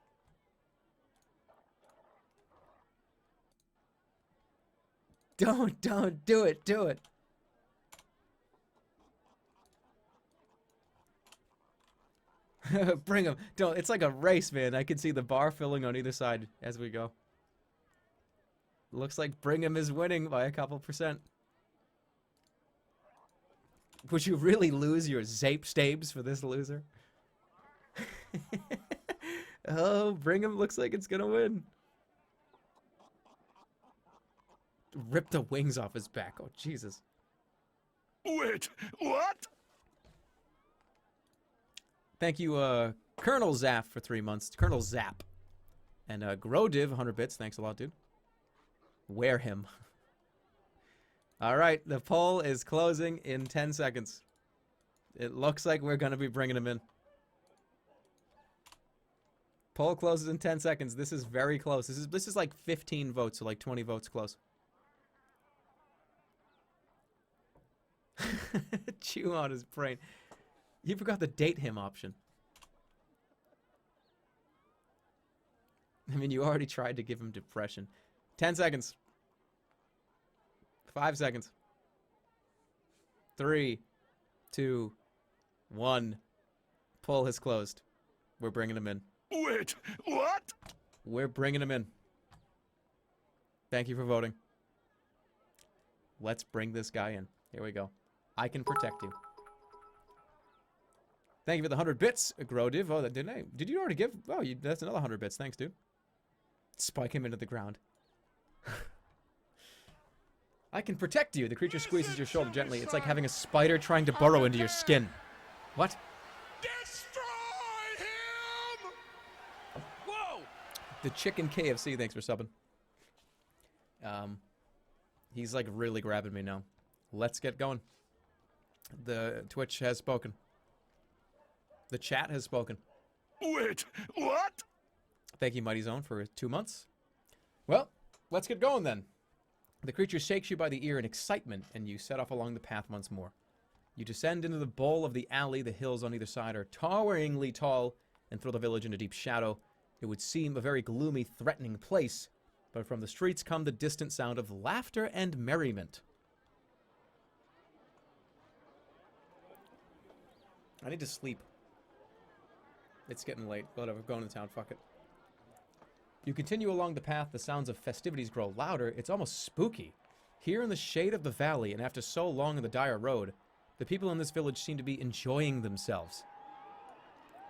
Don't do it, do it. Bring him. Don't. It's like a race, man. I can see the bar filling on either side as we go. Looks like Brigham is winning by a couple %. Would you really lose your Zape Stabes for this loser? Oh, Brigham looks like it's gonna win. Rip the wings off his back. Oh, Jesus. Wait, what? Thank you, Colonel Zaff for 3 months. Colonel Zap. And Grodiv, 100 bits. Thanks a lot, dude. Wear him. All right, the poll is closing in 10 seconds. It looks like we're going to be bringing him in. Poll closes in 10 seconds. This is very close. This is like 15 votes, so like 20 votes close. Chew on his brain. You forgot the date him option. I mean, you already tried to give him depression. 10 seconds. 5 seconds. 3, 2, 1. Poll has closed. We're bringing him in. Wait, what? We're bringing him in. Thank you for voting. Let's bring this guy in. Here we go. I can protect you. Thank you for the 100 bits, Grodiv. Oh, that didn't I? Did you already give? Oh, that's another 100 bits. Thanks, dude. Spike him into the ground. I can protect you. The creature squeezes your shoulder gently. It's like having a spider trying to burrow into your skin. What? Destroy him! Whoa! The chicken KFC, thanks for subbing. He's like really grabbing me now. Let's get going. The Twitch has spoken. The chat has spoken. Wait, what? Thank you, Mighty Zone, for 2 months. Well, let's get going then. The creature shakes you by the ear in excitement, and you set off along the path once more. You descend into the bowl of the alley. The hills on either side are toweringly tall and throw the village into deep shadow. It would seem a very gloomy, threatening place, but from the streets come the distant sound of laughter and merriment. I need to sleep. It's getting late. Whatever, going to town, fuck it. You continue along the path, the sounds of festivities grow louder. It's almost spooky. Here in the shade of the valley, and after so long on the dire road, the people in this village seem to be enjoying themselves.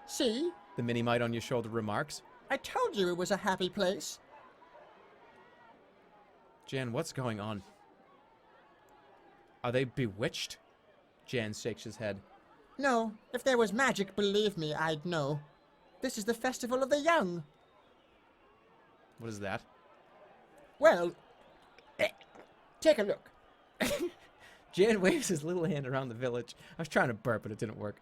See? The mini-mite on your shoulder remarks. I told you it was a happy place. Jan, what's going on? Are they bewitched? Jan shakes his head. No, if there was magic, believe me, I'd know. This is the Festival of the Young. What is that? Well, take a look. Jan waves his little hand around the village. I was trying to burp, but it didn't work.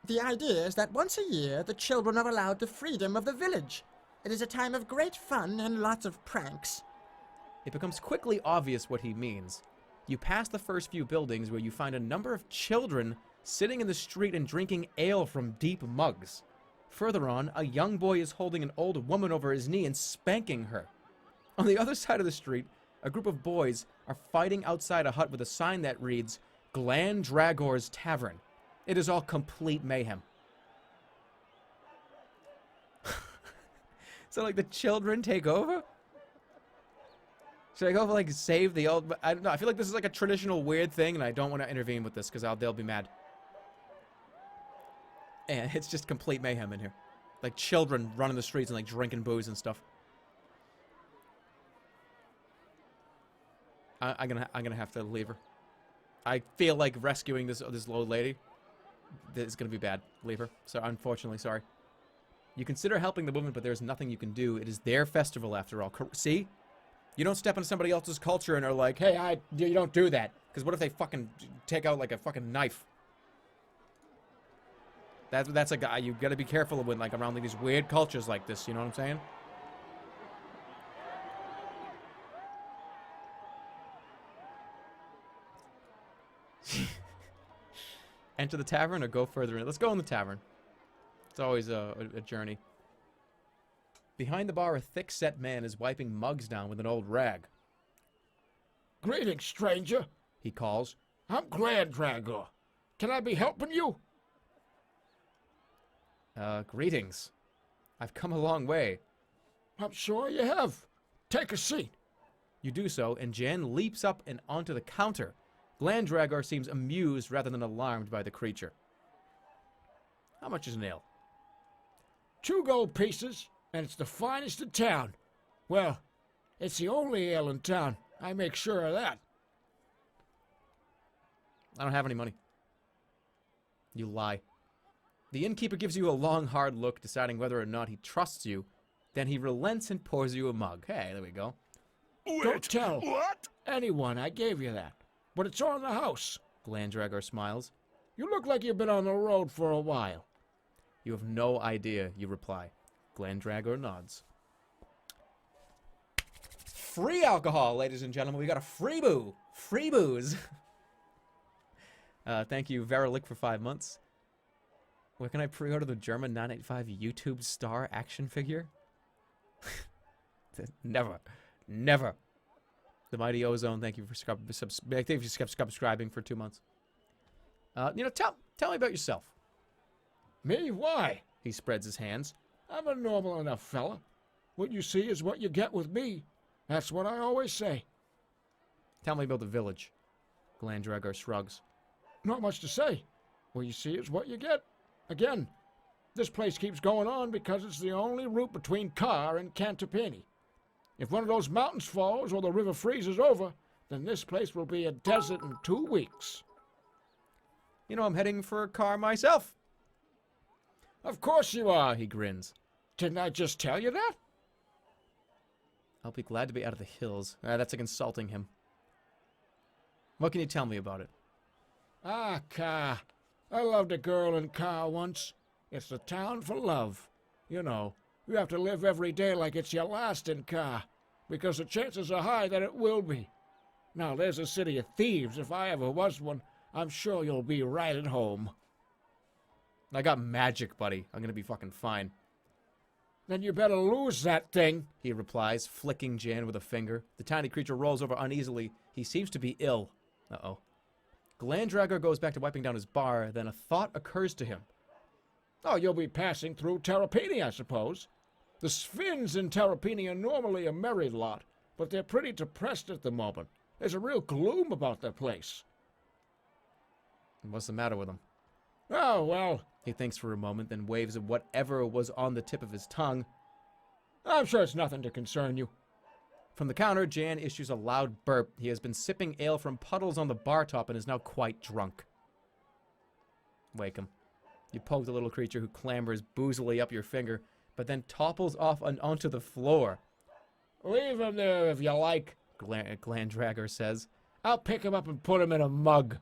The idea is that once a year, the children are allowed the freedom of the village. It is a time of great fun and lots of pranks. It becomes quickly obvious what he means. You pass the first few buildings where you find a number of children sitting in the street and drinking ale from deep mugs. Further on, a young boy is holding an old woman over his knee and spanking her. On the other side of the street, a group of boys are fighting outside a hut with a sign that reads, Glandragor's Tavern. It is all complete mayhem. So, like, the children take over? Should I go, like, save the old... I don't know. I feel like this is, like, a traditional weird thing, and I don't want to intervene with this, because they'll be mad. And it's just complete mayhem in here. Like, children running the streets and, like, drinking booze and stuff. I'm gonna have to leave her. I feel like rescuing this old lady. This is gonna be bad. Leave her. So, unfortunately, sorry. You consider helping the woman, but there's nothing you can do. It is their festival, after all. See? You don't step into somebody else's culture and are like, hey, you don't do that. Because what if they fucking take out, like, a fucking knife? That's a guy you gotta be careful of when, like, around like, these weird cultures like this. You know what I'm saying? Enter the tavern or go further in? Let's go in the tavern. It's always a journey. Behind the bar, a thick-set man is wiping mugs down with an old rag. Greetings, stranger. He calls. I'm Glandragor. Can I be helping you? Greetings. I've come a long way. I'm sure you have. Take a seat. You do so, and Jan leaps up and onto the counter. Glandragor seems amused rather than alarmed by the creature. How much is an ale? 2 gold pieces, and it's the finest in town. Well, it's the only ale in town. I make sure of that. I don't have any money. You lie. The innkeeper gives you a long, hard look, deciding whether or not he trusts you. Then he relents and pours you a mug. Hey, there we go. Don't tell anyone I gave you that. But it's on the house. Glandragor smiles. You look like you've been on the road for a while. You have no idea, you reply. Glandragor nods. Free alcohol, ladies and gentlemen. We got a free boo. Free booze. Thank you, Verilic, for 5 months. Where can I pre-order the Jerma 985 YouTube star action figure? Never. Never. The Mighty Ozone, thank you for subscribing for 2 months. Tell me about yourself. Me? Why? He spreads his hands. I'm a normal enough fella. What you see is what you get with me. That's what I always say. Tell me about the village. Glandragor shrugs. Not much to say. What you see is what you get. Again, this place keeps going on because it's the only route between Car and Cantopini. If one of those mountains falls or the river freezes over, then this place will be a desert in 2 weeks. You know, I'm heading for a car myself. Of course you are, He grins. Didn't I just tell you that? I'll be glad to be out of the hills. That's like insulting him. What can you tell me about it? Ah, Car. I loved a girl in Car once. It's the town for love. You know, you have to live every day like it's your last in Car, because the chances are high that it will be. Now, there's a city of thieves. If I ever was one, I'm sure you'll be right at home. I got magic, buddy. I'm gonna be fucking fine. Then you better lose that thing. He replies, flicking Jan with a finger. The tiny creature rolls over uneasily. He seems to be ill. Uh-oh. Glandragor goes back to wiping down his bar, then a thought occurs to him. Oh, you'll be passing through Terrapini, I suppose. The Sphins in Terrapini are normally a merry lot, but they're pretty depressed at the moment. There's a real gloom about their place. What's the matter with him? Oh, well, He thinks for a moment, then waves at whatever was on the tip of his tongue. I'm sure it's nothing to concern you. From the counter, Jan issues a loud burp. He has been sipping ale from puddles on the bar top and is now quite drunk. Wake him. You poke the little creature who clambers boozily up your finger, but then topples off onto the floor. Leave him there if you like, Glandragor says. I'll pick him up and put him in a mug.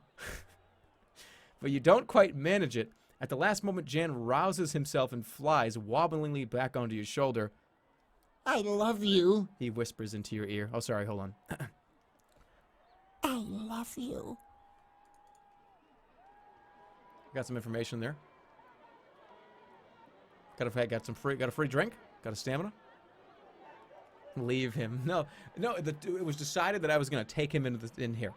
But you don't quite manage it. At the last moment, Jan rouses himself and flies wobblingly back onto your shoulder. I love you. He whispers into your ear. Oh, sorry, hold on. I love you. Got some information there. Got a free drink? Got a stamina? Leave him. No, it was decided that I was going to take him in here.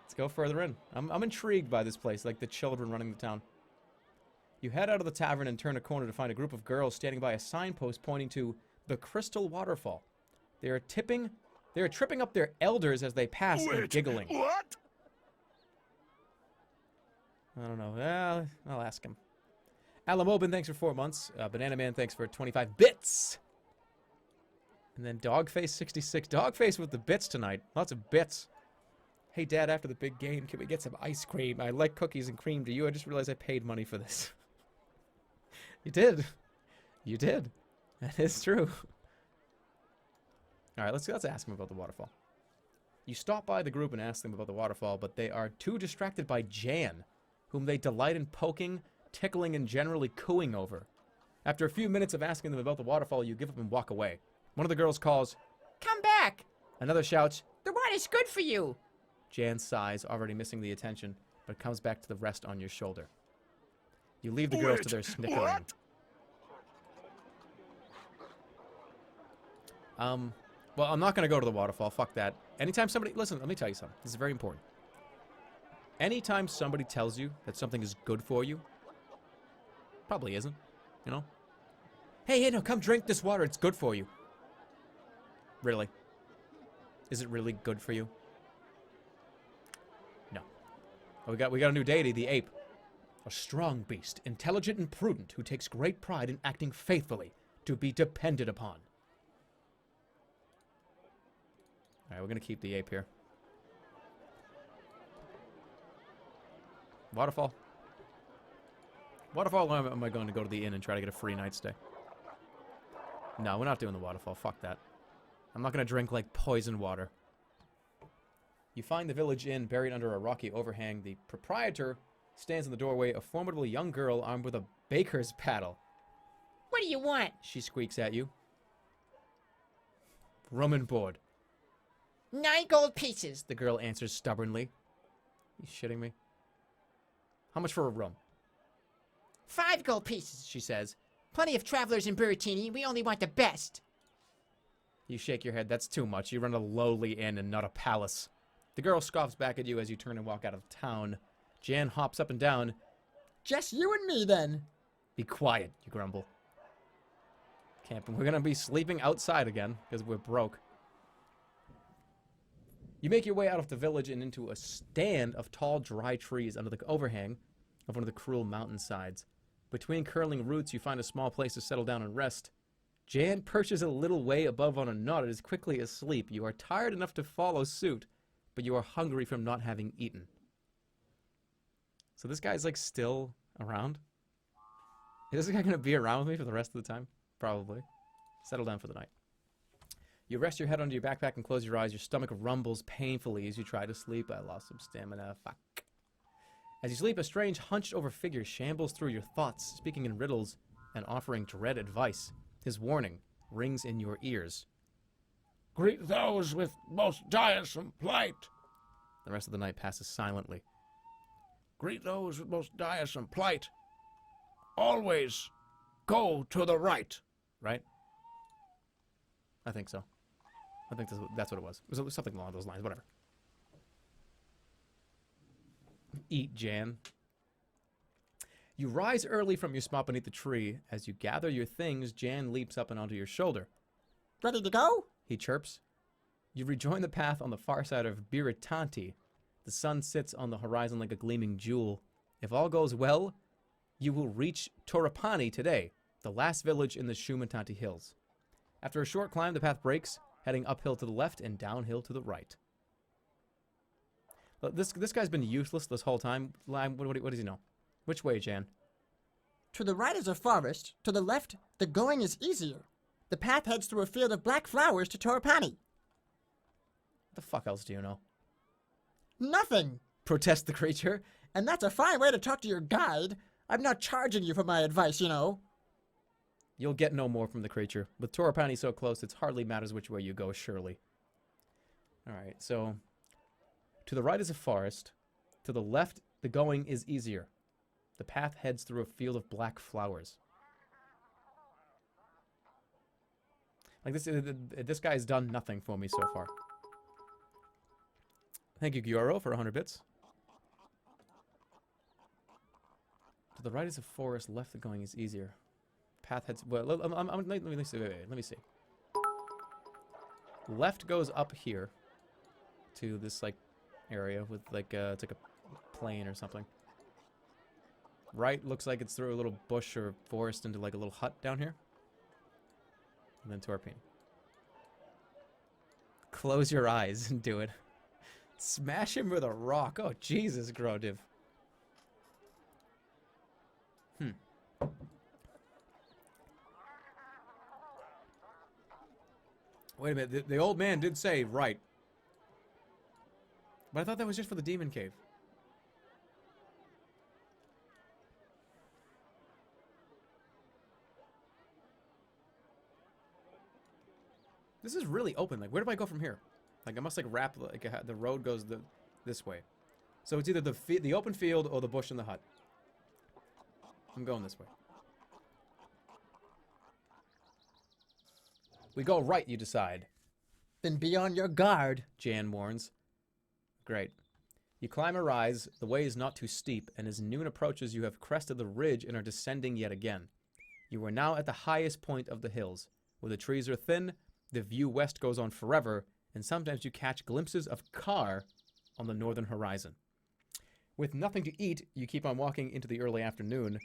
Let's go further in. I'm intrigued by this place, like the children running the town. You head out of the tavern and turn a corner to find a group of girls standing by a signpost pointing to the Crystal Waterfall. They are tripping up their elders as they pass and giggling. What? I don't know. I'll ask him. Alamobin, thanks for 4 months. Banana Man, thanks for 25 bits. And then Dogface66. Dogface with the bits tonight. Lots of bits. Hey, Dad, after the big game, can we get some ice cream? I like cookies and cream. Do you? I just realized I paid money for this. You did. You did. That is true. All right, let's ask him about the waterfall. You stop by the group and ask them about the waterfall, but they are too distracted by Jan, whom they delight in poking, tickling, and generally cooing over. After a few minutes of asking them about the waterfall, you give up and walk away. One of the girls calls, "Come back!" Another shouts, "The water's good for you!" Jan sighs, already missing the attention, but comes back to the rest on your shoulder. You leave the girls to their snickering. What? Well, I'm not going to go to the waterfall. Fuck that. Anytime somebody... Listen, let me tell you something. This is very important. Anytime somebody tells you that something is good for you, probably isn't, you know? Hey, no, come drink this water. It's good for you. Really? Is it really good for you? No. Oh, we got a new deity, the ape. A strong beast, intelligent and prudent, who takes great pride in acting faithfully, to be depended upon. Alright, we're gonna keep the ape here. Waterfall. Waterfall, or am I going to go to the inn and try to get a free night stay? No, we're not doing the waterfall. Fuck that. I'm not gonna drink, like, poison water. You find the village inn buried under a rocky overhang. The proprietor stands in the doorway, a formidable young girl armed with a baker's paddle. What do you want? She squeaks at you. Rum and board. 9 gold pieces. The girl answers stubbornly. You shitting me? How much for a room? 5 gold pieces. She says. Plenty of travelers in Buratini. We only want the best. You shake your head. That's too much. You run a lowly inn and not a palace. The girl scoffs back at you as you turn and walk out of town. Jan hops up and down. Just you and me, then. Be quiet, you grumble. We're gonna be sleeping outside again, because we're broke. You make your way out of the village and into a stand of tall, dry trees under the overhang of one of the cruel mountainsides. Between curling roots, you find a small place to settle down and rest. Jan perches a little way above on a knot and is quickly asleep. You are tired enough to follow suit, but you are hungry from not having eaten. So this guy's, like, still around? Is this guy gonna be around with me for the rest of the time? Probably. Settle down for the night. You rest your head under your backpack and close your eyes. Your stomach rumbles painfully as you try to sleep. I lost some stamina. Fuck. As you sleep, a strange hunched-over figure shambles through your thoughts, speaking in riddles and offering dread advice. His warning rings in your ears. Greet those with most diresome plight. The rest of the night passes silently. Greet those with most diresome plight. Always go to the right. Right? I think so. I think that's what it was. It was something along those lines. Whatever. Eat, Jan. You rise early from your spot beneath the tree. As you gather your things, Jan leaps up and onto your shoulder. Ready to go? He chirps. You rejoin the path on the far side of Biritanti. The sun sits on the horizon like a gleaming jewel. If all goes well, you will reach Torapani today, the last village in the Shumatanti Hills. After a short climb, the path breaks, heading uphill to the left and downhill to the right. This guy's been useless this whole time. What does he know? Which way, Jan? To the right is a forest. To the left, the going is easier. The path heads through a field of black flowers to Torapani. What the fuck else do you know? Nothing. Protests the creature. And that's a fine way to talk to your guide. I'm not charging you for my advice, you know. You'll get no more from the creature. With Torapani so close, it hardly matters which way you go, surely. Alright, so... To the right is a forest. To the left, the going is easier. The path heads through a field of black flowers. Like, this guy's done nothing for me so far. Thank you, Gyoro, for 100 bits. To the right is a forest. Left, the going is easier. Path heads... Well, let me see. Wait, let me see. Left goes up here to this, like, area with, like, it's like a plain or something. Right looks like it's through a little bush or forest into, like, a little hut down here. And then Torpine. Close your eyes and do it. Smash him with a rock. Oh, Jesus, Grodiv. Wait a minute. The old man did say right. But I thought that was just for the demon cave. This is really open. Like, where do I go from here? Like, I must, like, wrap, like, the road goes this way. So it's either the open field or the bush and the hut. I'm going this way. We go right, you decide. Then be on your guard. Jan warns. Great. You climb a rise. The way is not too steep, and as noon approaches, you have crested the ridge and are descending yet again. You are now at the highest point of the hills. Where the trees are thin, the view west goes on forever, and sometimes you catch glimpses of Kar on the northern horizon. With nothing to eat, you keep on walking into the early afternoon.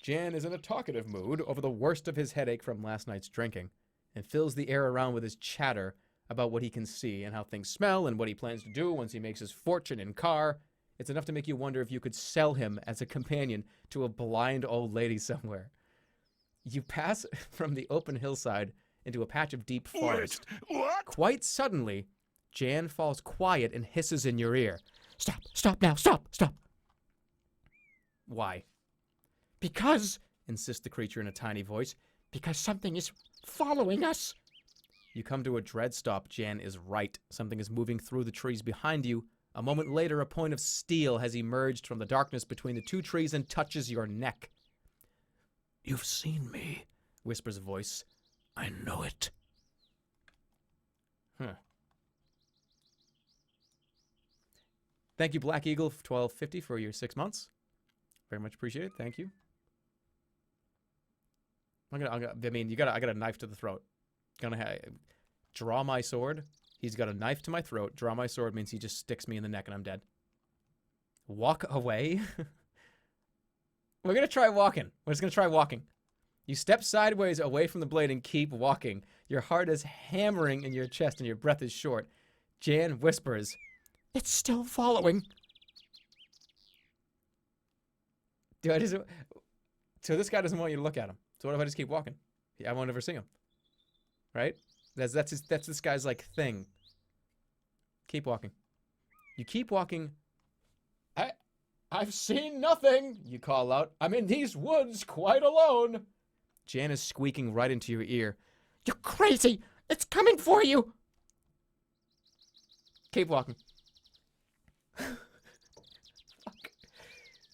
Jan is in a talkative mood over the worst of his headache from last night's drinking, and fills the air around with his chatter about what he can see and how things smell and what he plans to do once he makes his fortune in car. It's enough to make you wonder if you could sell him as a companion to a blind old lady somewhere. You pass from the open hillside into a patch of deep forest. What? Quite suddenly, Jan falls quiet and hisses in your ear. Stop, stop now, stop, stop. Why? Because, Insists the creature in a tiny voice. because something is following us. You come to a dread stop. Jan is right. Something is moving through the trees behind you. A moment later, a point of steel has emerged from the darkness between the two trees and touches your neck. You've seen me, Whispers a voice. I know it. Huh. Thank you, Black Eagle, for $12.50 for your 6 months. Very much appreciated. Thank you. I got a knife to the throat. Draw my sword. He's got a knife to my throat. Draw my sword means he just sticks me in the neck and I'm dead. Walk away. We're gonna try walking. We're just gonna try walking. You step sideways away from the blade and keep walking. Your heart is hammering in your chest and your breath is short. Jan whispers, It's still following. So this guy doesn't want you to look at him. So what if I just keep walking? I won't ever see him. Right? That's this guy's like thing. Keep walking. You keep walking. I've seen nothing, you call out. I'm in these woods quite alone. Jan is squeaking right into your ear. You're crazy. It's coming for you. Keep walking. Fuck.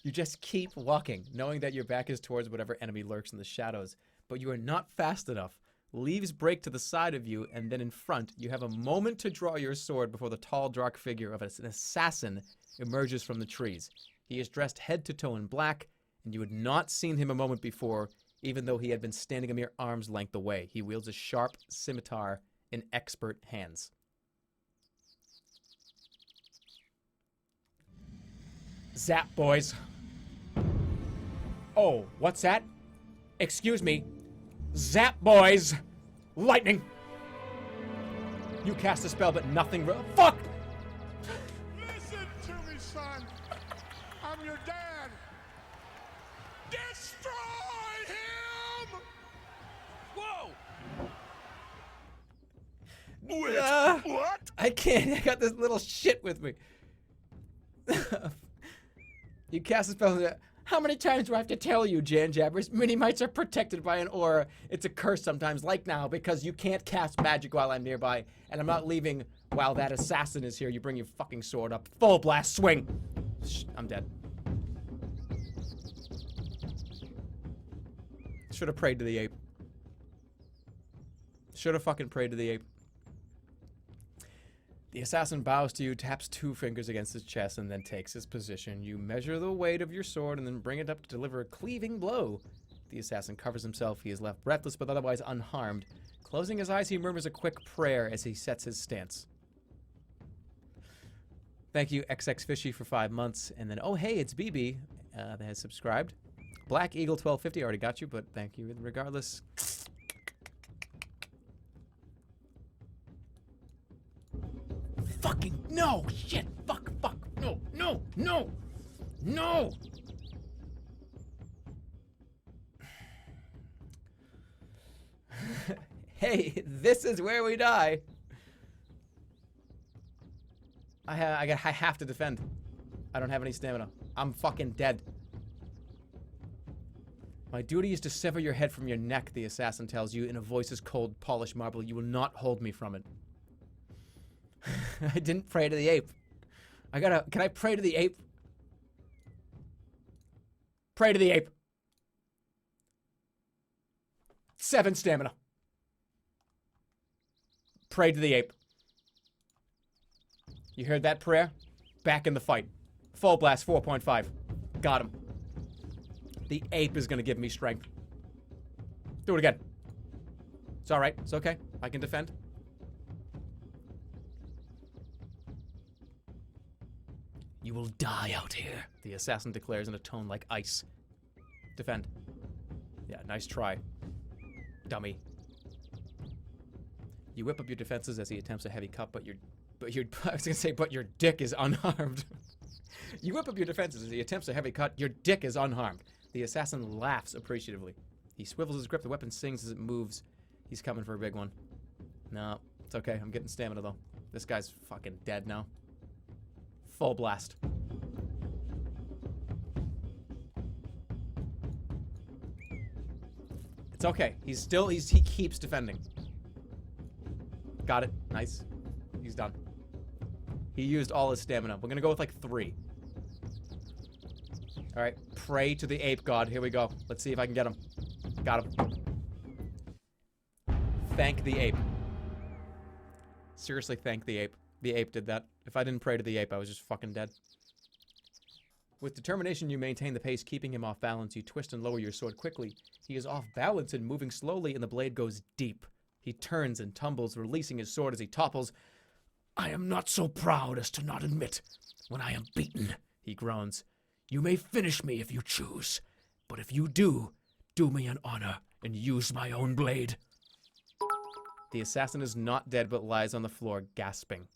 You just keep walking, knowing that your back is towards whatever enemy lurks in the shadows. But you are not fast enough. Leaves break to the side of you, and then in front, you have a moment to draw your sword before the tall, dark figure of an assassin emerges from the trees. He is dressed head to toe in black, and you had not seen him a moment before, even though he had been standing a mere arm's length away. He wields a sharp scimitar in expert hands. Zap, boys. Oh, what's that? Excuse me. Zap, boys. Lightning. You cast a spell, but nothing. Fuck! Listen to me, son. I'm your dad. Destroy him! Whoa! What? I can't. I got this little shit with me. You cast a spell. How many times do I have to tell you, Jan Jabbers? Mini-mites are protected by an aura. It's a curse sometimes, like now, because you can't cast magic while I'm nearby, and I'm not leaving while that assassin is here. You bring your fucking sword up. Full blast, swing! Shh, I'm dead. Should have prayed to the ape. Should have fucking prayed to the ape. The assassin bows to you, taps 2 fingers against his chest, and then takes his position. You measure the weight of your sword and then bring it up to deliver a cleaving blow. The assassin covers himself. He is left breathless but otherwise unharmed. Closing his eyes, he murmurs a quick prayer as he sets his stance. Thank you, XX Fishy, for 5 months. And then, oh, hey, it's BB that has subscribed. Black Eagle 1250, already got you, but thank you regardless. Fucking no! Shit! Fuck! Fuck! No! No! No! No! Hey, this is where we die. I have to defend. I don't have any stamina. I'm fucking dead. My duty is to sever your head from your neck, the assassin tells you in a voice as cold, polished marble. You will not hold me from it. I didn't pray to the ape. Can I pray to the ape? Pray to the ape. 7 stamina. Pray to the ape. You heard that prayer? Back in the fight. Full blast 4.5. Got him. The ape is gonna give me strength. Do it again. It's alright. It's okay. I can defend. You will die out here, the assassin declares in a tone like ice. Defend. Yeah, nice try. Dummy. You whip up your defenses as he attempts a heavy cut, but your I was gonna say, but your dick is unharmed. You whip up your defenses as he attempts a heavy cut, your dick is unharmed. The assassin laughs appreciatively. He swivels his grip, the weapon sings as it moves. He's coming for a big one. No, it's okay, I'm getting stamina though. This guy's fucking dead now. Full blast. It's okay. He keeps defending. Got it. Nice. He's done. He used all his stamina. We're gonna go with like 3. Alright. Pray to the ape god. Here we go. Let's see if I can get him. Got him. Thank the ape. Seriously, thank the ape. The ape did that. If I didn't pray to the ape, I was just fucking dead. With determination, you maintain the pace, keeping him off balance. You twist and lower your sword quickly. He is off balance and moving slowly, and the blade goes deep. He turns and tumbles, releasing his sword as he topples. I am not so proud as to not admit when I am beaten, he groans. You may finish me if you choose, but if you do me an honor and use my own blade. The assassin is not dead, but lies on the floor, gasping.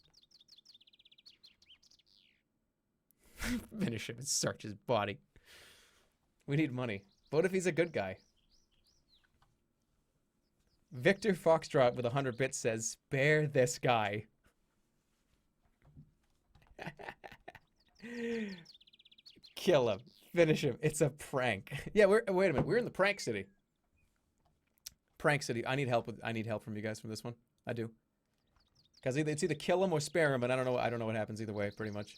Finish him and search his body. We need money. What if he's a good guy? Victor Foxtrot with 100 bits says, spare this guy. Kill him. Finish him. It's a prank. Yeah, wait a minute. We're in the prank city. Prank city. I need help from you guys from this one. I do. Because it's either kill him or spare him, and I don't know what happens either way, pretty much.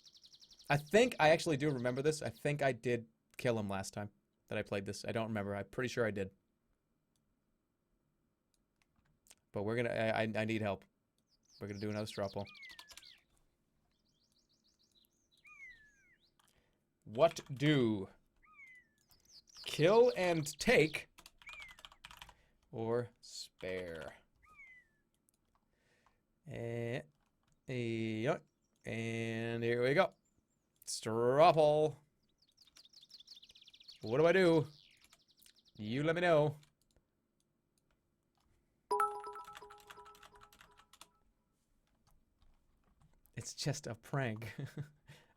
I actually do remember this. I think I did kill him last time that I played this. I don't remember. I'm pretty sure I did. But we're gonna, I need help. We're gonna do another straw poll. What do kill and take or spare? And here we go. Straw poll. What do I do? You let me know. It's just a prank.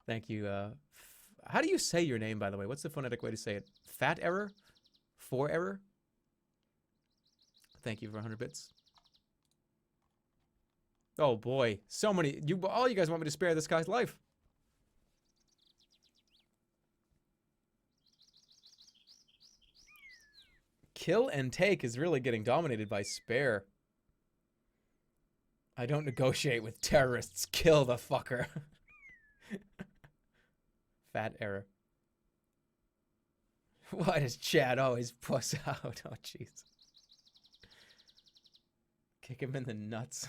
Thank you. How do you say your name, by the way? What's the phonetic way to say it? Fat error? 4 error? Thank you for 100 bits. Oh boy, so many. All you guys want me to spare this guy's life. Kill and take is really getting dominated by spare. I don't negotiate with terrorists. Kill the fucker. Fat error. Why does Chad always puss out? Oh, jeez. Kick him in the nuts.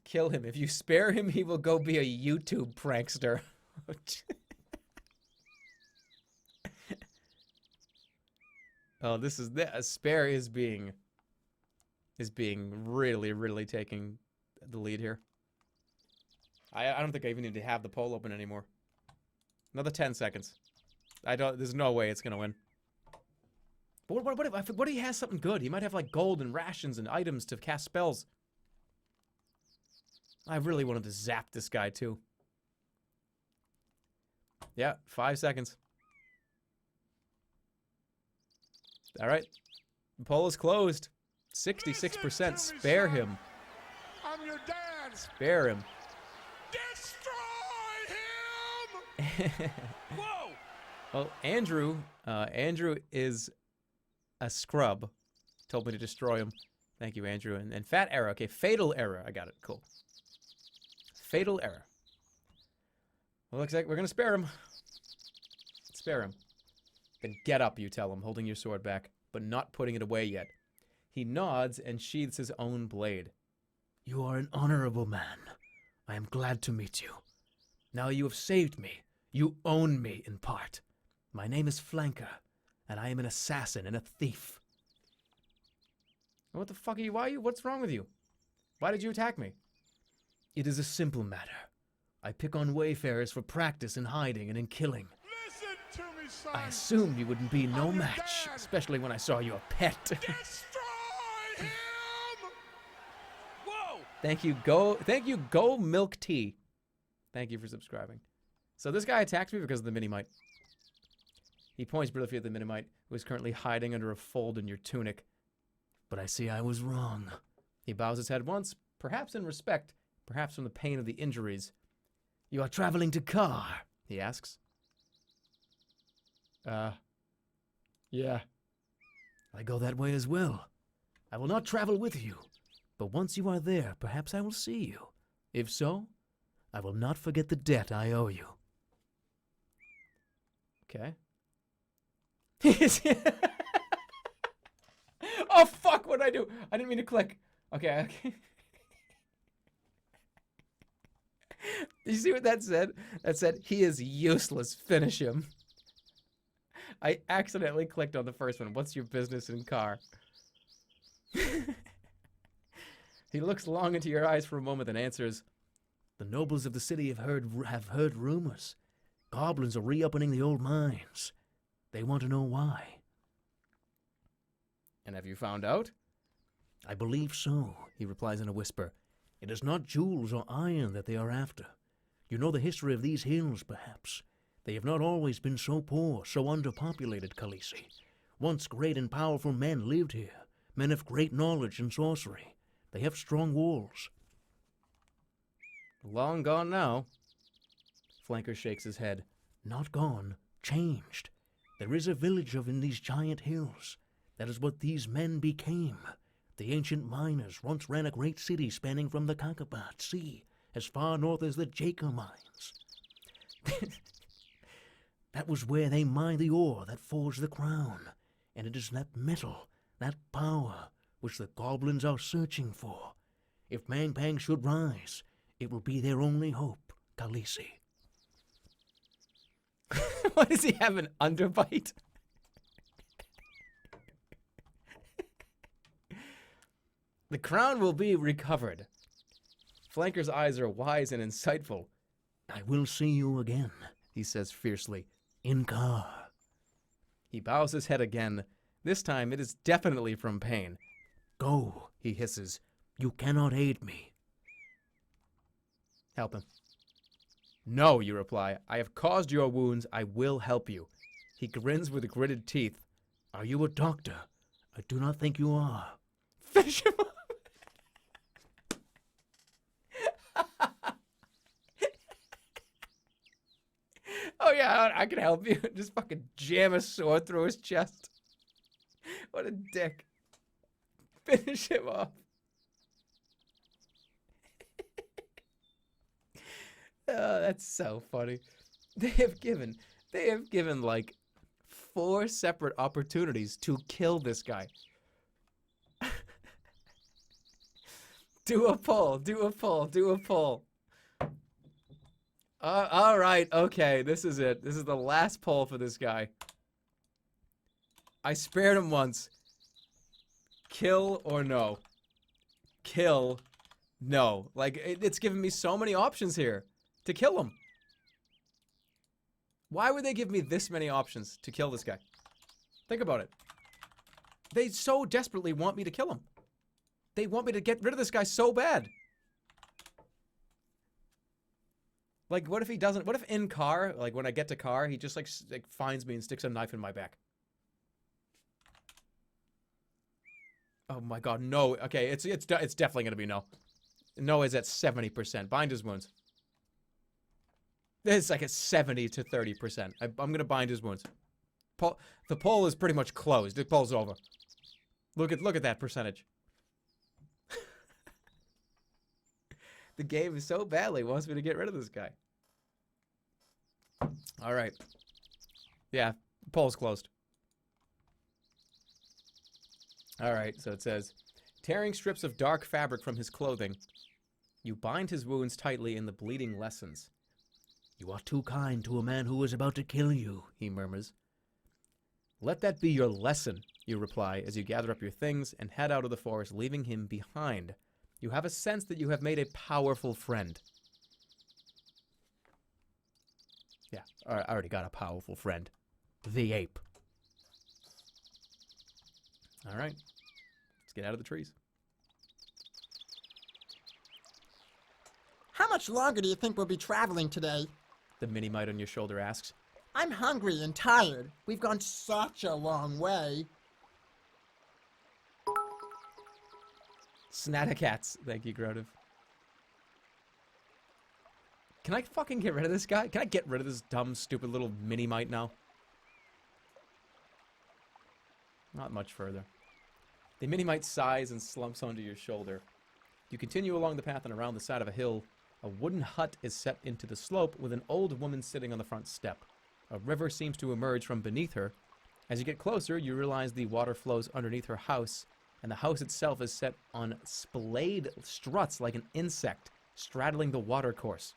Kill him. If you spare him, he will go be a YouTube prankster. Oh, this is spare is being really taking the lead here. I don't think I even need to have the poll open anymore. Another 10 seconds. There's no way it's gonna win. But what if he has something good? He might have like gold and rations and items to cast spells. I really wanted to zap this guy too. Yeah, 5 seconds. Alright. The poll is closed. 66%. Spare him. I'm your dad. Spare him. Destroy him! Whoa! Well, Andrew is a scrub. Told me to destroy him. Thank you, Andrew. And Fat Error. Okay, Fatal Error. I got it. Cool. Fatal Error. Well, looks like we're gonna spare him. Spare him. Then get up, you tell him, holding your sword back, but not putting it away yet. He nods and sheathes his own blade. You are an honorable man. I am glad to meet you. Now you have saved me. You own me in part. My name is Flanker, and I am an assassin and a thief. What the fuck are you? What's wrong with you? Why did you attack me? It is a simple matter. I pick on wayfarers for practice in hiding and in killing. Listen to me, son. I assumed you wouldn't be no I'm your match, dad. especially when I saw your pet. Destroy him! Whoa! Thank you, Go Milk Tea. Thank you for subscribing. So this guy attacks me because of the Minimite. He points briefly at the Minimite, who is currently hiding under a fold in your tunic. But I see I was wrong. He bows his head once, perhaps in respect, perhaps from the pain of the injuries. You are traveling to Car, He asks. Yeah. I go that way as well. I will not travel with you, but once you are there, perhaps I will see you. If so, I will not forget the debt I owe you. Okay. Oh, fuck, what'd I do? I didn't mean to click. Okay. You see what that said? That said, he is useless. Finish him. I accidentally clicked on the first one. What's your business in Car? He looks long into your eyes for a moment and answers, The nobles of the city have heard rumors. Goblins are reopening the old mines. They want to know why. and have you found out? I believe so, he replies in a whisper. It is not jewels or iron that they are after. You know the history of these hills, perhaps. They have not always been so poor, so underpopulated, Khaleesi. Once great and powerful men lived here, men of great knowledge in sorcery. They have strong walls. Long gone now. Flanker shakes his head. Not gone, changed. There is a village in these giant hills. That is what these men became. The ancient miners once ran a great city spanning from the Kakabat Sea as far north as the Jaker mines. That was where they mined the ore that forged the crown. And it is that metal, that power, which the goblins are searching for. If Mangpang should rise, it will be their only hope, Khaleesi. Why does he have an underbite? The crown will be recovered. Flanker's eyes are wise and insightful. I will see you again, he says fiercely, in Car. He bows his head again. This time it is definitely from pain. Go, he hisses. You cannot aid me. Help him. No, you reply. I have caused your wounds. I will help you. He grins with gritted teeth. Are you a doctor? I do not think you are. Finish him up. Oh yeah, I can help you. Just fucking jam a sword through his chest. What a dick. Finish him off. Oh, that's so funny. They have given like 4 separate opportunities to kill this guy. Do a poll. All right, okay, this is it. This is the last poll for this guy. I spared him once. Kill or no? Kill, no. Like, it's giving me so many options here to kill him. Why would they give me this many options to kill this guy? Think about it. They so desperately want me to kill him. They want me to get rid of this guy so bad. Like, what if he doesn't? What if in Car, like when I get to Car, he just like finds me and sticks a knife in my back? Oh my god, no. Okay, it's definitely gonna be no. No is at 70%. Bind his wounds. It's like a 70 to 30%. I'm gonna bind his wounds. The poll is pretty much closed. The poll's over. Look at that percentage. The game is so badly wants me to get rid of this guy. All right. Yeah, poll's closed. All right, so it says, tearing strips of dark fabric from his clothing, you bind his wounds tightly and the bleeding lessens. You are too kind to a man who is about to kill you, he murmurs. Let that be your lesson, you reply as you gather up your things and head out of the forest, leaving him behind. You have a sense that you have made a powerful friend. Yeah, I already got a powerful friend. The ape. All right. Let's get out of the trees. How much longer do you think we'll be traveling today? The mini-mite on your shoulder asks. I'm hungry and tired. We've gone such a long way. Snaticats. Thank you, Grotiv. Can I fucking get rid of this guy? Can I get rid of this dumb, stupid little mini-mite now? Not much further. The mini-mite sighs and slumps onto your shoulder. You continue along the path and around the side of a hill. A wooden hut is set into the slope with an old woman sitting on the front step. A river seems to emerge from beneath her. As you get closer, you realize the water flows underneath her house, and the house itself is set on splayed struts like an insect, straddling the watercourse.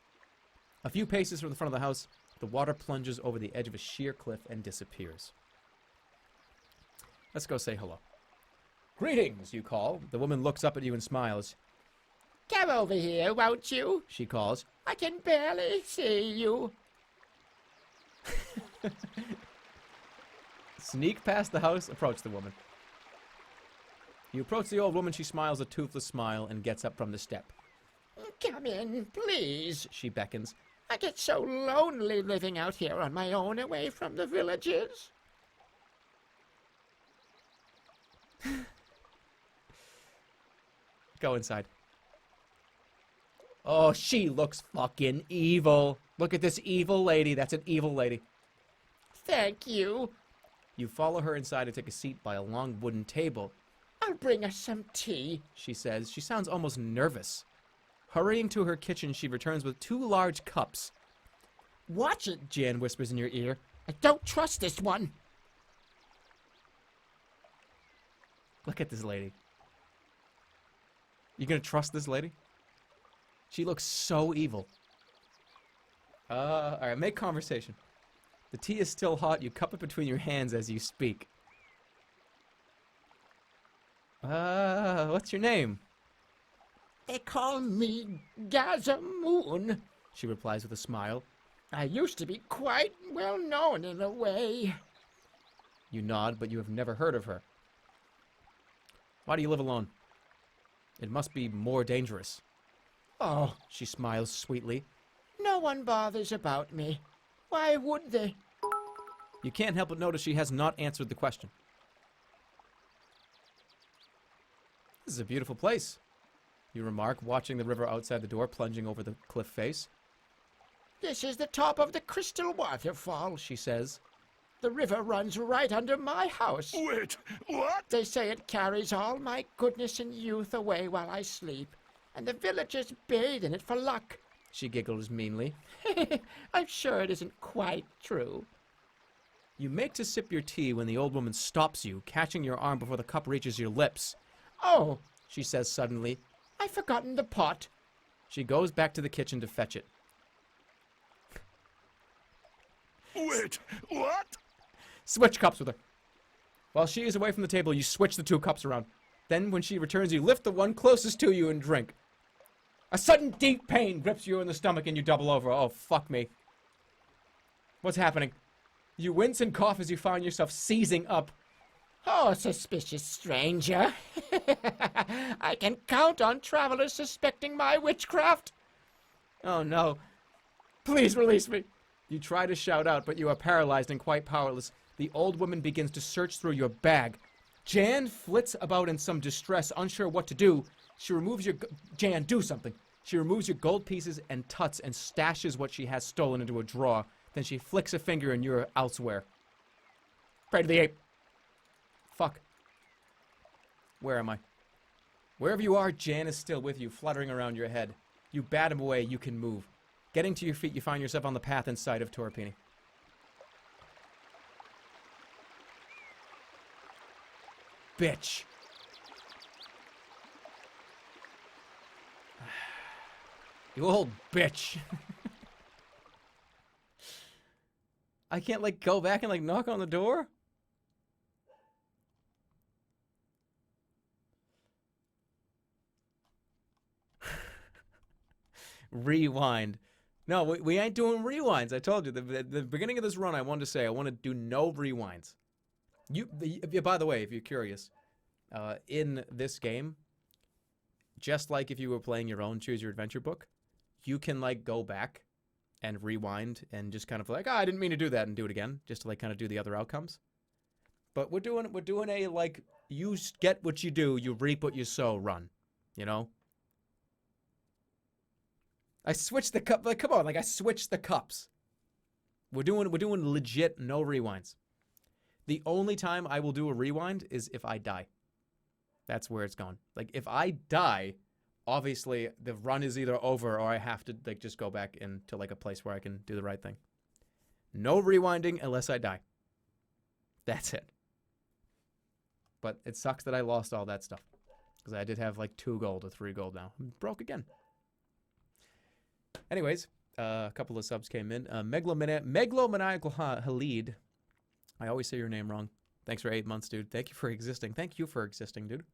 A few paces from the front of the house, the water plunges over the edge of a sheer cliff and disappears. Let's go say hello. Greetings, you call. The woman looks up at you and smiles. Come over here, won't you? She calls. I can barely see you. Sneak past the house, approach the woman. You approach the old woman, she smiles a toothless smile and gets up from the step. Come in, please. She beckons. I get so lonely living out here on my own away from the villages. Go inside. Oh, she looks fucking evil. Look at this evil lady. That's an evil lady. Thank you. You follow her inside and take a seat by a long wooden table. I'll bring us some tea. She says. She sounds almost nervous. Hurrying to her kitchen, she returns with 2 large cups. Watch it. Jan whispers in your ear. I don't trust this one. Look at this lady. You gonna trust this lady? She looks so evil. Alright, make conversation. The tea is still hot. You cup it between your hands as you speak. What's your name? They call me... Gazamoon. She replies with a smile. I used to be quite well known in a way. You nod, but you have never heard of her. Why do you live alone? It must be more dangerous. Oh, She smiles sweetly. no one bothers about me. Why would they? You can't help but notice she has not answered the question. This is a beautiful place, you remark, watching the river outside the door plunging over the cliff face. This is the top of the crystal waterfall, she says. The river runs right under my house. Wait, what? They say it carries all my goodness and youth away while I sleep, and the villagers bathe in it for luck. She giggles meanly. I'm sure it isn't quite true. You make to sip your tea when the old woman stops you, catching your arm before the cup reaches your lips. Oh, She says suddenly. I've forgotten the pot. She goes back to the kitchen to fetch it. Wait, what? Switch cups with her. While she is away from the table, you switch the 2 cups around. Then, when she returns, you lift the one closest to you and drink. A sudden deep pain grips you in the stomach and you double over. Oh, fuck me. What's happening? You wince and cough as you find yourself seizing up. Oh, suspicious stranger. I can count on travelers suspecting my witchcraft. Oh, no. Please release me. You try to shout out, but you are paralyzed and quite powerless. The old woman begins to search through your bag. Jan flits about in some distress, unsure what to do. She removes your... Jan, do something. She removes your gold pieces and tuts and stashes what she has stolen into a drawer. Then she flicks a finger and you're elsewhere. Pray to the ape. Fuck. Where am I? Wherever you are, Jan is still with you, fluttering around your head. You bat him away, you can move. Getting to your feet, you find yourself on the path in sight of Torpini. Bitch. You old bitch. I can't, like, go back and, like, knock on the door? Rewind. No, we ain't doing rewinds. I told you, the beginning of this run, I wanted to say, I want to do no rewinds. By the way, if you're curious, in this game, just like if you were playing your own Choose Your Adventure book, you can, like, go back and rewind and just kind of like, I didn't mean to do that, and do it again, just to, like, kind of do the other outcomes. But we're doing a, like, you get what you do, you reap what you sow run, you know? I switched the cup, like, come on, like, I switched the cups. We're doing legit no rewinds. The only time I will do a rewind is if I die. That's where it's going. Like, if I die, obviously the run is either over or I have to, like, just go back into, like, a place where I can do the right thing. No rewinding unless I die. That's it. But it sucks that I lost all that stuff. Because I did have, like, 2 gold or 3 gold now. I'm broke again. Anyways, a couple of subs came in. Megalomaniacal Halid. I always say your name wrong. Thanks for 8 months, dude. Thank you for existing. Thank you for existing, dude.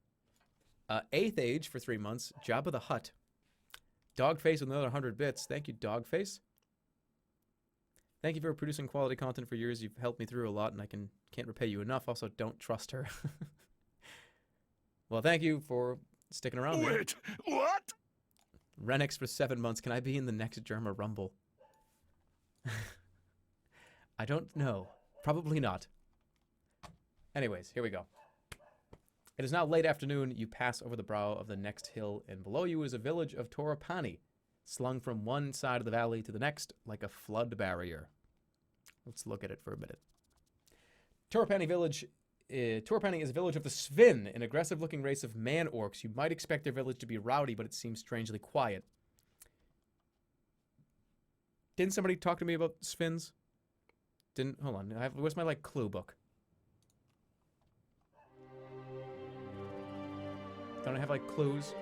8th Age for 3 months. Jabba the Hutt. Dogface with another 100 bits. Thank you, Dogface. Thank you for producing quality content for years. You've helped me through a lot, and I can't repay you enough. Also, don't trust her. Well, thank you for sticking around. Wait, what? Renix for 7 months. Can I be in the next Jerma Rumble? I don't know. Probably not. Anyways, here we go. It is now late afternoon. You pass over the brow of the next hill, and below you is a village of Torapani, slung from one side of the valley to the next like a flood barrier. Let's look at it for a minute. Torapani is a village of the Svin, an aggressive-looking race of man-orcs. You might expect their village to be rowdy, but it seems strangely quiet. Didn't somebody talk to me about Svins? Hold on. Where's my, like, clue book? Don't I have, like, clues?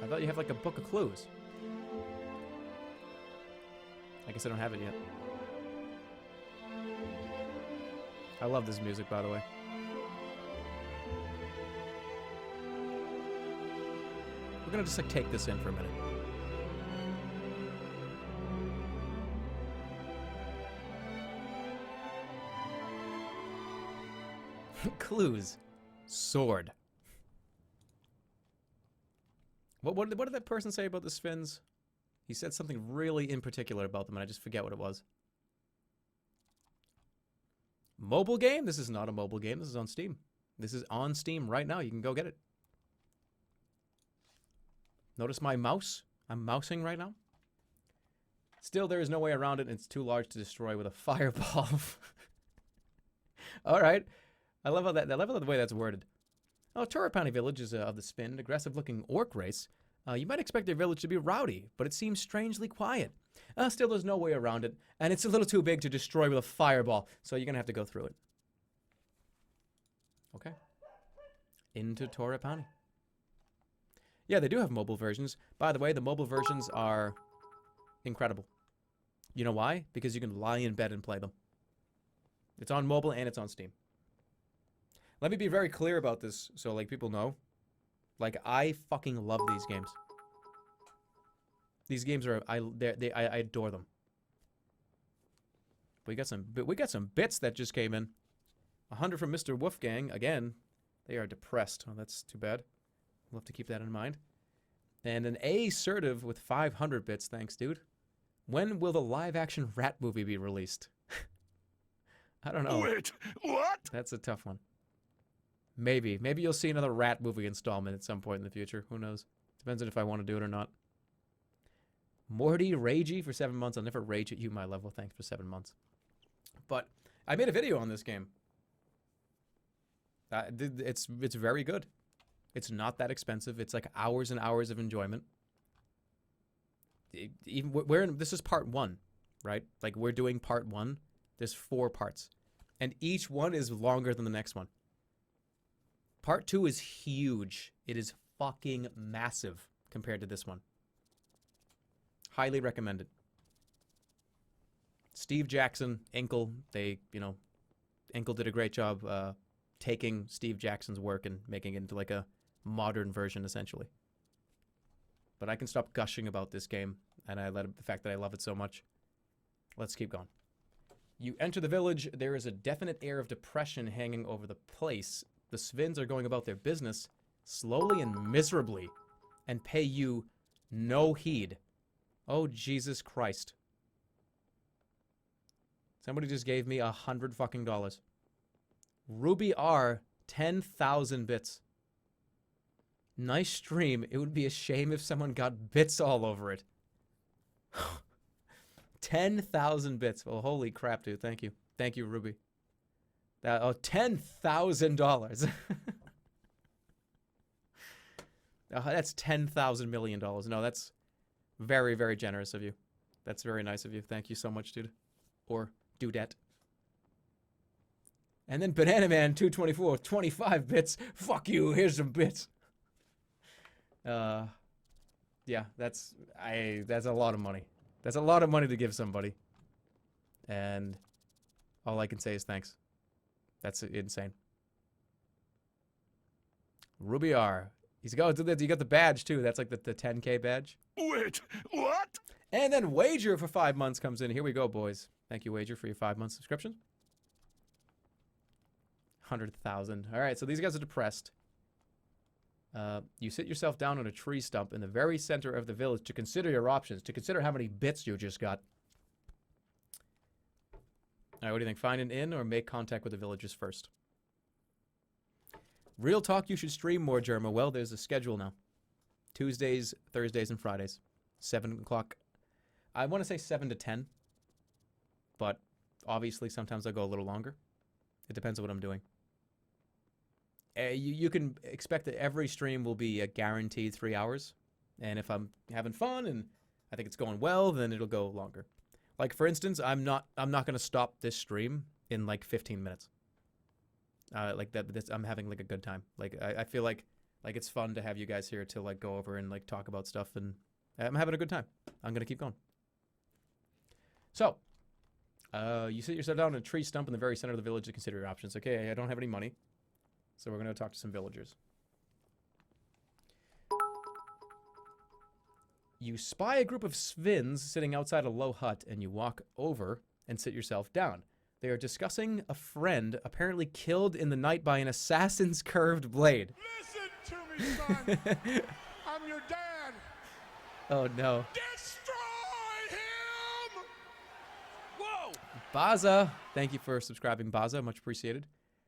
I thought you have, like, a book of clues. I guess I don't have it yet. I love this music, by the way. We're gonna just, like, take this in for a minute. Clues. Sword. What did that person say about the Svins? He said something really in particular about them, and I just forget what it was. Mobile game? This is not a mobile game. This is on Steam. This is on Steam right now. You can go get it. Notice my mouse? I'm mousing right now. Still, there is no way around it, and it's too large to destroy with a fireball. All right. I love the way that's worded. Oh, Torapani village is of the Spin, an aggressive-looking orc race. You might expect their village to be rowdy, but it seems strangely quiet. Still, there's no way around it, and it's a little too big to destroy with a fireball, so you're going to have to go through it. Okay. Into Torapani. Yeah, they do have mobile versions. By the way, the mobile versions are incredible. You know why? Because you can lie in bed and play them. It's on mobile and it's on Steam. Let me be very clear about this so, like, people know. Like, I fucking love these games. These games are I adore them. We got some bits that just came in. 100 from Mr. Wolfgang again. They are depressed. Oh, that's too bad. We'll have to keep that in mind. And an assertive with 500 bits. Thanks, dude. When will the live-action rat movie be released? I don't know. Wait, what? That's a tough one. Maybe. Maybe you'll see another rat movie installment at some point in the future. Who knows? Depends on if I want to do it or not. Morty Ragey for 7 months. I'll never rage at you, my level. Thanks for 7 months. But I made a video on this game. It's very good. It's not that expensive. It's like hours and hours of enjoyment. This is part 1, right? Like, we're doing part 1. There's 4 parts. And each one is longer than the next one. Part 2 is huge. It is fucking massive compared to this one. Highly recommend it. Steve Jackson, Inkle, Inkle did a great job taking Steve Jackson's work and making it into like a modern version, essentially. But I can stop gushing about this game, and the fact that I love it so much. Let's keep going. You enter the village. There is a definite air of depression hanging over the place. The Svins are going about their business slowly and miserably, and pay you no heed. Oh, Jesus Christ. Somebody just gave me $100 fucking. Ruby R, 10,000 bits. Nice stream. It would be a shame if someone got bits all over it. 10,000 bits. Well, holy crap, dude. Thank you. Thank you, Ruby. $10,000. That's $10,000 million. No, that's very, very generous of you. That's very nice of you. Thank you so much, dude. Or dudette. And then Banana Man 224, 25 bits. Fuck you. Here's some bits. Yeah, that's a lot of money. That's a lot of money to give somebody. And all I can say is thanks. That's insane. Ruby R. You got the badge too. That's like the 10K badge. Wait, what? And then Wager for 5 months comes in. Here we go, boys. Thank you, Wager, for your 5-month subscription. 100,000. All right, so these guys are depressed. You sit yourself down on a tree stump in the very center of the village to consider your options, to consider how many bits you just got. All right, what do you think? Find an inn or make contact with the villagers first? Real talk, you should stream more, Jerma. Well, there's a schedule now. Tuesdays, Thursdays, and Fridays. 7 o'clock. I want to say 7 to 10. But obviously, sometimes I go a little longer. It depends on what I'm doing. You can expect that every stream will be a guaranteed 3 hours. And if I'm having fun and I think it's going well, then it'll go longer. Like, for instance, I'm not going to stop this stream in like 15 minutes. I'm having like a good time. Like, I feel like it's fun to have you guys here to like go over and like talk about stuff, and I'm having a good time. I'm going to keep going. So, you sit yourself down on a tree stump in the very center of the village to consider your options. Okay, I don't have any money. So we're going to talk to some villagers. You spy a group of Svins sitting outside a low hut, and you walk over and sit yourself down. They are discussing a friend apparently killed in the night by an assassin's curved blade. Listen to me, son. I'm your dad. Oh no. Destroy him! Whoa! Baza, thank you for subscribing, Baza. Much appreciated.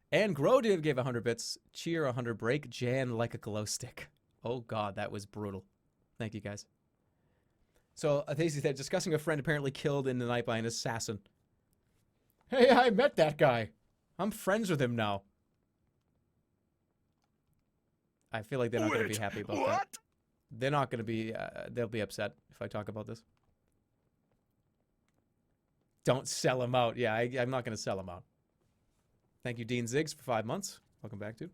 And Grodiv gave 100 bits. Cheer 100 break. Jan like a glow stick. Oh god, that was brutal. Thank you, guys. So, they're discussing a friend apparently killed in the night by an assassin. Hey, I met that guy. I'm friends with him now. I feel like they're not going to be happy about that. They're not going to be, they'll be upset if I talk about this. Don't sell him out. Yeah, I'm not going to sell him out. Thank you, Dean Ziggs, for 5 months. Welcome back, dude.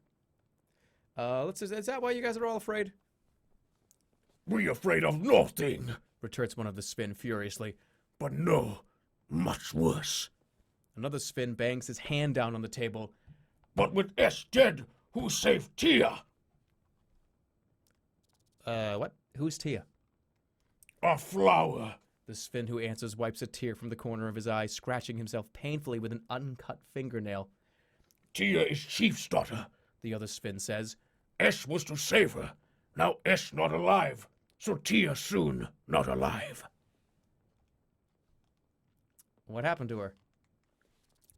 Is that why you guys are all afraid? We afraid of nothing, Retorts one of the Spin furiously. but no, much worse. Another Spin bangs his hand down on the table. But with S dead, who saved Tia? What? Who's Tia? A flower. The Spin who answers wipes a tear from the corner of his eye, scratching himself painfully with an uncut fingernail. Tia is Chief's daughter. The other Spin says. S was to save her. Now S not alive, so Tia soon not alive. What happened to her?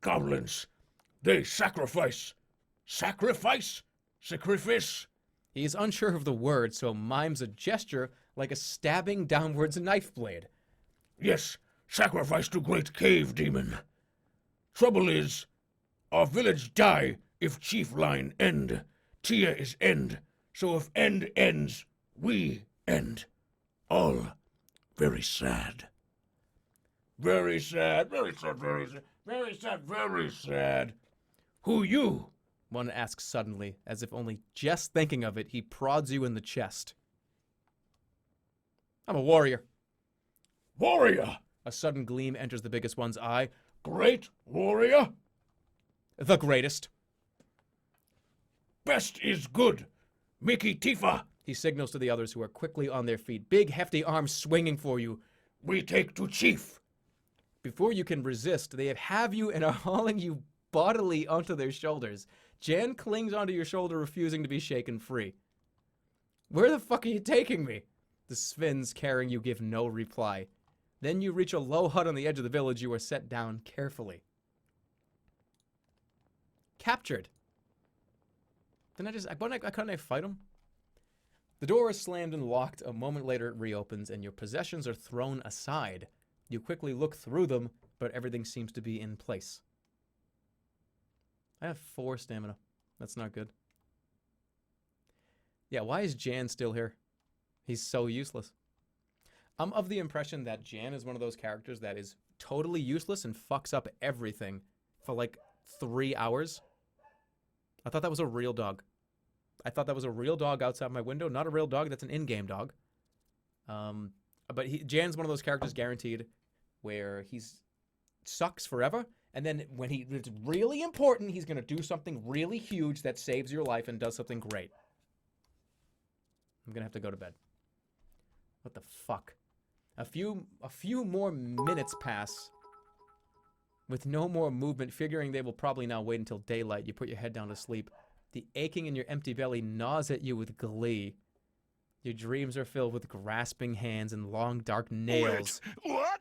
Goblins, they sacrifice. Sacrifice? Sacrifice? He is unsure of the word, so mimes a gesture like a stabbing downwards knife blade. Yes, sacrifice to great cave demon. Trouble is, our village die if chief line end. Tia is end, so if end ends, we end. All very sad. Very sad, very sad, very sad, very sad, very sad. Who you? One asks suddenly, as if only just thinking of it, he prods you in the chest. I'm a warrior. Warrior. A sudden gleam enters the biggest one's eye. Great warrior. The greatest. Best is good. Mickey Tifa, He signals to the others who are quickly on their feet, big, hefty arms swinging for you. We take to chief. Before you can resist, they have you and are hauling you bodily onto their shoulders. Jan clings onto your shoulder, refusing to be shaken free. Where the fuck are you taking me? The Svins carrying you give no reply. Then you reach a low hut on the edge of the village. You are set down carefully. Captured. Couldn't I fight him? The door is slammed and locked. A moment later it reopens and your possessions are thrown aside. You quickly look through them, but everything seems to be in place. I have 4 stamina. That's not good. Yeah, why is Jan still here? He's so useless. I'm of the impression that Jan is one of those characters that is totally useless and fucks up everything for like 3 hours. I thought that was a real dog. I thought that was a real dog outside my window. Not a real dog. That's an in-game dog. But Jan's one of those characters guaranteed where he's sucks forever. And then when it's really important, he's going to do something really huge that saves your life and does something great. I'm going to have to go to bed. What the fuck? A few more minutes pass with no more movement, figuring they will probably now wait until daylight. You put your head down to sleep. The aching in your empty belly gnaws at you with glee. Your dreams are filled with grasping hands and long, dark nails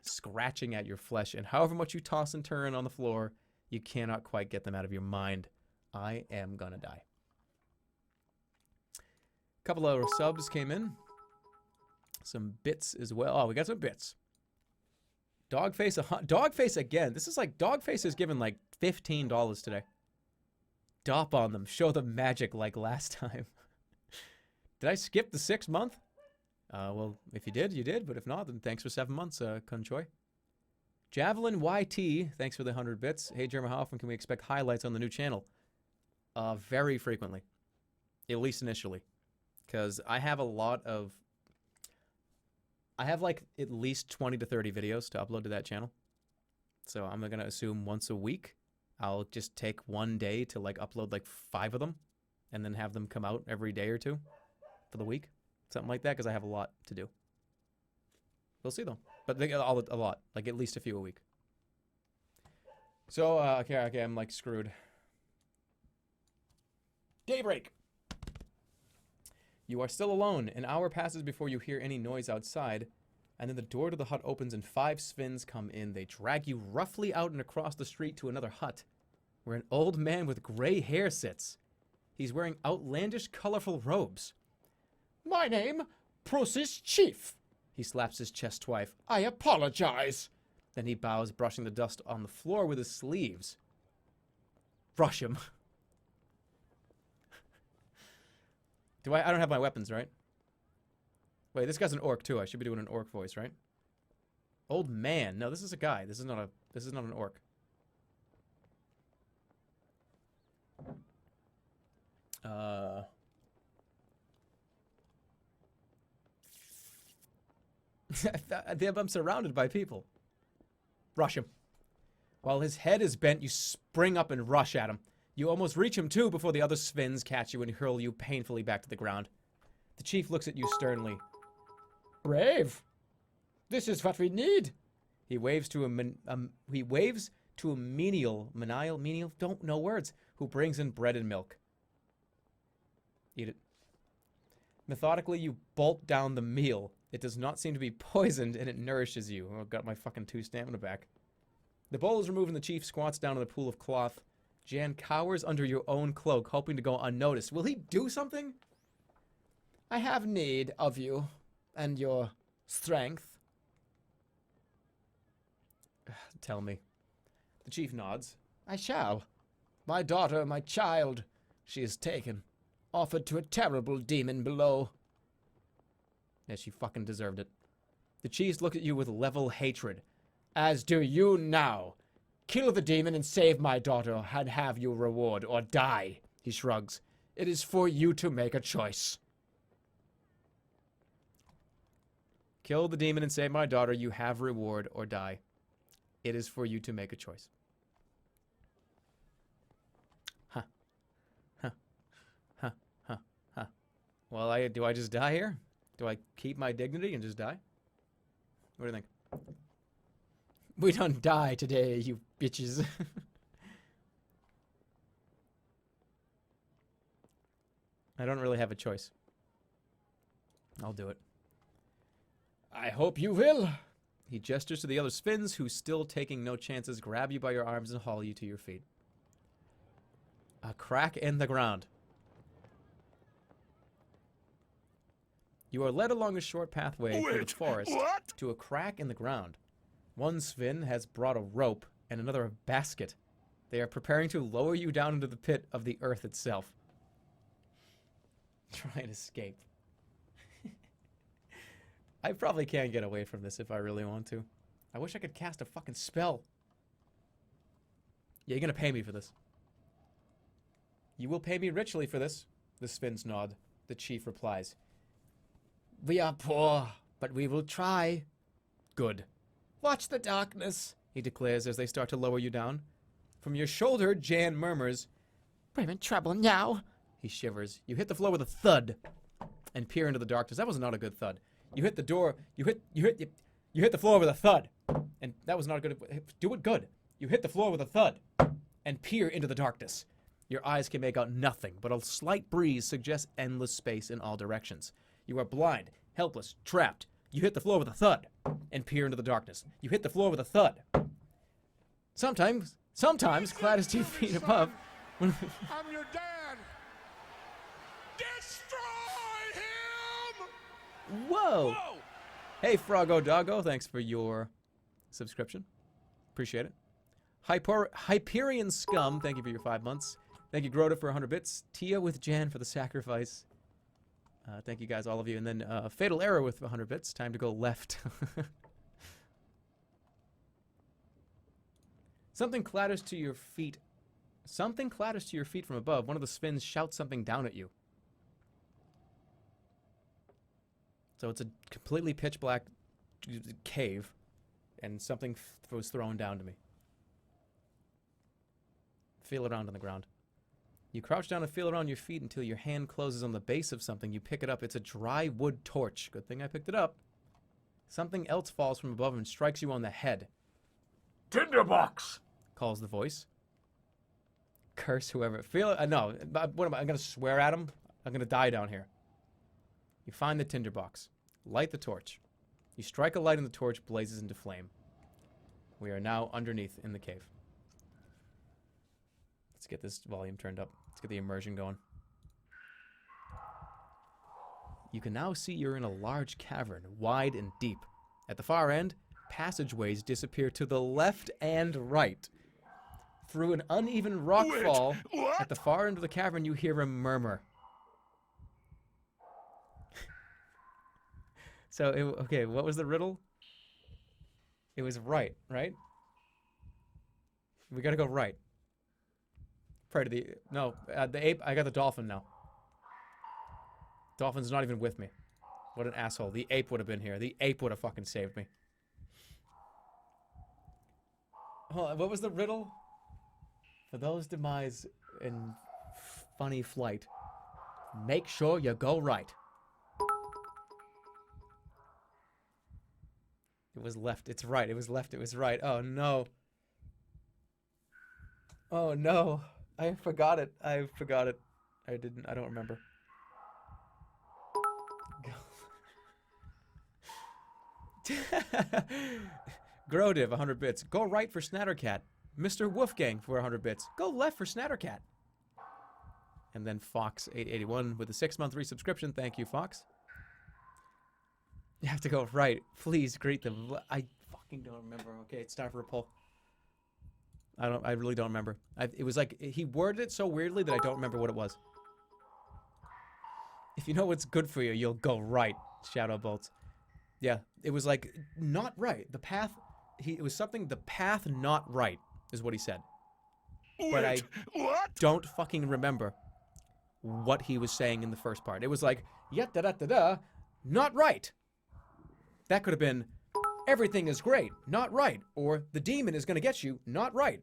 scratching at your flesh. And however much you toss and turn on the floor, you cannot quite get them out of your mind. I am gonna die. A couple of subs came in. Some bits as well. Oh, we got some bits. Dogface again. This is like Dogface is given like $15 today. Dop on them. Show them magic like last time. Did I skip the 6th month? Well, if you did, you did. But if not, then thanks for 7 months, Kunchoy. Javelin YT, thanks for the 100 bits. Hey, Jerma, how often can we expect highlights on the new channel? Very frequently. At least initially. Because I have like at least 20 to 30 videos to upload to that channel. So I'm going to assume once a week. I'll just take one day to like upload like 5 of them. And then have them come out every day or 2 for the week. Something like that, because I have a lot to do. We'll see, though. But a lot. Like, at least a few a week. So, okay, I'm, like, screwed. Daybreak! You are still alone. An hour passes before you hear any noise outside. And then the door to the hut opens and 5 Svins come in. They drag you roughly out and across the street to another hut, where an old man with gray hair sits. He's wearing outlandish, colorful robes. My name, Prosis Chief. He slaps his chest twice. I apologize. Then he bows, brushing the dust on the floor with his sleeves. Rush him. I don't have my weapons, right? Wait, this guy's an orc too. I should be doing an orc voice, right? Old man. No, this is a guy. This is not an orc. I'm surrounded by people. Rush him. While his head is bent, you spring up and rush at him. You almost reach him too before the other Svins catch you and hurl you painfully back to the ground. The chief looks at you sternly. Brave. This is what we need. He waves to a menial, don't know words, who brings in bread and milk. Eat it. Methodically, you bolt down the meal. It does not seem to be poisoned, and it nourishes you. Oh, I've got my fucking 2 stamina back. The bowl is removed, and the chief squats down in the pool of cloth. Jan cowers under your own cloak, hoping to go unnoticed. Will he do something? I have need of you and your strength. Tell me. The chief nods. I shall. My daughter, my child, she is taken. Offered to a terrible demon below. Yeah, she fucking deserved it. The chiefs look at you with level hatred. As do you now. Kill the demon and save my daughter and have your reward, or die. He shrugs. It is for you to make a choice. Kill the demon and save my daughter. You have reward, or die. It is for you to make a choice. Well, do I just die here? Do I keep my dignity and just die? What do you think? We don't die today, you bitches. I don't really have a choice. I'll do it. I hope you will. He gestures to the other spins, who, still taking no chances, grab you by your arms and haul you to your feet. A crack in the ground. You are led along a short pathway through the forest to a crack in the ground. One spin has brought a rope and another a basket. They are preparing to lower you down into the pit of the earth itself. Try and escape. I probably can't get away from this if I really want to. I wish I could cast a fucking spell. Yeah, you're gonna pay me for this. You will pay me richly for this. The spins nod. The chief replies. We are poor, but we will try. Good, Watch the darkness. he declares as they start to lower you down. From your shoulder, Jan murmurs. We're in trouble now. He shivers. You hit the floor with a thud and peer into the darkness. That was not a good thud. You hit the door. You hit the floor with a thud, and that was not a good. Do it good. You hit the floor with a thud and peer into the darkness. Your eyes can make out nothing, but a slight breeze suggests endless space in all directions. You are blind, helpless, trapped. You hit the floor with a thud and peer into the darkness. You hit the floor with a thud. Sometimes, clad as 2 feet above. I'm your dad. Destroy him! Whoa! Whoa! Hey, Froggo Doggo, thanks for your subscription. Appreciate it. Hyperion Scum, thank you for your 5 months. Thank you, Grota, for 100 bits. Tia with Jan for the sacrifice. Thank you, guys, all of you. And then Fatal Error with 100 bits. Time to go left. Something clatters to your feet. Something clatters to your feet from above. One of the spins shouts something down at you. So it's a completely pitch black cave, and something was thrown down to me. Feel around on the ground. You crouch down and feel around your feet until your hand closes on the base of something. You pick it up. It's a dry wood torch. Good thing I picked it up. Something else falls from above and strikes you on the head. Tinderbox! Calls the voice. Curse whoever. No. What am I? I'm going to swear at him? I'm going to die down here. You find the tinderbox. Light the torch. You strike a light and the torch blazes into flame. We are now underneath in the cave. Let's get this volume turned up. Let's get the immersion going. You can now see you're in a large cavern, wide and deep. At the far end, passageways disappear to the left and right. Through an uneven rock fall, at the far end of the cavern, you hear a murmur. So, okay, what was the riddle? It was right? We gotta go right. Pray to the... No, the ape... I got the dolphin now. Dolphin's not even with me. What an asshole. The ape would have been here. The ape would have fucking saved me. Hold on, what was the riddle? For those demise in funny flight, make sure you go right. It was left. It's right. It was left. It was right. Oh, no. Oh, no. I forgot it. I forgot it. I don't remember. Grodiv, 100 bits. Go right for Snattercat. Mr. Wolfgang for 100 bits. Go left for Snattercat. And then Fox881 with a 6-month resubscription. Thank you, Fox. You have to go right. Please greet them. I fucking don't remember. Okay, it's time for a poll. I really don't remember. It was like, he worded it so weirdly that I don't remember what it was. If you know what's good for you, you'll go right. Shadow Bolts. Yeah, it was like, not right. The path, it was something, the path not right, is what he said. But I don't fucking remember what he was saying in the first part. It was like, da-da-da-da, not right. That could have been, everything is great, not right. Or, the demon is going to get you, not right.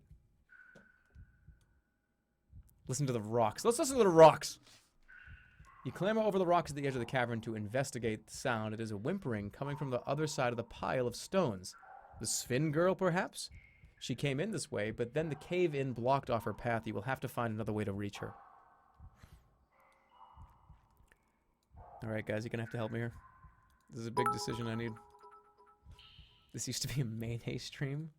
Listen to the rocks. Let's listen to the rocks. You clamber over the rocks at the edge of the cavern to investigate the sound. It is a whimpering coming from the other side of the pile of stones. The Sven girl, perhaps? She came in this way, but then the cave-in blocked off her path. You will have to find another way to reach her. Alright, guys, you're gonna have to help me here. This is a big decision I need. This used to be a mayonnaise stream.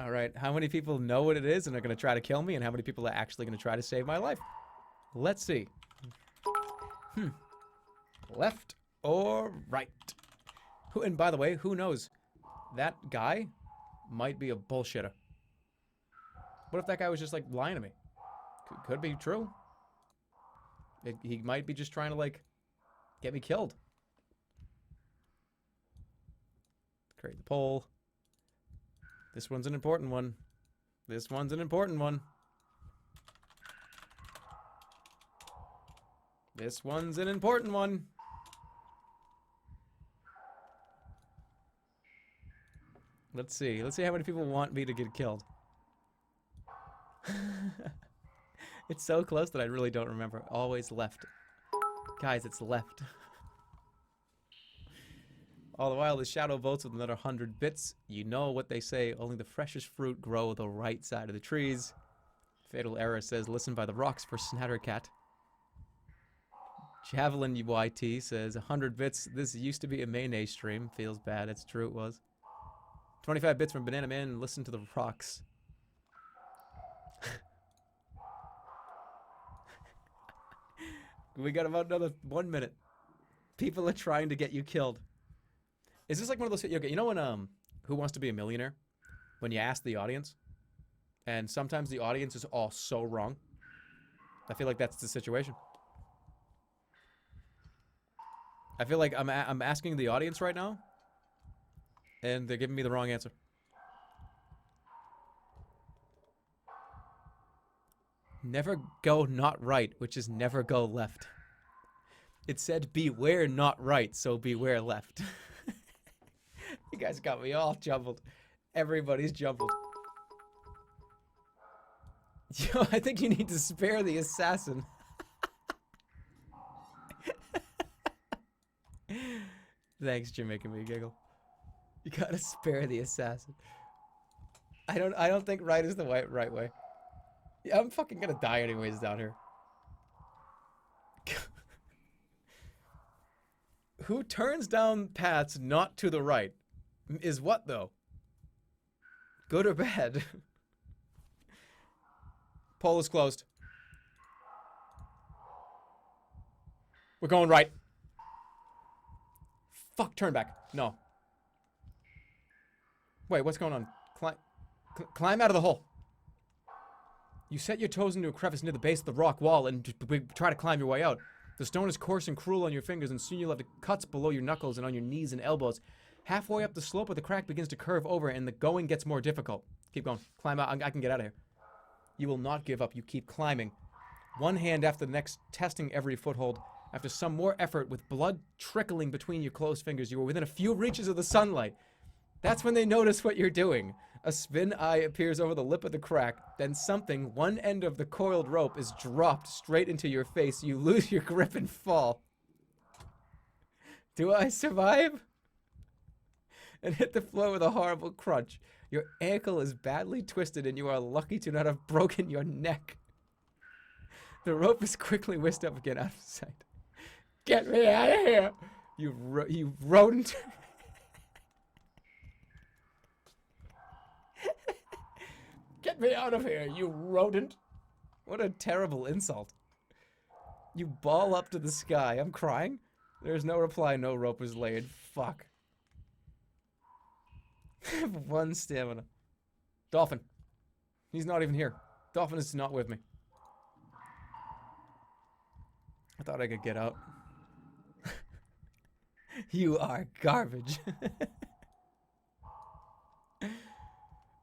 Alright, how many people know what it is and are going to try to kill me, and how many people are actually going to try to save my life? Let's see. Left or right? Who, and by the way, who knows? That guy might be a bullshitter. What if that guy was just, like, lying to me? Could be true. He might be just trying to, like, get me killed. Create the poll. This one's an important one. This one's an important one. This one's an important one. Let's see. Let's see how many people want me to get killed. It's so close that I really don't remember. Always left. Guys, it's left. All the while, the shadow votes with another 100 bits. You know what they say, only the freshest fruit grow the right side of the trees. Fatal Error says, listen by the rocks for Snattercat. Javelin YT says, 100 bits. This used to be a mayonnaise stream. Feels bad. It's true, it was. 25 bits from Banana Man. Listen to the rocks. We got about another 1 minute. People are trying to get you killed. Is this like one of those... Okay, you know when, Who Wants to Be a Millionaire? When you ask the audience, and sometimes the audience is all so wrong. I feel like that's the situation. I feel like I'm asking the audience right now, and they're giving me the wrong answer. Never go not right, which is never go left. It said beware not right, so beware left. You guys got me all jumbled. Everybody's jumbled. Yo, I think you need to spare the assassin. Thanks, Jim, making me giggle. You gotta spare the assassin. I don't think right is the right way. Yeah, I'm fucking gonna die anyways down here. Who turns down paths not to the right? Is what, though? Good or bad? Poll is closed. We're going right. Fuck, turn back. No. Wait, what's going on? Climb out of the hole. You set your toes into a crevice near the base of the rock wall and try to climb your way out. The stone is coarse and cruel on your fingers, and soon you'll have cuts below your knuckles and on your knees and elbows. Halfway up the slope of the crack begins to curve over, and the going gets more difficult. Keep going. Climb out. I can get out of here. You will not give up. You keep climbing. One hand after the next, testing every foothold. After some more effort, with blood trickling between your closed fingers, you are within a few reaches of the sunlight. That's when they notice what you're doing. A spin eye appears over the lip of the crack. Then something, one end of the coiled rope, is dropped straight into your face. You lose your grip and fall. Do I survive? And hit the floor with a horrible crunch. Your ankle is badly twisted and you are lucky to not have broken your neck. The rope is quickly whisked up again out of sight. Get me out of here! You rodent. Get me out of here, you rodent. What a terrible insult. You ball up to the sky. I'm crying. There's no reply. No rope was laid. Fuck. I have 1 stamina. Dolphin. He's not even here. Dolphin is not with me. I thought I could get out. You are garbage.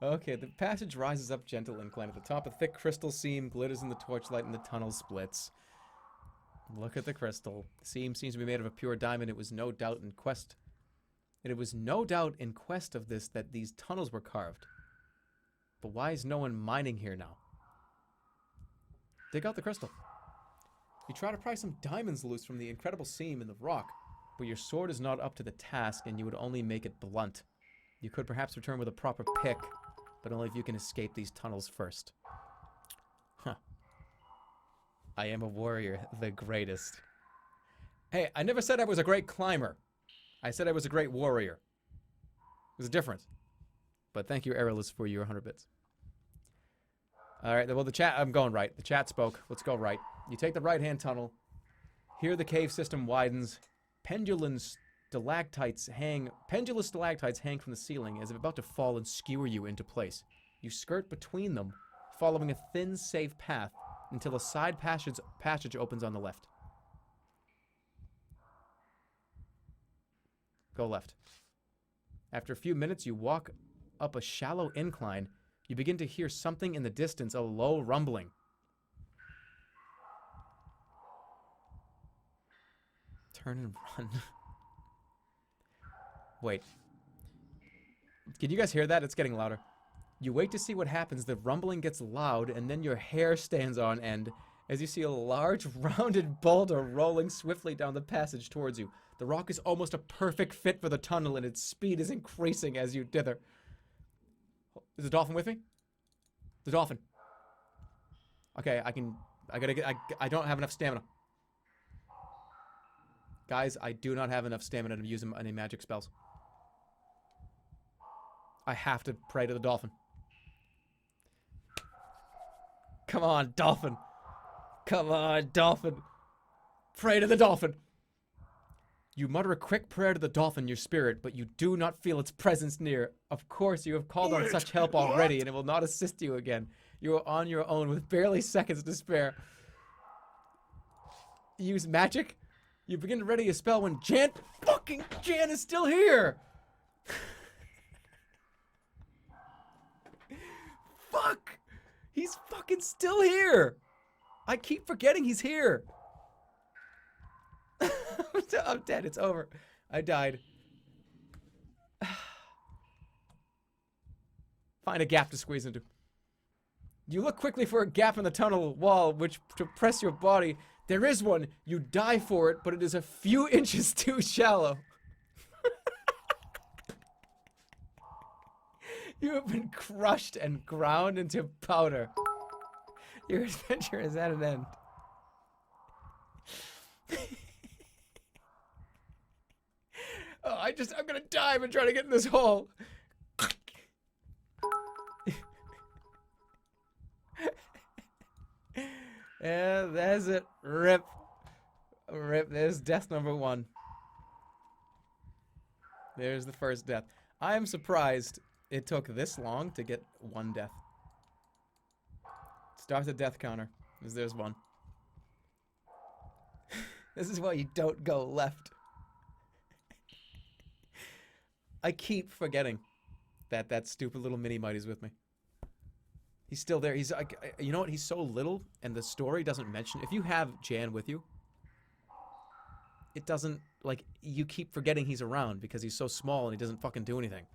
Okay, the passage rises up gentle incline. At the top, a thick crystal seam glitters in the torchlight and the tunnel splits. Look at the crystal. The seam seems to be made of a pure diamond. It was no doubt in quest of this that these tunnels were carved. But why is no one mining here now? dig out the crystal. You try to pry some diamonds loose from the incredible seam in the rock, but your sword is not up to the task and you would only make it blunt. You could perhaps return with a proper pick, but only if you can escape these tunnels first. Huh. I am a warrior, the greatest. Hey, I never said I was a great climber. I said I was a great warrior. There's a difference. But thank you, Errolus, for your 100 bits. Alright, well, the chat, I'm going right. The chat spoke. Let's go right. You take the right-hand tunnel. Here the cave system widens. Pendulous stalactites hang from the ceiling as if about to fall and skewer you into place. You skirt between them, following a thin, safe path until a side passage opens on the left. Go left. After a few minutes, you walk up a shallow incline. You begin to hear something in the distance, a low rumbling. Turn and run. Wait. Can you guys hear that? It's getting louder. You wait to see what happens. The rumbling gets loud, and then your hair stands on end as you see a large, rounded boulder rolling swiftly down the passage towards you. The rock is almost a perfect fit for the tunnel, and its speed is increasing as you dither. Is the dolphin with me? The dolphin. Okay, I don't have enough stamina. Guys, I do not have enough stamina to use any magic spells. I have to pray to the dolphin. Come on, dolphin. Come on, dolphin. Pray to the dolphin. You mutter a quick prayer to the dolphin, your spirit, but you do not feel its presence near. Of course, you have called on such help already, and it will not assist you again. You are on your own with barely seconds to spare. Use magic? You begin to ready a spell when Jan is still here! Fuck! He's fucking still here! I keep forgetting he's here! I'm dead, it's over. I died. Find a gap to squeeze into. You look quickly for a gap in the tunnel wall, which to press your body. There is one. You dive for it, but it is a few inches too shallow. You have been crushed and ground into powder. Your adventure is at an end. Oh, I'm gonna dive and try to get in this hole. Yeah, there's it. Rip. Rip. There's death number 1. There's the first death. I am surprised it took this long to get 1 death. Start the death counter. There's 1. This is why you don't go left. I keep forgetting that stupid little mini-mite is with me. He's still there. He's like, you know what? He's so little, and the story doesn't mention. If you have Jan with you, it doesn't, like, you keep forgetting he's around because he's so small and he doesn't fucking do anything.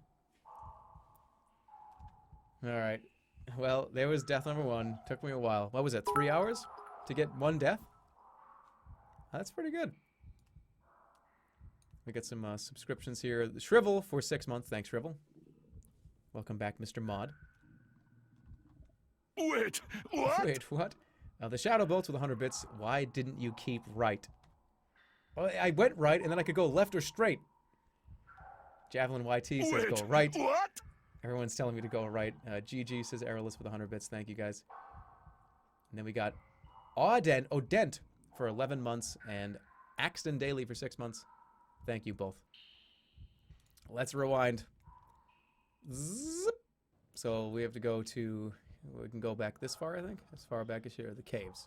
Alright. Well, there was death number 1. Took me a while. What was it, 3 hours to get 1 death? That's pretty good. We got some subscriptions here. Shrivel for 6 months. Thanks, Shrivel. Welcome back, Mr. Mod. Wait, what? Wait, what? The Shadow Bolts with 100 bits. Why didn't you keep right? Well, I went right, and then I could go left or straight. Javelin YT says go right. What? Everyone's telling me to go right. GG says Errolus with 100 bits. Thank you, guys. And then we got Odent for 11 months and Axton Daily for 6 months. Thank you both. Let's rewind. Zip. So we have to go to... We can go back this far, I think. As far back as here. The caves.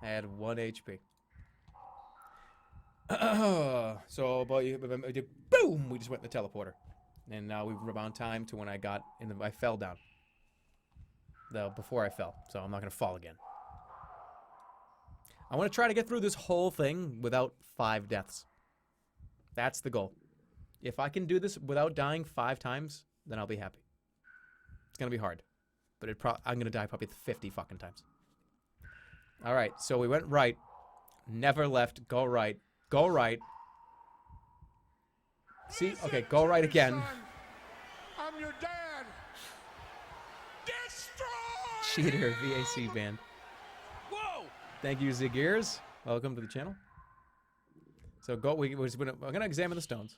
I had 1 HP. So, boom! We just went in the teleporter. And now we've rebound time to when I got in the... I fell down. Before I fell. So I'm not going to fall again. I want to try to get through this whole thing without 5 deaths. That's the goal. If I can do this without dying 5 times, then I'll be happy. It's going to be hard. But I'm going to die probably 50 fucking times. All right, so we went right. Never left. Go right. Go right. See? Okay, go right again. Son, I'm your dad. Destroy! Cheater, VAC band. Whoa! Thank you, Ziggears. Welcome to the channel. So go. We're gonna examine the stones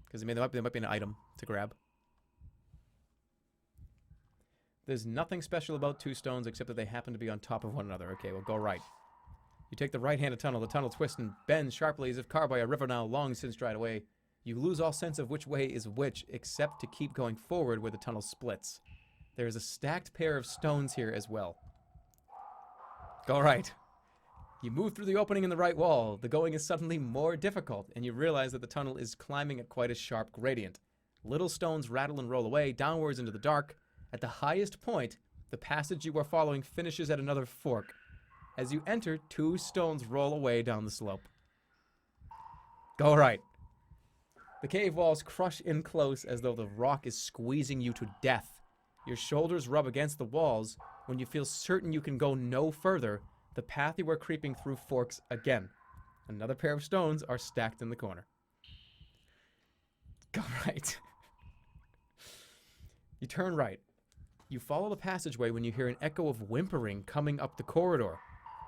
because there might be an item to grab. There's nothing special about 2 stones except that they happen to be on top of one another. Okay, well, go right. You take the right-handed tunnel. The tunnel twists and bends sharply as if carved by a river now long since dried away. You lose all sense of which way is which, except to keep going forward where the tunnel splits. There is a stacked pair of stones here as well. Go right. You move through the opening in the right wall. The going is suddenly more difficult, and you realize that the tunnel is climbing at quite a sharp gradient. Little stones rattle and roll away, downwards into the dark. At the highest point, the passage you are following finishes at another fork. As you enter, 2 stones roll away down the slope. Go right. The cave walls crush in close as though the rock is squeezing you to death. Your shoulders rub against the walls. When you feel certain you can go no further, the path you are creeping through forks again. Another pair of stones are stacked in the corner. Go right. You turn right. You follow the passageway when you hear an echo of whimpering coming up the corridor.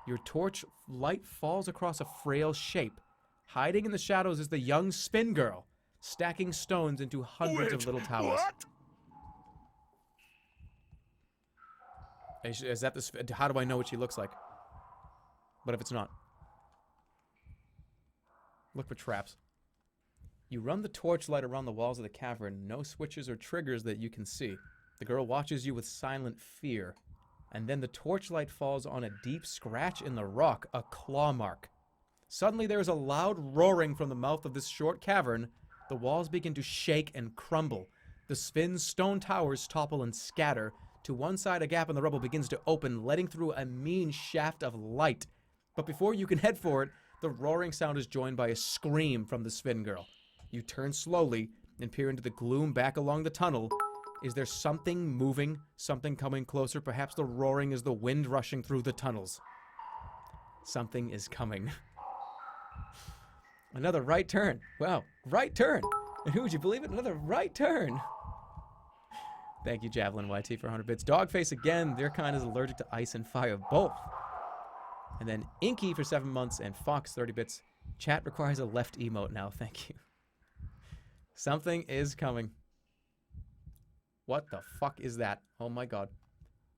Your torch light falls across a frail shape. Hiding in the shadows is the young spin girl, stacking stones into hundreds of little towers. What? Is that this? How do I know what she looks like? What if it's not? Look for traps. You run the torchlight around the walls of the cavern. No switches or triggers that you can see. The girl watches you with silent fear. And then the torchlight falls on a deep scratch in the rock, a claw mark. Suddenly there is a loud roaring from the mouth of this short cavern. The walls begin to shake and crumble. The spin's stone towers topple and scatter. To one side, a gap in the rubble begins to open, letting through a mean shaft of light. But before you can head for it, the roaring sound is joined by a scream from the spin girl. You turn slowly and peer into the gloom back along the tunnel. Is there something moving? Something coming closer? Perhaps the roaring is the wind rushing through the tunnels. Something is coming. Another right turn. Wow, right turn. And who would you believe it? Another right turn. Thank you, Javelin YT, for 100 bits. Dogface again. Their kind is allergic to ice and fire, both. And then Inky for 7 months and Fox 30 bits. Chat requires a left emote now. Thank you. Something is coming. What the fuck is that? Oh my god.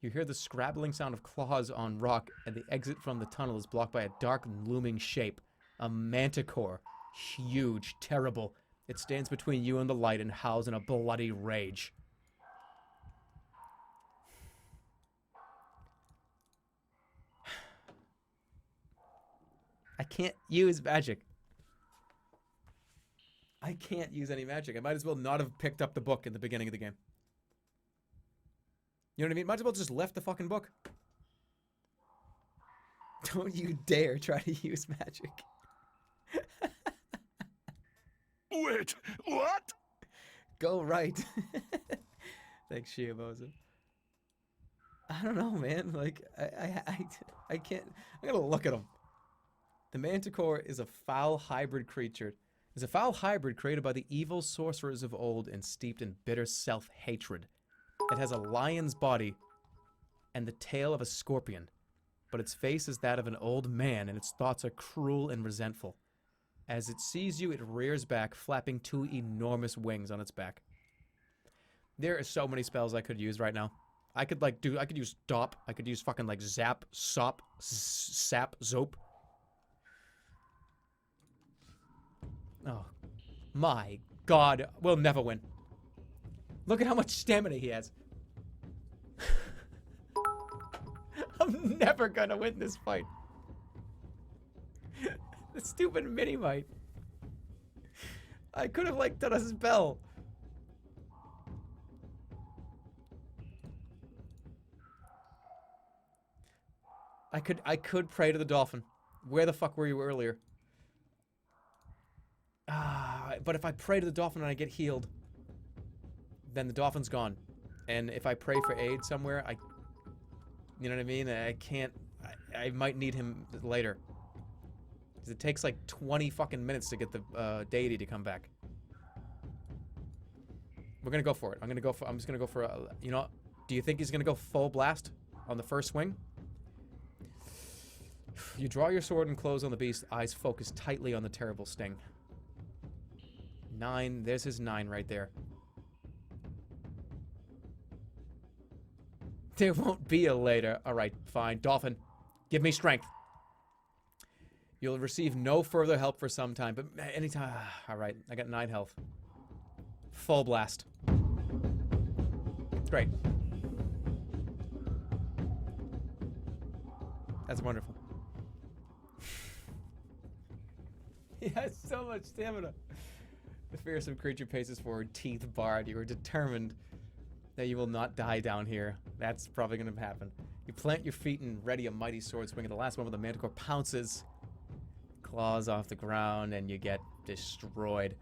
You hear the scrabbling sound of claws on rock, and the exit from the tunnel is blocked by a dark, looming shape. A manticore. Huge, terrible. It stands between you and the light and howls in a bloody rage. I can't use magic. I can't use any magic. I might as well not have picked up the book in the beginning of the game. You know what I mean? Might as well just left the fucking book. Don't you dare try to use magic. Wait, what? Go right. Thanks, Shiamoza. I don't know, man. Like, I can't. I gotta look at him. The Manticore is a foul hybrid creature. Is a foul hybrid created by the evil sorcerers of old and steeped in bitter self-hatred. It has a lion's body and the tail of a scorpion, but its face is that of an old man and its thoughts are cruel and resentful. As it sees you, it rears back, flapping 2 enormous wings on its back. There are so many spells I could use right now. I could use Dop. I could use fucking like Zap, Sop, Sap, Zope. Oh, my God. We'll never win. Look at how much stamina he has. I'm never gonna win this fight. The stupid mini-mite. I could have, like, done a spell. I could pray to the dolphin. Where the fuck were you earlier? But if I pray to the dolphin and I get healed, then the dolphin's gone. And if I pray for aid somewhere, you know what I mean? I can't. I might need him later. 'Cause it takes like 20 fucking minutes to get the deity to come back. We're gonna go for it. I'm just gonna go for you know, do you think he's gonna go full blast on the first swing? You draw your sword and close on the beast, eyes focus tightly on the terrible sting. 9, there's his 9 right there. There won't be a later. Alright, fine. Dolphin, give me strength. You'll receive no further help for some time, but anytime. Alright, I got 9 health. Full blast. Great. That's wonderful. He has so much stamina. The fearsome creature paces forward, teeth bared. You are determined that you will not die down here. That's probably going to happen. You plant your feet and ready a mighty sword swing. At the last moment, the manticore pounces, claws off the ground, and you get destroyed.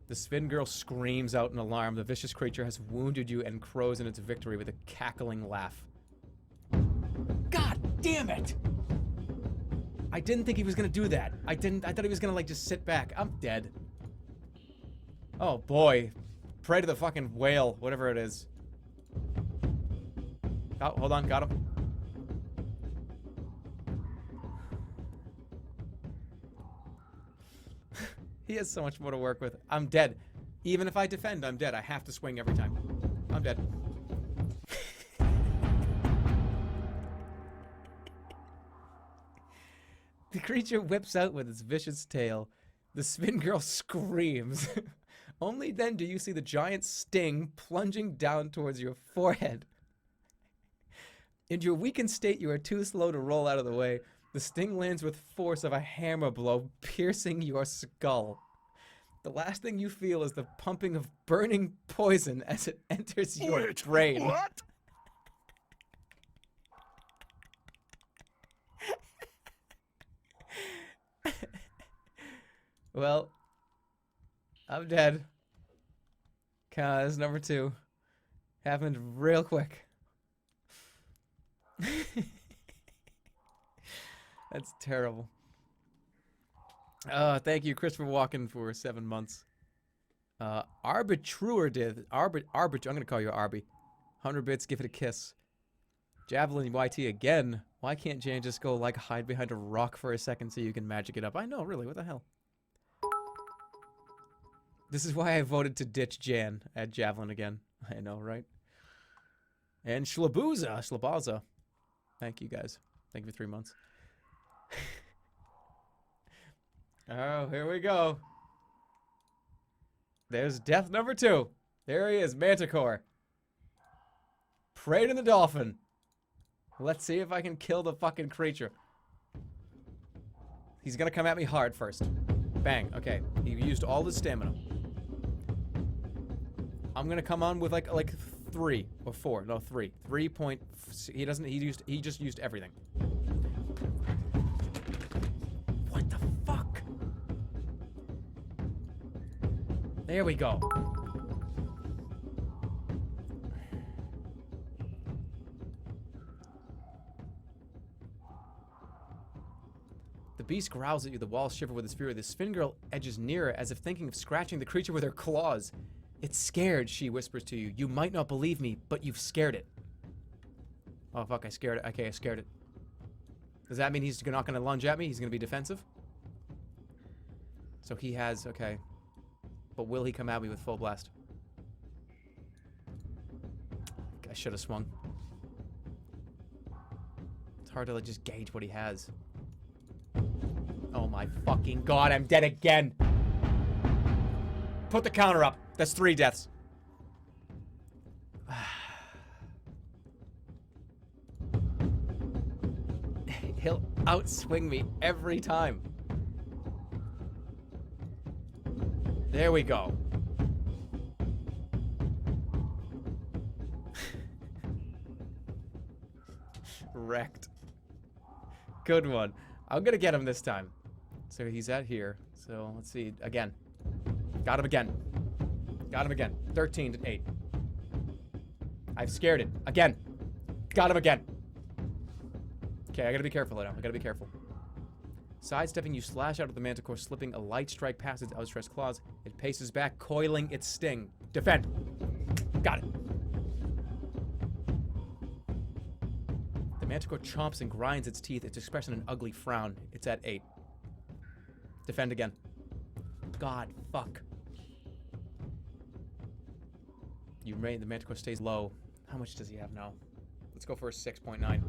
The Spin Girl screams out in alarm. The vicious creature has wounded you and crows in its victory with a cackling laugh. God damn it! I didn't think he was gonna do that. I thought he was gonna, like, just sit back. I'm dead. Oh, boy. Pray to the fucking whale, whatever it is. Oh, hold on, got him. He has so much more to work with. I'm dead. Even if I defend, I'm dead. I have to swing every time. I'm dead. The creature whips out with its vicious tail. The Spin Girl screams. Only then do you see the giant sting plunging down towards your forehead. In your weakened state, you are too slow to roll out of the way. The sting lands with force of a hammer blow, piercing your skull. The last thing you feel is the pumping of burning poison as it enters your brain. What? Well, I'm dead. Cause number 2 happened real quick. That's terrible. Thank you, Christopher Walken, for 7 months. Arbitruer did. I'm gonna call you Arby. 100 bits, give it a kiss. Javelin YT again. Why can't Jan just go, like, hide behind a rock for a second so you can magic it up? I know, really, what the hell? This is why I voted to ditch Jan at Javelin again. I know, right? And Schlabaza. Thank you, guys. Thank you for 3 months. Oh, here we go. There's death number 2. There he is, Manticore. Prey to the dolphin. Let's see if I can kill the fucking creature. He's gonna come at me hard first. Bang. Okay. He used all his stamina. I'm gonna come on with like 3 or 4. No, 3. 3 point. He just used everything. What the fuck? There we go. The beast growls at you, the walls shiver with its fury. The Spin Girl edges nearer as if thinking of scratching the creature with her claws. It's scared, she whispers to you. You might not believe me, but you've scared it. Oh, fuck, I scared it. Okay, I scared it. Does that mean he's not going to lunge at me? He's going to be defensive? So he has, okay. But will he come at me with full blast? I should have swung. It's hard to like, just gauge what he has. Oh my fucking god, I'm dead again! Put the counter up. That's 3 deaths. He'll outswing me every time. There we go. Wrecked. Good one. I'm gonna get him this time. So he's at here. So let's see. Again. Got him again. Got him again. 13 to 8. I've scared it. Again. Got him again. Okay, I gotta be careful now. I gotta be careful. Sidestepping, you slash out of the manticore, slipping a light strike past its outstretched claws. It paces back, coiling its sting. Defend. Got it. The manticore chomps and grinds its teeth, its expression an ugly frown. It's at 8. Defend again. God, fuck. The manticore stays low. How much does he have now? Let's go for a 6.9.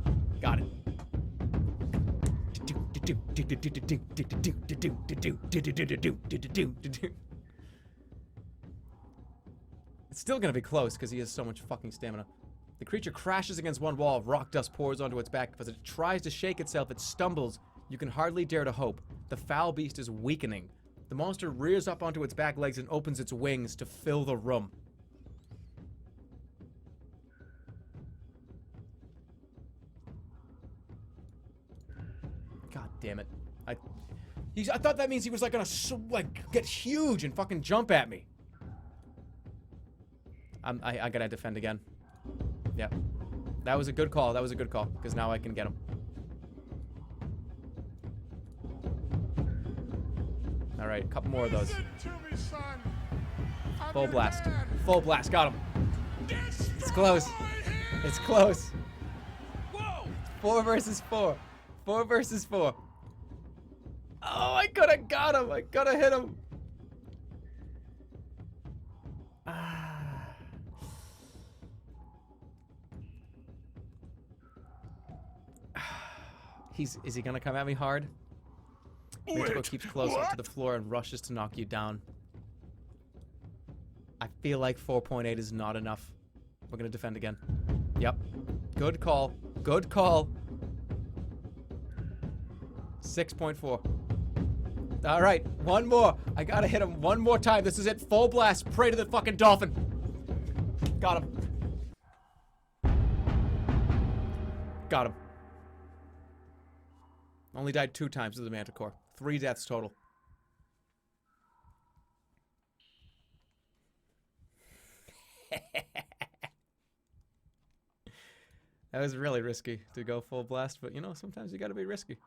Got it. It's still gonna be close because he has so much fucking stamina. The creature crashes against one wall, rock dust pours onto its back. As it tries to shake itself, it stumbles. You can hardly dare to hope. The foul beast is weakening. The monster rears up onto its back legs and opens its wings to fill the room. God damn it. I thought that means he was like gonna get huge and fucking jump at me. I gotta defend again. Yeah. That was a good call. That was a good call. Because now I can get him. Alright, a couple more of those. Listen to me, son. I'm Full your blast. dad. Full blast. Got him. It's close. Destroy him. It's close. Whoa! 4 versus 4. 4 versus 4. Oh, I could have got him. I could have hit him. Is he gonna come at me hard? Manticore keeps close up to the floor and rushes to knock you down. I feel like 4.8 is not enough. We're gonna defend again. Yep. Good call. Good call. 6.4. Alright, one more. I gotta hit him one more time. This is it. Full blast. Pray to the fucking dolphin. Got him. Got him. Only died 2 times to the manticore. 3 deaths total. That was really risky to go full blast, but you know, sometimes you gotta be risky.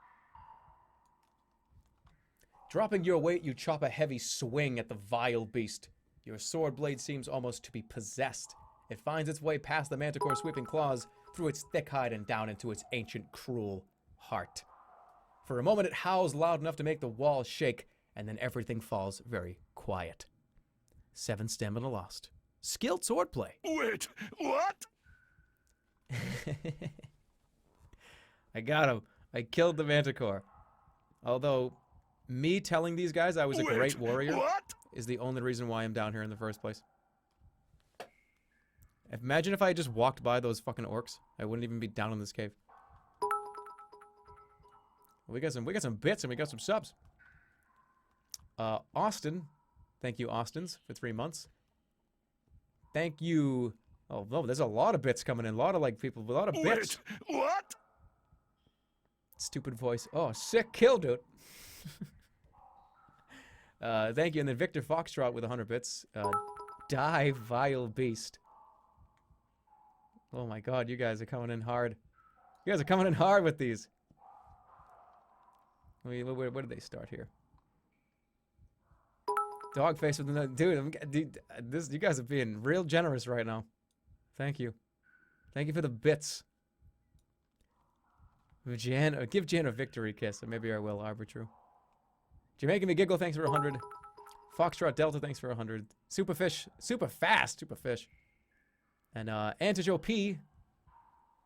Dropping your weight, you chop a heavy swing at the vile beast. Your sword blade seems almost to be possessed. It finds its way past the manticore's sweeping claws, through its thick hide and down into its ancient, cruel heart. For a moment, it howls loud enough to make the walls shake, and then everything falls very quiet. 7 stamina lost. Skilled swordplay. Wait, what? I got him. I killed the manticore. Although, me telling these guys I was a great warrior What? is the only reason why I'm down here in the first place. Imagine if I had just walked by those fucking orcs. I wouldn't even be down in this cave. Well, we got some bits and we got some subs. Austin. Thank you, Austins, for 3 months. Thank you. Oh, no, there's a lot of bits coming in. A lot of, like, people, a lot of bits. Wait, what? Stupid voice. Oh, sick kill, dude. Thank you. And then Victor Foxtrot with 100 bits. Die, vile beast. Oh my god, you guys are coming in hard. You guys are coming in hard with these. Where did they start here? Dogface with the dude. You guys are being real generous right now. Thank you. Thank you for the bits. Give Jan a victory kiss, or maybe I will. Arbitru. Jamaican Me Giggle, thanks for 100. Foxtrot Delta, thanks for 100. Superfish, super fast, Superfish. And Antijo P.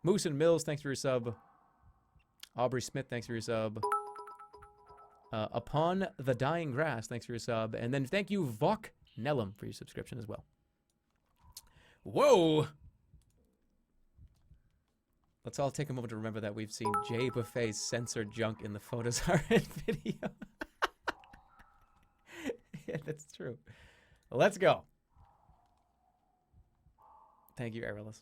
Moose and Mills, thanks for your sub. Aubrey Smith, thanks for your sub. Upon the Dying Grass, thanks for your sub. And then thank you, Vok Nellum, for your subscription as well. Whoa! Let's all take a moment to remember that we've seen Jay Buffet's censored junk in the photos art video. Yeah, that's true. Let's go. Thank you, Aerolus.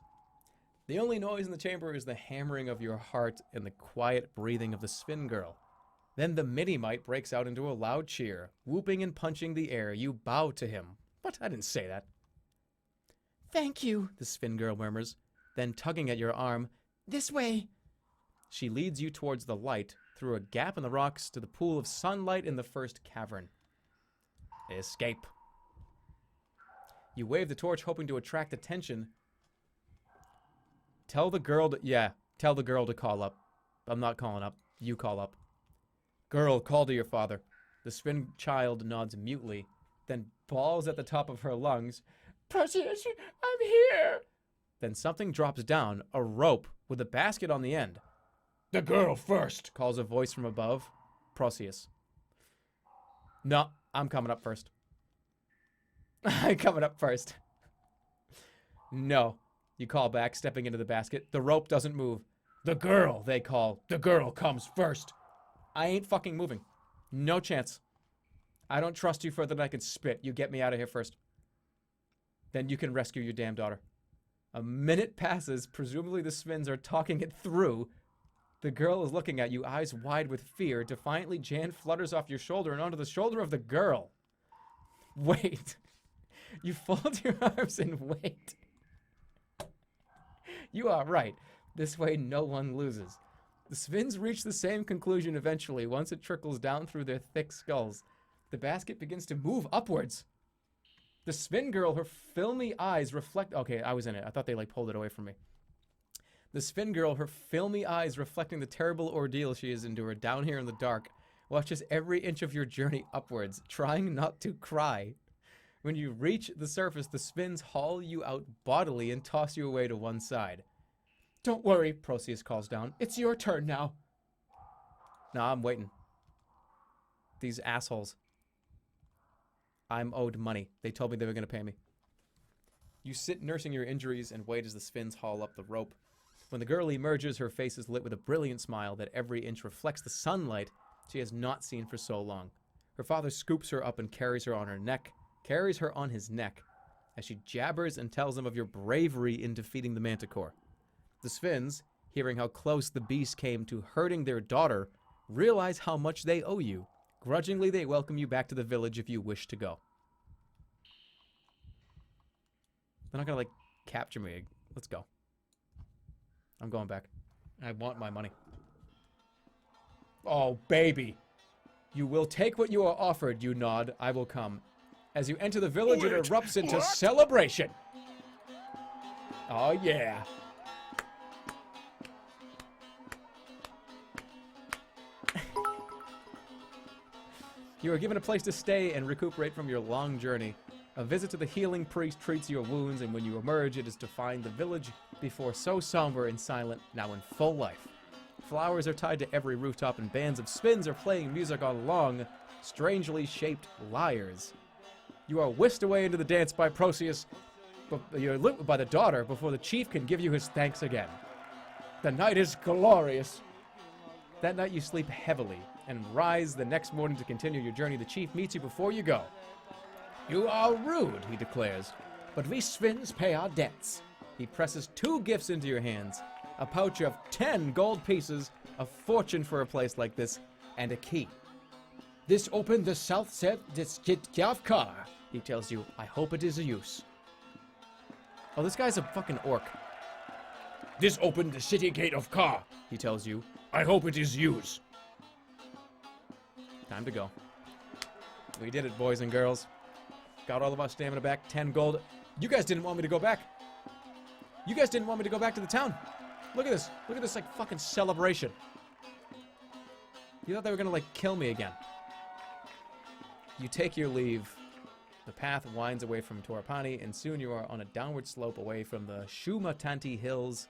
The only noise in the chamber is the hammering of your heart and the quiet breathing of the Sphin Girl. Then the Mini-Mite breaks out into a loud cheer. Whooping and punching the air, you bow to him. What? I didn't say that. Thank you, the Sphin Girl murmurs. Then tugging at your arm, this way. She leads you towards the light, through a gap in the rocks to the pool of sunlight in the first cavern. Escape. You wave the torch, hoping to attract attention. Tell the girl to call up. I'm not calling up. You call up. Girl, call to your father. The spin child nods mutely, then bawls at the top of her lungs. Perseus, I'm here! Then something drops down, a rope with a basket on the end. The girl first. Calls a voice from above. Perseus. No, I'm coming up first. I'm coming up first. No, you call back, stepping into the basket. The rope doesn't move. The girl. They call. The girl comes first. I ain't fucking moving. No chance. I don't trust you further than I can spit. You get me out of here first. Then you can rescue your damn daughter. A minute passes. Presumably the Svins are talking it through. The girl is looking at you, eyes wide with fear. Defiantly, Jan flutters off your shoulder and onto the shoulder of the girl. Wait. You fold your arms and wait. You are right. This way no one loses. The Svins reach the same conclusion eventually once it trickles down through their thick skulls. The basket begins to move upwards. The Svin girl, her filmy eyes reflect... Okay, I was in it. I thought they, like, pulled it away from me. The Svin girl, her filmy eyes reflecting the terrible ordeal she has endured down here in the dark, watches every inch of your journey upwards, trying not to cry. When you reach the surface, the Svins haul you out bodily and toss you away to one side. Don't worry, Perseus calls down. It's your turn now. Nah, I'm waiting. These assholes. I'm owed money. They told me they were going to pay me. You sit nursing your injuries and wait as the Svins haul up the rope. When the girl emerges, her face is lit with a brilliant smile that every inch reflects the sunlight she has not seen for so long. Her father scoops her up and carries her on his neck, as she jabbers and tells him of your bravery in defeating the Manticore. The Svins, hearing how close the beast came to hurting their daughter, realize how much they owe you. Grudgingly, they welcome you back to the village if you wish to go. They're not gonna, like, capture me. Let's go. I'm going back. I want my money. Oh, baby. You will take what you are offered, you nod. I will come. As you enter the village, it erupts into celebration. Oh, yeah. You are given a place to stay and recuperate from your long journey. A visit to the healing priest treats your wounds, and when you emerge, it is to find the village before so somber and silent, now in full life. Flowers are tied to every rooftop, and bands of Svins are playing music on long, strangely shaped lyres. You are whisked away into the dance by Perseus, but you're lit by the daughter before the chief can give you his thanks again. The night is glorious. That night you sleep heavily and rise the next morning to continue your journey. The chief meets you before you go. You are rude, he declares, but we Svins pay our debts. He presses 2 gifts into your hands, a pouch of 10 gold pieces, a fortune for a place like this, and a key. This opened the south set Diskitkyavkar, he tells you. I hope it is a use. Oh, this guy's a fucking orc. This opened the city gate of Kar, he tells you. I hope it is use. Time to go. We did it, boys and girls. Got all of our stamina back, 10 gold. You guys didn't want me to go back. You guys didn't want me to go back to the town. Look at this. Look at this, like, fucking celebration. You thought they were gonna, like, kill me again. You take your leave. The path winds away from Torapani, and soon you are on a downward slope away from the Shumatanti Hills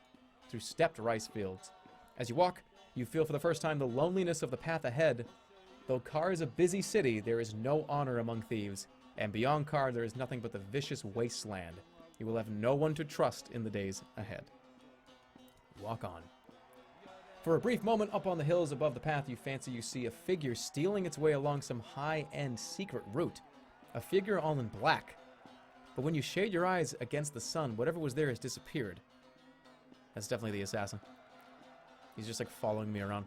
through stepped rice fields. As you walk, you feel for the first time the loneliness of the path ahead. Though Kar is a busy city, there is no honor among thieves, and beyond Kar there is nothing but the vicious wasteland. You will have no one to trust in the days ahead. Walk on. For a brief moment up on the hills above the path, you fancy you see a figure stealing its way along some high-end secret route. A figure all in black. But when you shade your eyes against the sun, whatever was there has disappeared. That's definitely the assassin. He's just, like, following me around.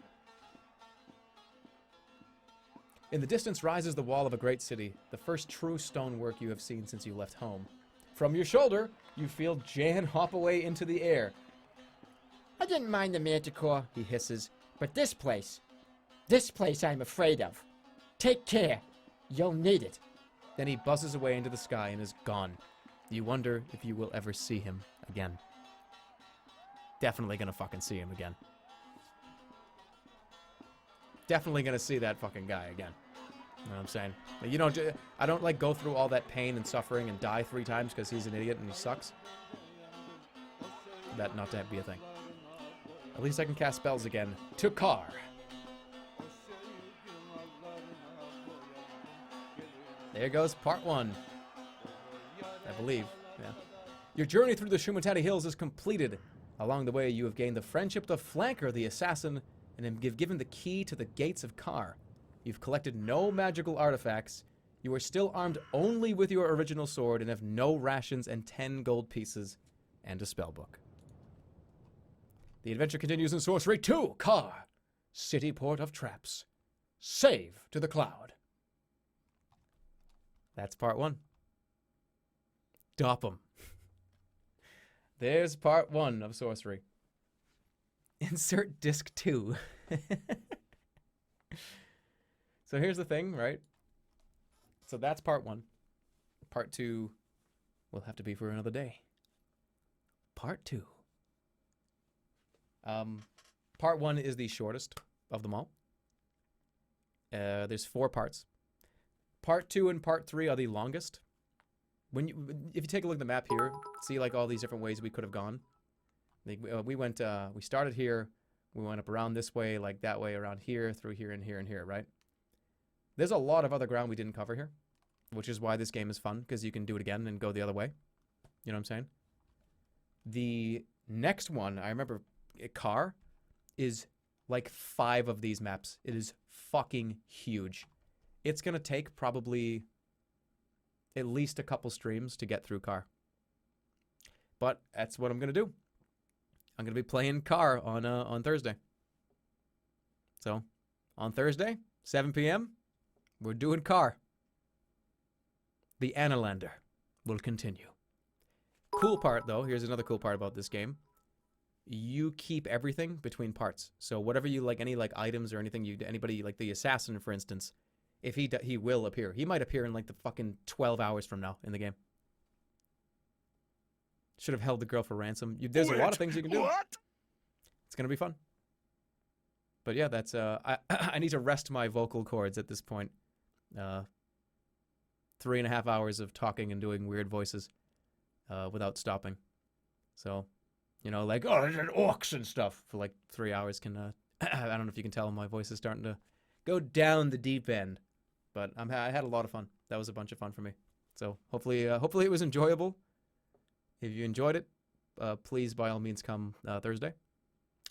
In the distance rises the wall of a great city, the first true stonework you have seen since you left home. From your shoulder, you feel Jan hop away into the air. I didn't mind the manticore, he hisses, but this place I'm afraid of. Take care. You'll need it. Then he buzzes away into the sky and is gone. You wonder if you will ever see him again. Definitely gonna fucking see him again. Definitely gonna see that fucking guy again. You know what I'm saying? You don't. I don't like go through all that pain and suffering and die 3 times because he's an idiot and he sucks. That not to be a thing. At least I can cast spells again. To Car. There goes part 1. I believe. Yeah. Your journey through the Shumatani Hills is completed. Along the way, you have gained the friendship of the Flanker, the assassin, and have given the key to the gates of Kar. You've collected no magical artifacts. You are still armed only with your original sword and have no rations and 10 gold pieces and a spellbook. The adventure continues in Sorcery 2, Kar, City Port of Traps. Save to the Cloud. That's part 1. Dop 'em. There's part 1 of Sorcery. Insert disc 2. So here's the thing, right? So that's part 1. Part 2 will have to be for another day. Part 2. Part 1 is the shortest of them all. There's 4 parts. Part 2 and part 3 are the longest. If you take a look at the map here, see like all these different ways we could have gone. We started here, we went up around this way, like that way, around here, through here and here and here, right? There's a lot of other ground we didn't cover here, which is why this game is fun, because you can do it again and go the other way. You know what I'm saying? The next one, I remember, Car, is like 5 of these maps. It is fucking huge. It's going to take probably at least a couple streams to get through Car. But that's what I'm going to do. I'm going to be playing Car on Thursday. So, on Thursday, 7 p.m., we're doing Car. The Analander will continue. Cool part, though, here's another cool part about this game. You keep everything between parts. So whatever you like, any like items or anything, anybody like the assassin, for instance, if he will appear. He might appear in like the fucking 12 hours from now in the game. Should have held the girl for ransom. There's a lot of things you can do. What? It's gonna be fun. But yeah, that's I need to rest my vocal cords at this point. 3.5 hours of talking and doing weird voices without stopping. So, you know, like, oh, there's orcs and stuff for like 3 hours can, I don't know if you can tell my voice is starting to go down the deep end. But I had a lot of fun. That was a bunch of fun for me. So hopefully it was enjoyable. If you enjoyed it, please by all means come Thursday.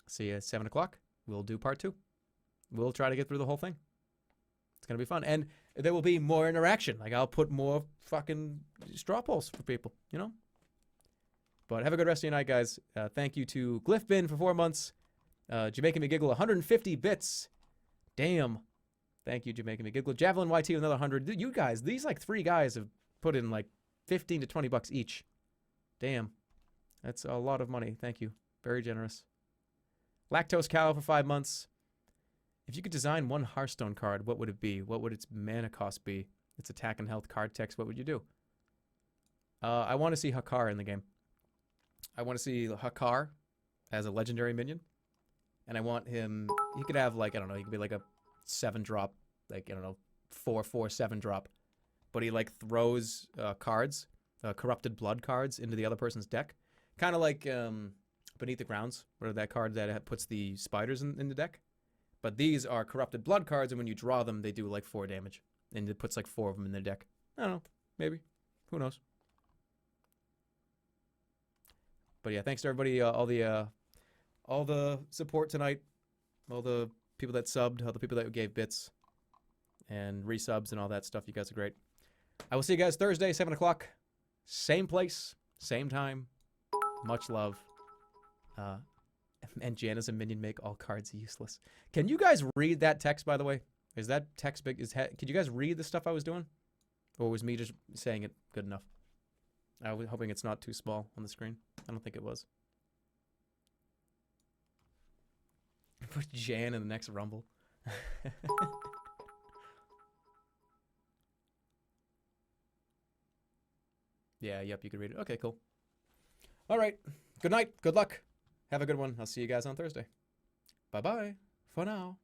See you at 7 o'clock. We'll do part 2. We'll try to get through the whole thing. It's going to be fun. And there will be more interaction. Like, I'll put more fucking straw polls for people, you know? But have a good rest of your night, guys. Thank you to Glyphbin for 4 months. Jamaican Me Giggle, 150 bits. Damn. Thank you, Jamaican Me Giggle. Javelin YT, another 100. You guys, these like 3 guys have put in like 15 to 20 bucks each. Damn. That's a lot of money. Thank you. Very generous. Lactose Cow for 5 months. If you could design one Hearthstone card, what would it be? What would its mana cost be? Its attack and health card text, what would you do? I want to see Hakar in the game. I want to see Hakar as a legendary minion. And I want him... He could have, like, I don't know, he could be like a 7-drop. Like, I don't know, 4/4 7-drop. But he, like, throws cards, corrupted blood cards, into the other person's deck. Kind of like Beneath the Grounds, where that card that puts the spiders in the deck. But these are corrupted blood cards, and when you draw them, they do like 4 damage. And it puts like 4 of them in their deck. I don't know. Maybe. Who knows? But yeah, thanks to everybody, all the support tonight, all the people that subbed, all the people that gave bits and resubs and all that stuff. You guys are great. I will see you guys Thursday, 7 o'clock. Same place, same time. Much love. And Jan as a minion make all cards useless. Can you guys read that text, by the way? Is that text big? Could you guys read the stuff I was doing? Or was me just saying it good enough? I was hoping it's not too small on the screen. I don't think it was. Put Jan in the next Rumble. Yeah, yep, you can read it. Okay, cool. All right. Good night. Good luck. Have a good one. I'll see you guys on Thursday. Bye-bye for now.